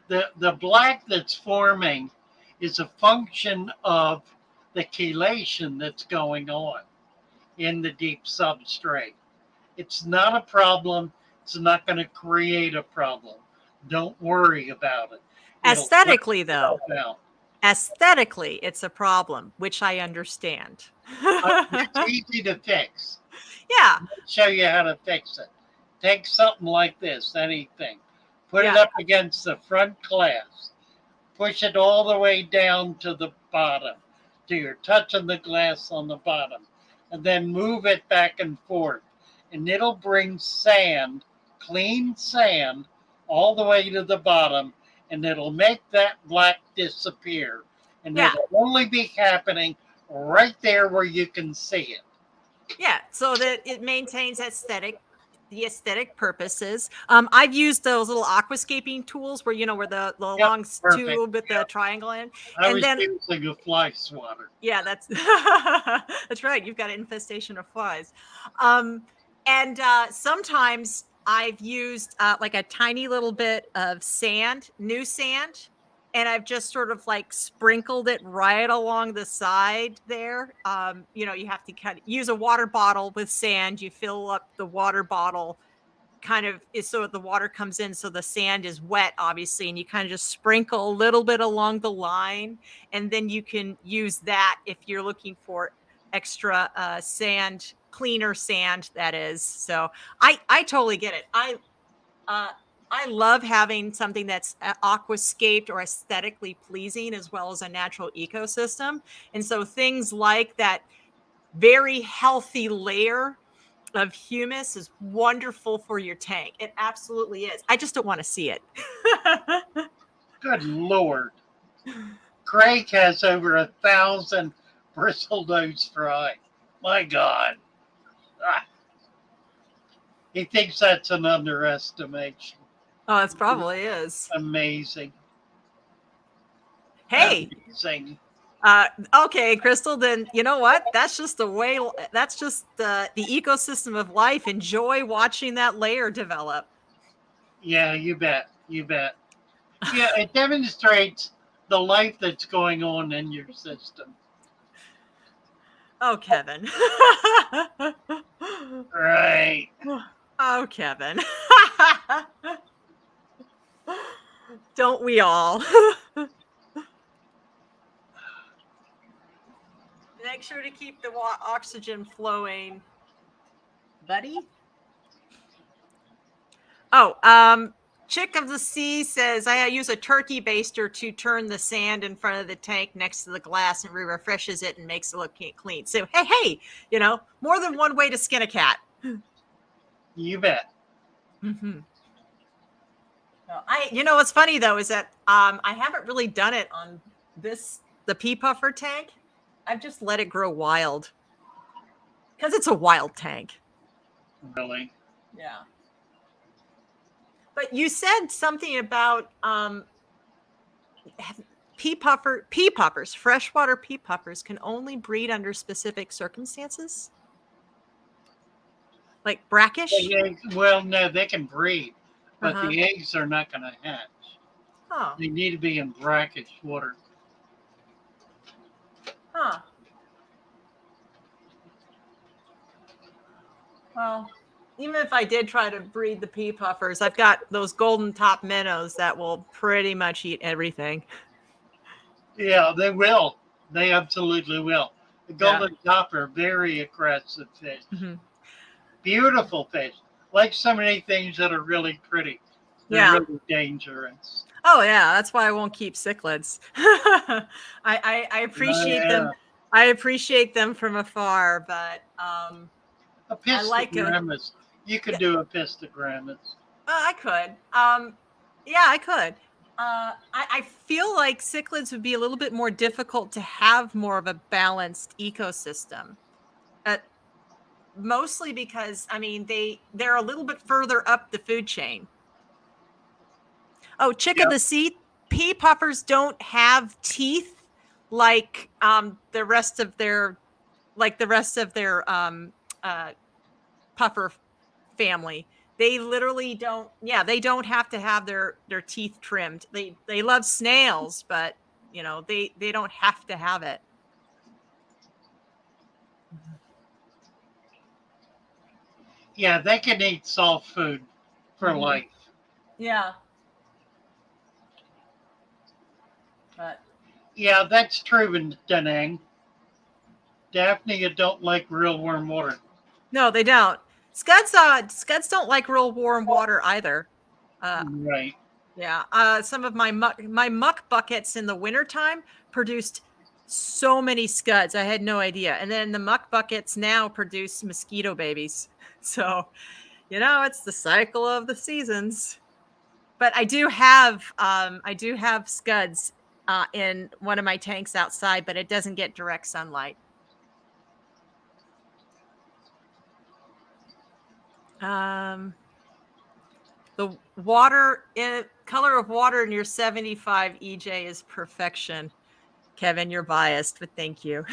The black that's forming is a function of the chelation that's going on in the deep substrate. It's not a problem. It's not going to create a problem. Don't worry about it. Aesthetically, though, it's a problem, which I understand. It's easy to fix. Yeah. I'll show you how to fix it. Take something like this, anything. Put it up against the front glass. Push it all the way down to the bottom, till you're touching the glass on the bottom. And then move it back and forth. And it'll bring sand, clean sand, all the way to the bottom. And it'll make that black disappear. And it'll only be happening right there where you can see it. Yeah, so that it maintains the aesthetic purposes. I've used those little aquascaping tools where where the long tube with the triangle in. I was using a fly swatter. Yeah, that's that's right. You've got an infestation of flies. And sometimes I've used like a tiny little bit of sand, new sand, and I've just sort of like sprinkled it right along the side there. You have to kind of use a water bottle with sand. You fill up the water bottle so the water comes in, so the sand is wet, obviously, and you kind of just sprinkle a little bit along the line, and then you can use that if you're looking for extra sand, cleaner sand, that is. So I totally get it. I love having something that's aquascaped or aesthetically pleasing, as well as a natural ecosystem. And so things like that very healthy layer of humus is wonderful for your tank. It absolutely is. I just don't want to see it. Good Lord. Craig has over 1,000 bristlenose fry. My God. Ah. He thinks that's an underestimation. Oh, it probably is. Amazing. Hey. Amazing. Okay, Crystal, then you know what? That's just the way, that's just the ecosystem of life. Enjoy watching that layer develop. Yeah, you bet. You bet. Yeah, it demonstrates the life that's going on in your system. Oh, Kevin. Right. Oh, Kevin. Don't we all? Make sure to keep the oxygen flowing, buddy. Oh, Chick of the Sea says, I use a turkey baster to turn the sand in front of the tank next to the glass and refreshes it and makes it look clean. So, hey, more than one way to skin a cat. You bet. Mm-hmm. What's funny though is that I haven't really done it on the pea puffer tank. I've just let it grow wild because it's a wild tank. Really? Yeah. But you said something about pea puffers, freshwater pea puffers can only breed under specific circumstances, like brackish. Well, no, they can breed, but the eggs are not going to hatch. Huh. They need to be in brackish water. Huh. Well, even if I did try to breed the pea puffers, I've got those golden top minnows that will pretty much eat everything. Yeah, they will. They absolutely will. The golden top are very aggressive fish. Mm-hmm. Beautiful fish. Like so many things that are really pretty. They're really dangerous. Oh yeah, that's why I won't keep cichlids. I appreciate them. I appreciate them from afar, but Apistogrammus. You could do apistogrammus. I could. Yeah, I could. I feel like cichlids would be a little bit more difficult to have more of a balanced ecosystem. Mostly because they're a little bit further up the food chain. Oh, Chick of the Sea, pea puffers don't have teeth like the rest of their puffer family. They literally don't. Yeah, they don't have to have their teeth trimmed. They love snails, but they don't have to have it. Yeah, they can eat soft food for life. Yeah. But yeah, that's true in Da Nang. Daphne don't like real warm water. No, they don't. Scuds don't like real warm water either. Right. Yeah. Some of my muck buckets in the wintertime produced so many scuds. I had no idea. And then the muck buckets now produce mosquito babies. So, it's the cycle of the seasons. But I do have scuds in one of my tanks outside, but it doesn't get direct sunlight. The color of water in your 75 EJ is perfection. Kevin, you're biased, but thank you.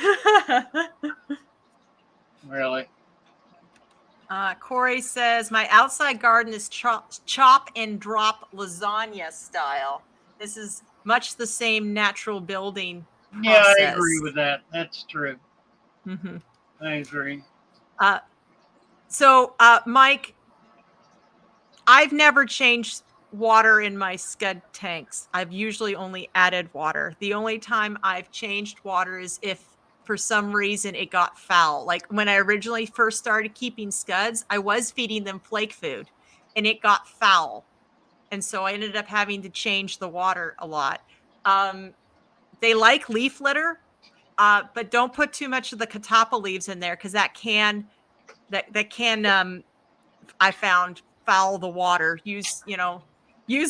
Really? Corey says, my outside garden is chop and drop lasagna style. This is much the same natural building process. Yeah, I agree with that. That's true. Mm-hmm. I agree. So, Mike, I've never changed water in my scud tanks. I've usually only added water. The only time I've changed water is if for some reason it got foul. Like when I originally first started keeping scuds, I was feeding them flake food and it got foul. And so I ended up having to change the water a lot. They like leaf litter, but don't put too much of the catappa leaves in there because that can that can I found foul the water. Use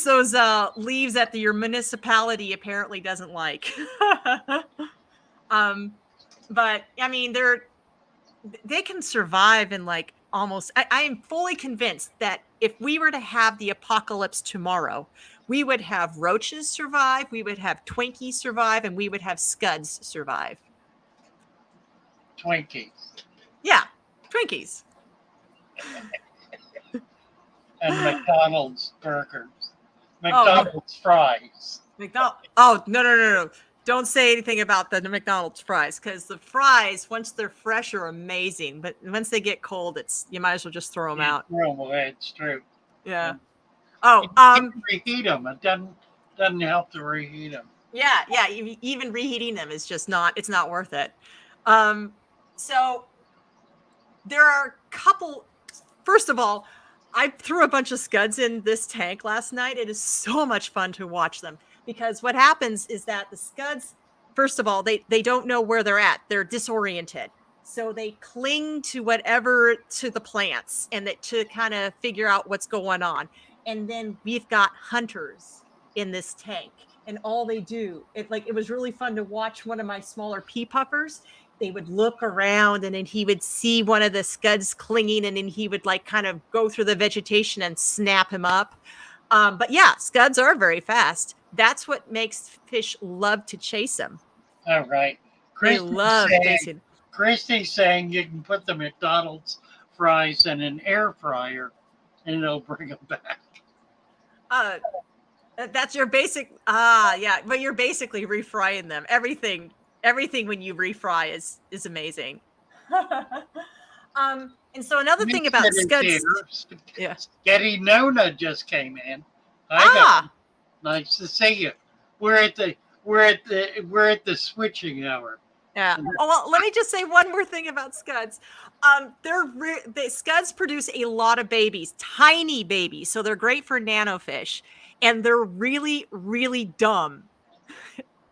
those leaves that your municipality apparently doesn't like. But I mean, they can survive in like almost. I am fully convinced that if we were to have the apocalypse tomorrow, we would have roaches survive, we would have Twinkies survive, and we would have scuds survive. Twinkies. Yeah, Twinkies. And McDonald's burgers. McDonald's fries. Oh, no. Don't say anything about the McDonald's fries, because the fries, once they're fresh, are amazing. But once they get cold, you might as well just throw them out. Throw them away. It's true. Yeah. You reheat them. It doesn't help to reheat them. Yeah. Even reheating them is just it's not worth it. So there are a couple. First of all, I threw a bunch of scuds in this tank last night. It is so much fun to watch them, because what happens is that the scuds, first of all, they don't know where they're at. They're disoriented. So they cling to the plants and to kind of figure out what's going on. And then we've got hunters in this tank, and all they do, it was really fun to watch one of my smaller pea puffers. They would look around, and then he would see one of the scuds clinging, and then he would like kind of go through the vegetation and snap him up. But yeah, scuds are very fast. That's what makes fish love to chase them. All right. They love chasing. Christy's saying you can put the McDonald's fries in an air fryer and it'll bring them back. That's your basic. Yeah, but you're basically refrying them. Everything when you refry is amazing. And so another thing about scuds. Yeah. Spaghetti Nona just came in. Nice to see you. We're at the switching hour. Yeah. Oh, well, let me just say one more thing about scuds. The scuds produce a lot of babies, tiny babies, so they're great for nanofish, and they're really, really dumb.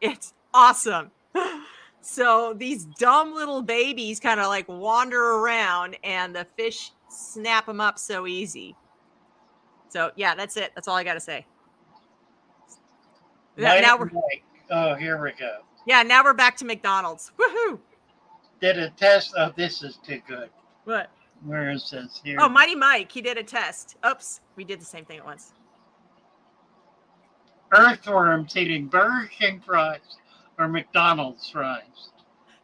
It's awesome. So these dumb little babies kind of like wander around, and the fish snap them up so easy. So yeah, that's it. That's all I got to say. Oh, here we go. Yeah, now we're back to McDonald's. Woohoo! Did a test. Oh, this is too good. What? Where is this? Here. Oh, Mighty Mike. He did a test. Oops. We did the same thing at once. Earthworms eating Burger King fries or McDonald's fries.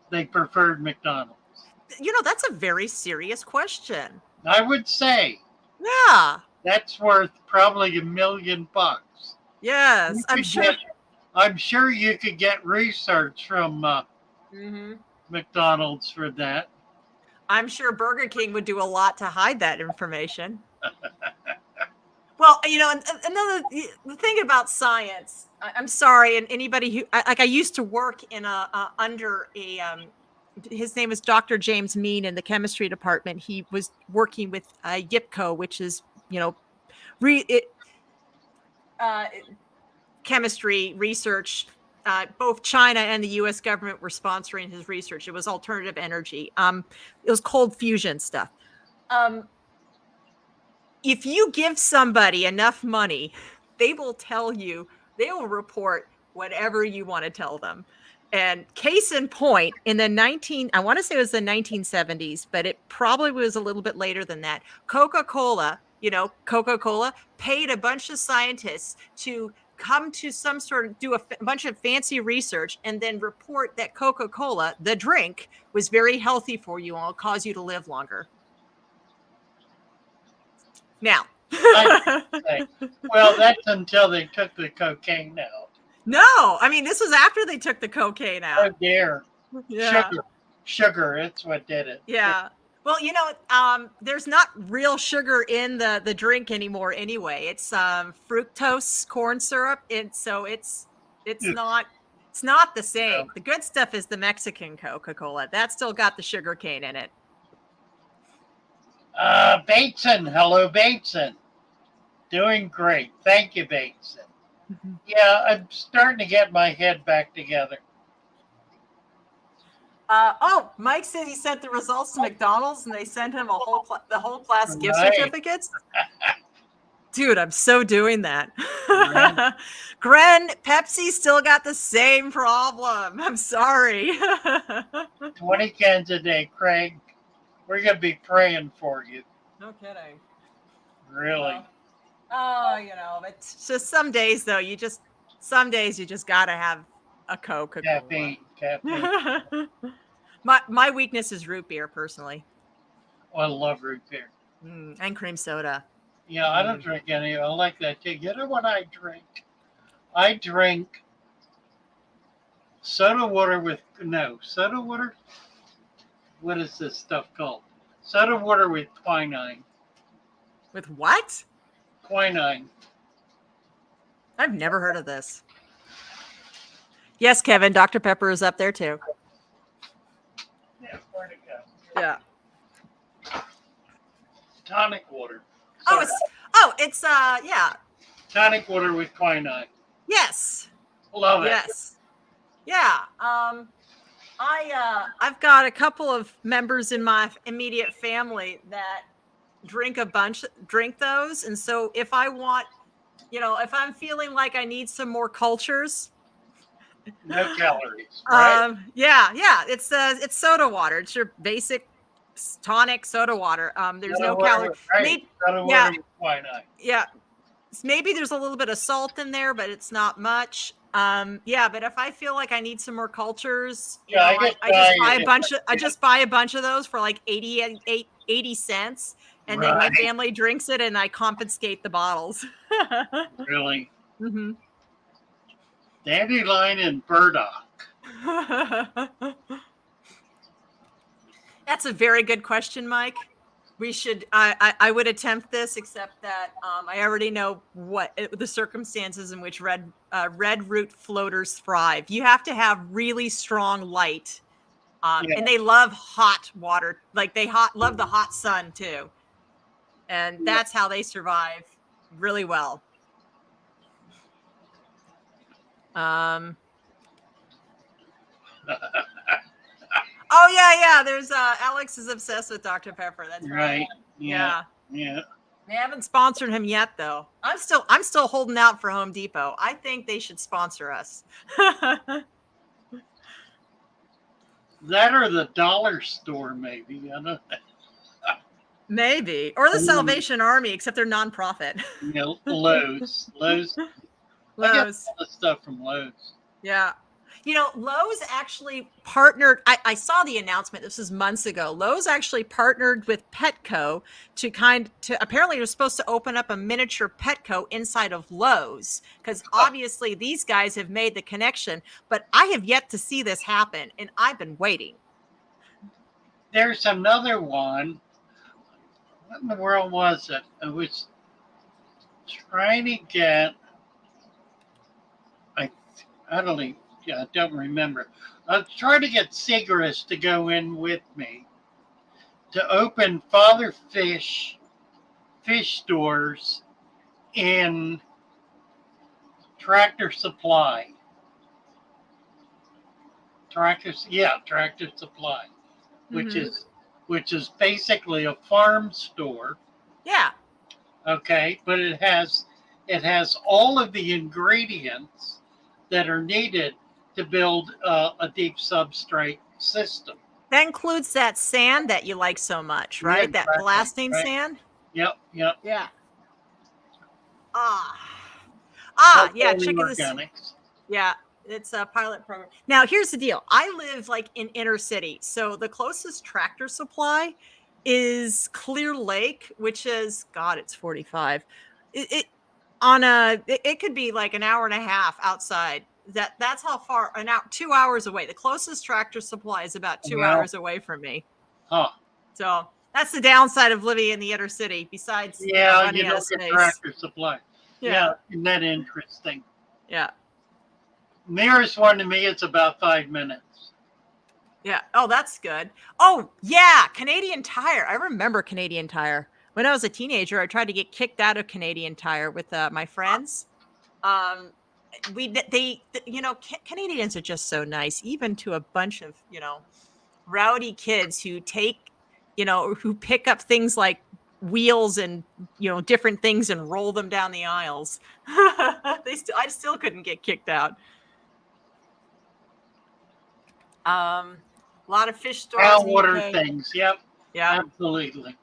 They preferred McDonald's. That's a very serious question. I would say. Yeah. That's worth probably $1 million. Yes, I'm sure. I'm sure you could get research from McDonald's for that. I'm sure Burger King would do a lot to hide that information. Well, another thing about science, I'm sorry, and anybody who, I used to work in under his name is Dr. James Mean in the chemistry department. He was working with YIPCO, which is, chemistry research. Both China and the U.S. government were sponsoring his research. It was alternative energy. It was cold fusion stuff. If you give somebody enough money, they will report whatever you want to tell them. And case in point, in I want to say it was the 1970s, but it probably was a little bit later than that. Coca-Cola paid a bunch of scientists to come to do a bunch of fancy research and then report that Coca-Cola, the drink, was very healthy for you and will cause you to live longer. Now. Well, that's until they took the cocaine out. No, I mean, this was after they took the cocaine out. Oh, dear. Yeah. Sugar, it's what did it. Yeah. Well, there's not real sugar in the drink anymore anyway. It's fructose corn syrup. It's not the same. The good stuff is the Mexican Coca-Cola. That's still got the sugar cane in it. Bateson. Hello, Bateson. Doing great. Thank you, Bateson. Yeah, I'm starting to get my head back together. Mike said he sent the results to McDonald's and they sent him the whole class gift Right. certificates. Dude, I'm so doing that. Yeah. Gren, Pepsi still got the same problem. I'm sorry. 20 cans a day, Craig. We're going to be praying for you. No kidding. Really. It's just some days though, you just gotta have a Coca-Cola. Caffeine. My weakness is root beer, personally. I love root beer. And cream soda. Yeah, I don't drink any. I like that too. You know what I drink? I drink soda water soda water. What is this stuff called? Soda water with quinine. With what? Quinine. I've never heard of this. Yes, Kevin, Dr. Pepper is up there too. Yeah, where'd it go? Yeah. Tonic water. It's Tonic water with quinine. Yes. Love it. Yes. Yeah. I've got a couple of members in my immediate family that drink those. And so if I want, if I'm feeling like I need some more cultures. No calories. Right? It's soda water. It's your basic tonic soda water. There's no calories. Right. Soda water with quinine. Yeah. Maybe there's a little bit of salt in there, but it's not much. But if I feel like I need some more cultures, I just buy a bunch of those for like 80 cents. And then my family drinks it and I confiscate the bottles. Really? Mm-hmm. Dandelion and burdock. That's a very good question, Mike. We should. I would attempt this, except that I already know the circumstances in which red root floaters thrive. You have to have really strong light, and they love hot water. Like love the hot sun too, and that's how they survive really well. Oh yeah. There's Alex is obsessed with Dr. Pepper. That's right. Yeah. They haven't sponsored him yet, though. I'm still holding out for Home Depot. I think they should sponsor us. That or the dollar store, maybe. I don't know. Maybe, or the Salvation Army, except they're nonprofit. Lowe's. I get all the stuff from Lowe's. Yeah. Lowe's actually partnered. I saw the announcement. This was months ago. Lowe's actually partnered with Petco to apparently they're supposed to open up a miniature Petco inside of Lowe's, because obviously these guys have made the connection, but I have yet to see this happen, and I've been waiting. There's another one. What in the world was it? I was trying to get. I don't remember. I was trying to get Segrist to go in with me to open Father Fish stores in Tractor Supply. Tractor Supply, which is basically a farm store. Yeah. Okay, but it has all of the ingredients that are needed to build a deep substrate system. That includes that sand that you like so much, right? Yeah, that blasting sand? Yep. Yeah. Yeah, check this. Yeah, it's a pilot program. Now, here's the deal. I live like in inner city, so the closest Tractor Supply is Clear Lake, which is, God, it's 45. It could be like an hour and a half outside. That's how far, 2 hours away. The closest Tractor Supply is about 2 hours away from me. Huh. So that's the downside of living in the inner city, besides you don't get Tractor Supply. Yeah, isn't that interesting? Yeah. Nearest one to me, it's about 5 minutes. Yeah. Oh, that's good. Oh, yeah. Canadian Tire. I remember Canadian Tire. When I was a teenager, I tried to get kicked out of Canadian Tire with my friends. Canadians are just so nice, even to a bunch of, rowdy kids who who pick up things like wheels and different things and roll them down the aisles. I still couldn't get kicked out. A lot of fish stores. Cow in the water UK. things. Yep. Yeah. Absolutely.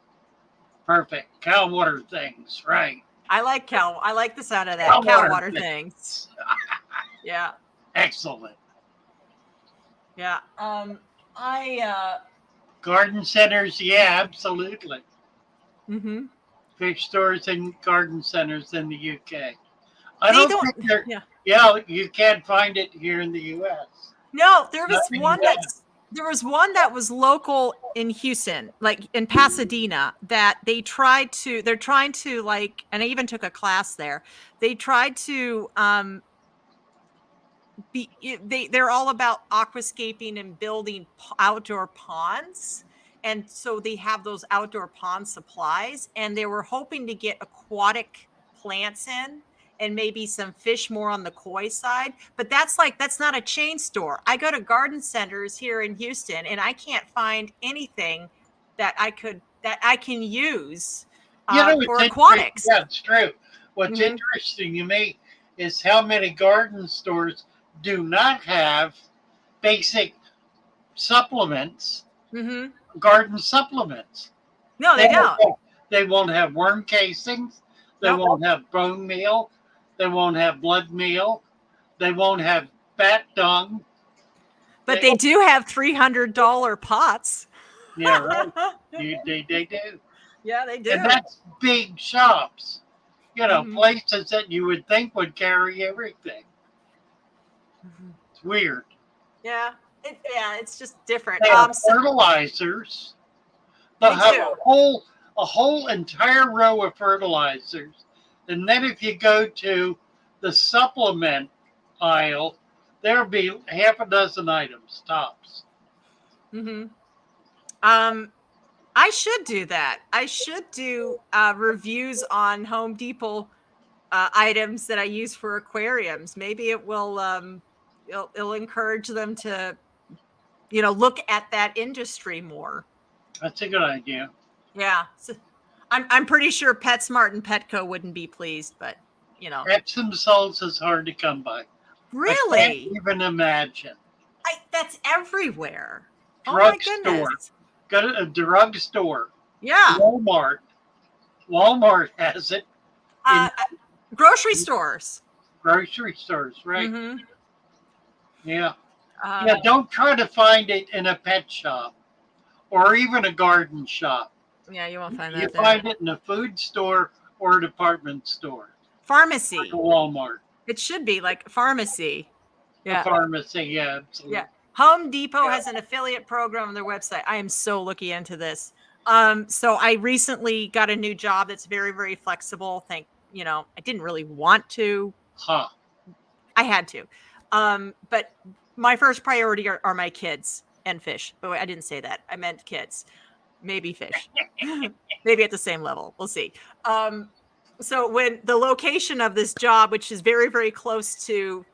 Perfect. Cow water things. Right. I like the sound of that. Cow water things. Yeah. Excellent. Yeah. Garden centers. Yeah, absolutely. Mm-hmm. Fish stores and garden centers in the UK. I don't think they're. Yeah. Yeah, you can't find it here in the US. No, there was one that was local in Houston, like in Pasadena, that they're trying to like, and I even took a class there. They tried to they're all about aquascaping and building outdoor ponds. And so they have those outdoor pond supplies, and they were hoping to get aquatic plants in and maybe some fish more on the koi side. But that's not a chain store. I go to garden centers here in Houston and I can't find anything that I can use for aquatics. Yeah, it's true. What's interesting to me is how many garden stores do not have basic supplements, garden supplements. No, they don't. They won't have worm casings. They won't have bone meal. They won't have blood meal. They won't have bat dung. But they do have $300 pots. Yeah, right. They do. Yeah, they do. And that's big shops. Places that you would think would carry everything. It's weird. Yeah. It's just different. They have fertilizers. They'll have a whole entire row of fertilizers. And then if you go to the supplement aisle, there'll be half a dozen items, tops. I should do that. I should do reviews on Home Depot items that I use for aquariums. Maybe it will it'll encourage them to look at that industry more. That's a good idea. Yeah. So I'm pretty sure PetSmart and Petco wouldn't be pleased, but Epsom salts is hard to come by. Really? I can't even imagine. That's everywhere. Drugstore. Go to a drugstore. Yeah. Walmart has it. Grocery stores. Grocery stores, right? Yeah. Yeah. Don't try to find it in a pet shop or even a garden shop. Yeah, you won't find that. You find it in a food store or a department store. Pharmacy. Like a Walmart. It should be like pharmacy. Yeah. A pharmacy, yeah, absolutely. Yeah. Home Depot has an affiliate program on their website. I am so looking into this. So I recently got a new job that's very, very flexible. I didn't really want to. I had to. But my first priority are my kids and fish. But I didn't say that. I meant kids. Maybe fish. Maybe at the same level. We'll see. So when the location of this job, which is very, very close to,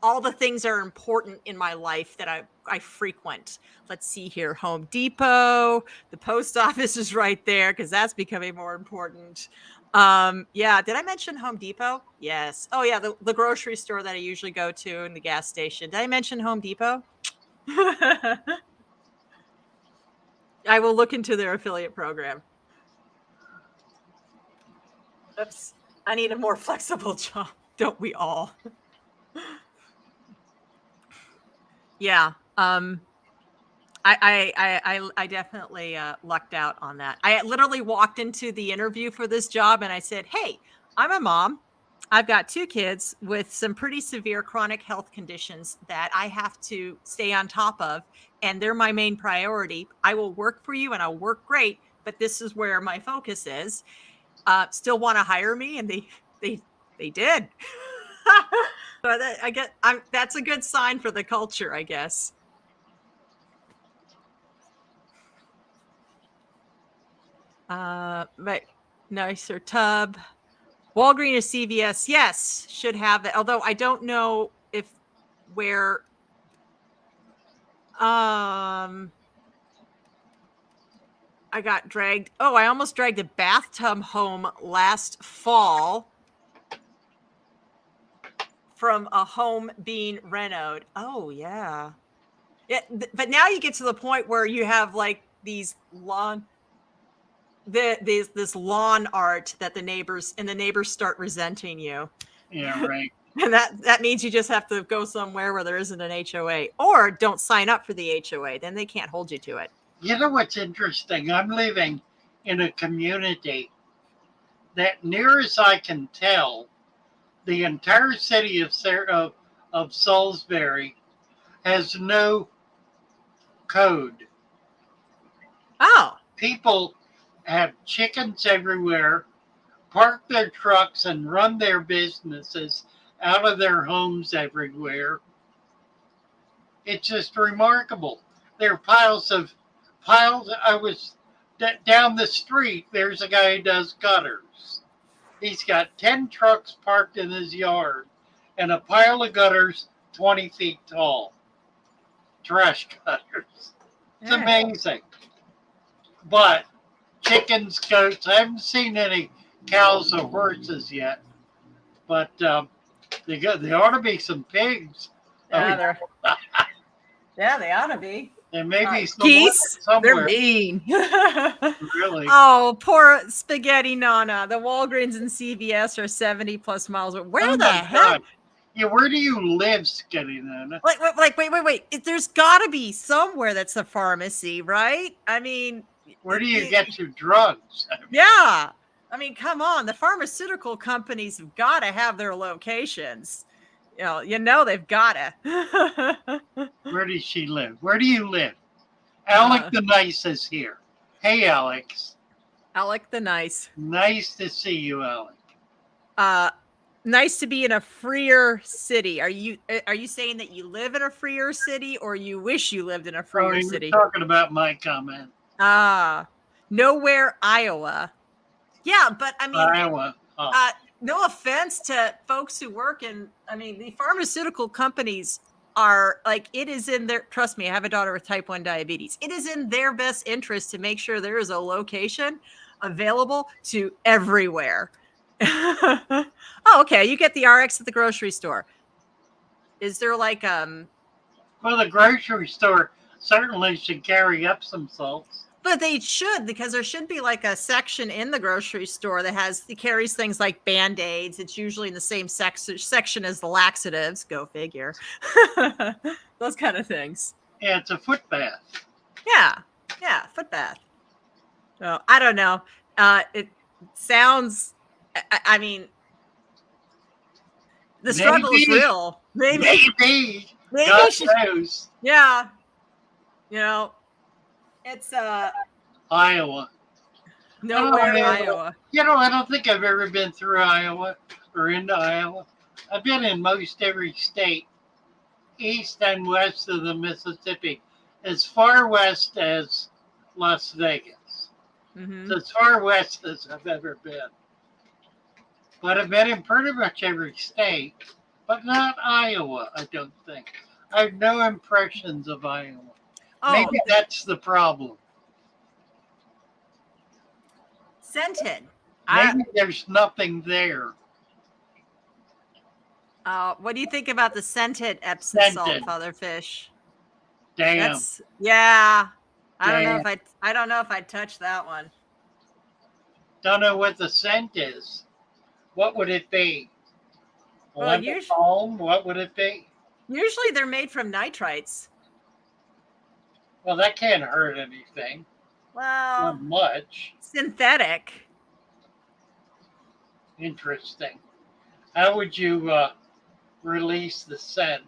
all the things that are important in my life that I frequent. Let's see here. Home Depot. The post office is right there because that's becoming more important. Yeah. Did I mention Home Depot? Yes. Oh, yeah. The grocery store that I usually go to and the gas station. Did I mention Home Depot? I will look into their affiliate program. Oops. I need a more flexible job. Don't we all? Yeah. I definitely lucked out on that. I literally walked into the interview for this job and I said, hey, I'm a mom. I've got 2 kids with some pretty severe chronic health conditions that I have to stay on top of. And they're my main priority. I will work for you and I'll work great, but this is where my focus is. Still want to hire me? And they did. But that's a good sign for the culture, I guess. But nicer tub. Walgreens or CVS, yes, should have it. Although I don't know where I got dragged. Oh, I almost dragged a bathtub home last fall from a home being renoed. Oh, yeah. But now you get to the point where you have like these this lawn art that the neighbors start resenting you. Yeah, right. And that means you just have to go somewhere where there isn't an HOA, or don't sign up for the HOA. Then they can't hold you to it. You know what's interesting? I'm living in a community that, near as I can tell, the entire city of Salisbury has no code. Oh, People have chickens everywhere, park their trucks and run their businesses out of their homes everywhere. It's just remarkable. There are piles. I was down the street. There's a guy who does gutters. He's got 10 trucks parked in his yard and a pile of gutters 20 feet tall. Trash gutters. It's amazing. But chickens, goats, I haven't seen any cows or horses yet. But there ought to be some pigs. yeah, they ought to be. There may be Geese. somewhere. They're mean. Really? Oh, poor Spaghetti Nana. The Walgreens and CVS are 70 plus miles away. Where the heck? Yeah, where do you live, Spaghetti Nana? Wait. There's got to be somewhere that's a pharmacy, right? I mean, where do you get your drugs? Yeah. I mean, come on. The pharmaceutical companies have got to have their locations. You know they've got to. Where does she live? Where do you live? Alec the Nice is here. Hey, Alex. Alec the Nice. Nice to see you, Alec. Nice to be in a freer city. Are you saying that you live in a freer city, or you wish you lived in a freer city? Talking about my comment. Nowhere, Iowa. Yeah, but I mean, Iowa. Oh. No offense to folks who work in, I mean, the pharmaceutical companies are like, it is in their, trust me, I have a daughter with type 1 diabetes. It is in their best interest to make sure there is a location available to everywhere. Oh, okay. You get the RX at the grocery store. Is there like, well, the grocery store certainly should carry up some salts. But they should, because there should be like a section in the grocery store that carries things like Band-Aids. It's usually in the same section as the laxatives. Go figure. Those kind of things. Yeah, it's a foot bath. Yeah, foot bath. So I don't know. It sounds. I mean, the struggle is real. Maybe. God knows. Yeah. It's Iowa. Nowhere, Iowa. I don't think I've ever been through Iowa or into Iowa. I've been in most every state, east and west of the Mississippi, as far west as Las Vegas. Mm-hmm. It's as far west as I've ever been. But I've been in pretty much every state, but not Iowa, I don't think. I have no impressions of Iowa. Maybe that's the problem. Scented. Maybe there's nothing there. What do you think about the scented Epsom salt, Fatherfish? Damn. I don't know if I'd touch that one. Don't know what the scent is. What would it be? Lemon balm? What would it be? Usually they're made from nitrites. Well, that can't hurt anything. Well, not much. Synthetic. Interesting. How would you release the scent?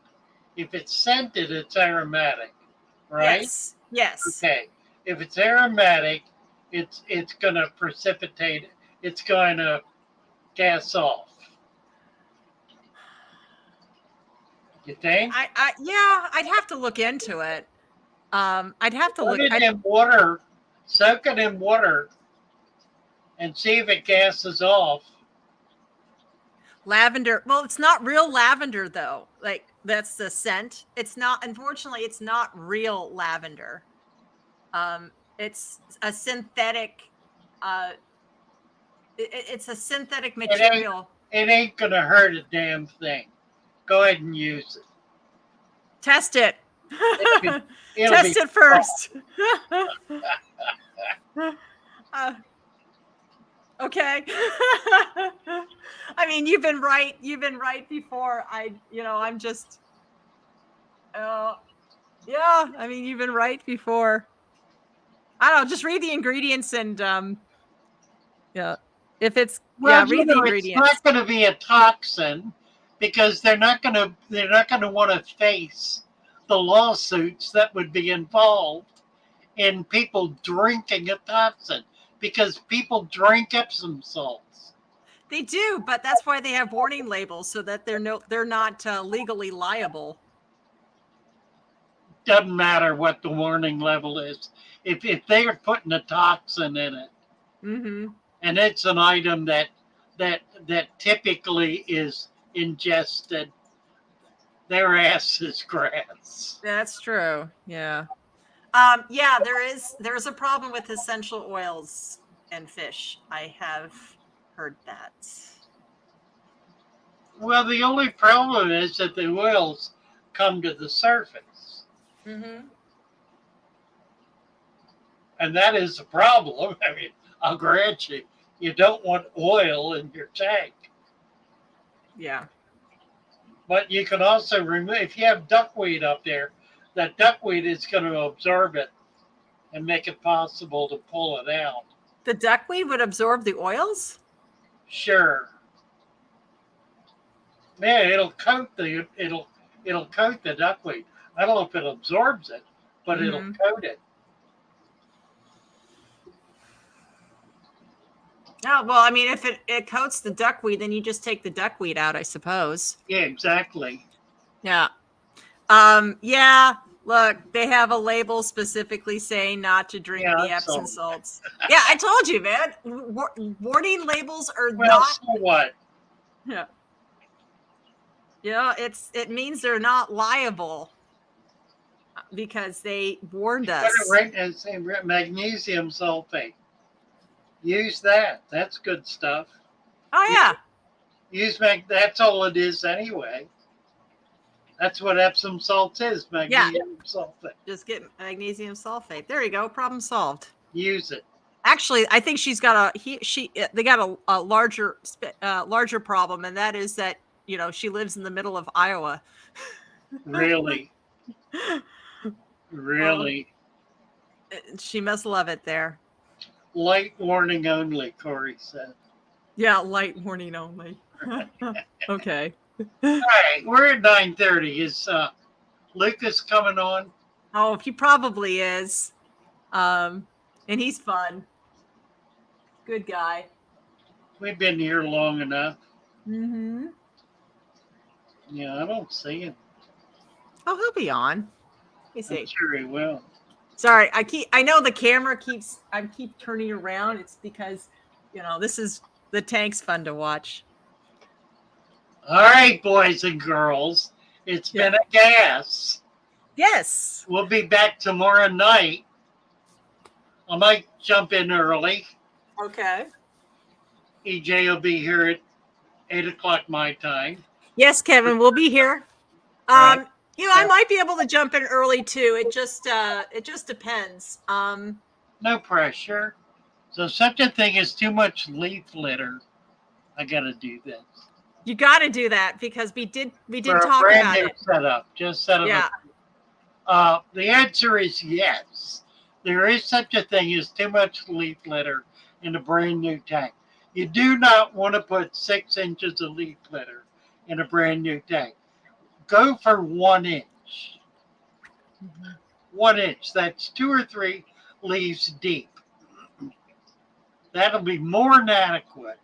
If it's scented, it's aromatic, right? Yes. Okay. If it's aromatic, it's going to precipitate. It's going to gas off. You think? I'd have to look into it. I'd have to Put it in water, soak it in water, and see if it gases off. Lavender. Well, it's not real lavender though. Like That's the scent. It's not, unfortunately, it's not real lavender. It's a synthetic, it's a synthetic It ain't, material. it ain't going to hurt a damn thing. Go ahead and use it. Test it. It'll Test be it first. Okay. I mean, you've been right. You've been right before. I'm just, yeah, I mean, you've been right before. I don't know, just read the ingredients and, yeah, if it's, Well, read the it's ingredients. not going to be a toxin because they're not going to want to face the lawsuits that would be involved in people drinking a toxin because people drink Epsom salts. They do, but that's why they have warning labels so that they're not legally liable. Doesn't matter what the warning level is. If they are putting a toxin in it, Mm-hmm. and it's an item that typically is ingested, their ass is grass. That's true. Yeah. There's a problem with essential oils and fish. I have heard that. Well, the only problem is that the oils come to the surface. Mm-hmm. And that is a problem. I mean, I'll grant you, you don't want oil in your tank. Yeah. But you can also remove, if you have duckweed up there, that duckweed is going to absorb it and make it possible to pull it out. The duckweed would absorb the oils? Sure. Yeah, it'll coat the duckweed. I don't know if it absorbs it, but it'll coat it. Oh, well, I mean, if it coats the duckweed, then you just take the duckweed out, I suppose. Yeah, exactly. Yeah. Yeah, look, they have a label specifically saying not to drink the Epsom salts. Yeah, I told you, man. Warning labels are not. So what? Yeah. Yeah, it means they're not liable because they warned us. Put it right and say magnesium sulfate. Use that. That's good stuff. Oh yeah. That's all it is anyway. That's what Epsom salt is, magnesium sulfate. Just get magnesium sulfate. There you go. Problem solved. Use it. Actually, I think they got a larger problem, and that is that, she lives in the middle of Iowa. Really? Really? She must love it there. Light warning only, Corey said. Yeah, light warning only. Okay. All right, we're at 9:30. Is Lucas coming on? Oh, he probably is. And he's fun. Good guy. We've been here long enough. Mm-hmm. Yeah, I don't see him. Oh, he'll be on. Let me see. I'm sure he will. Sorry, I know the camera I keep turning around. It's because, the tank's fun to watch. All right, boys and girls. It's been a gas. Yes. We'll be back tomorrow night. I might jump in early. Okay. EJ will be here at 8 o'clock my time. Yes, Kevin, we'll be here. Right. I might be able to jump in early too. It just depends. No pressure. So such a thing as too much leaf litter. I got to do this. You got to do that because we did For talk a brand about new it. Setup. Just set up. Yeah. The answer is yes. There is such a thing as too much leaf litter in a brand new tank. You do not want to put 6 inches of leaf litter in a brand new tank. Go for 1 inch. 1 inch. That's 2 or 3 leaves deep. That'll be more than adequate.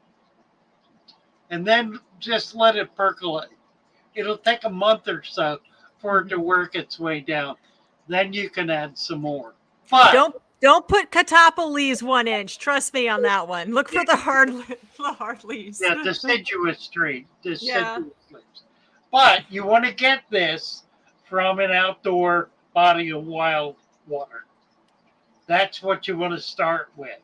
And then just let it percolate. It'll take a month or so for it to work its way down. Then you can add some more. But don't put catappa leaves 1 inch. Trust me on that one. Look for the hard leaves. Yeah, deciduous tree. Deciduous leaves. But you want to get this from an outdoor body of wild water. That's what you want to start with,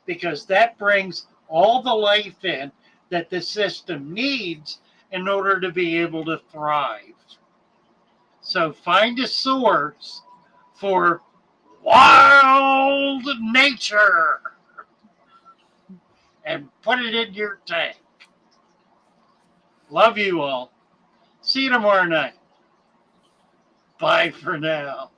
because that brings all the life in that the system needs in order to be able to thrive. So find a source for wild nature and put it in your tank. Love you all. See you tomorrow night. Bye for now.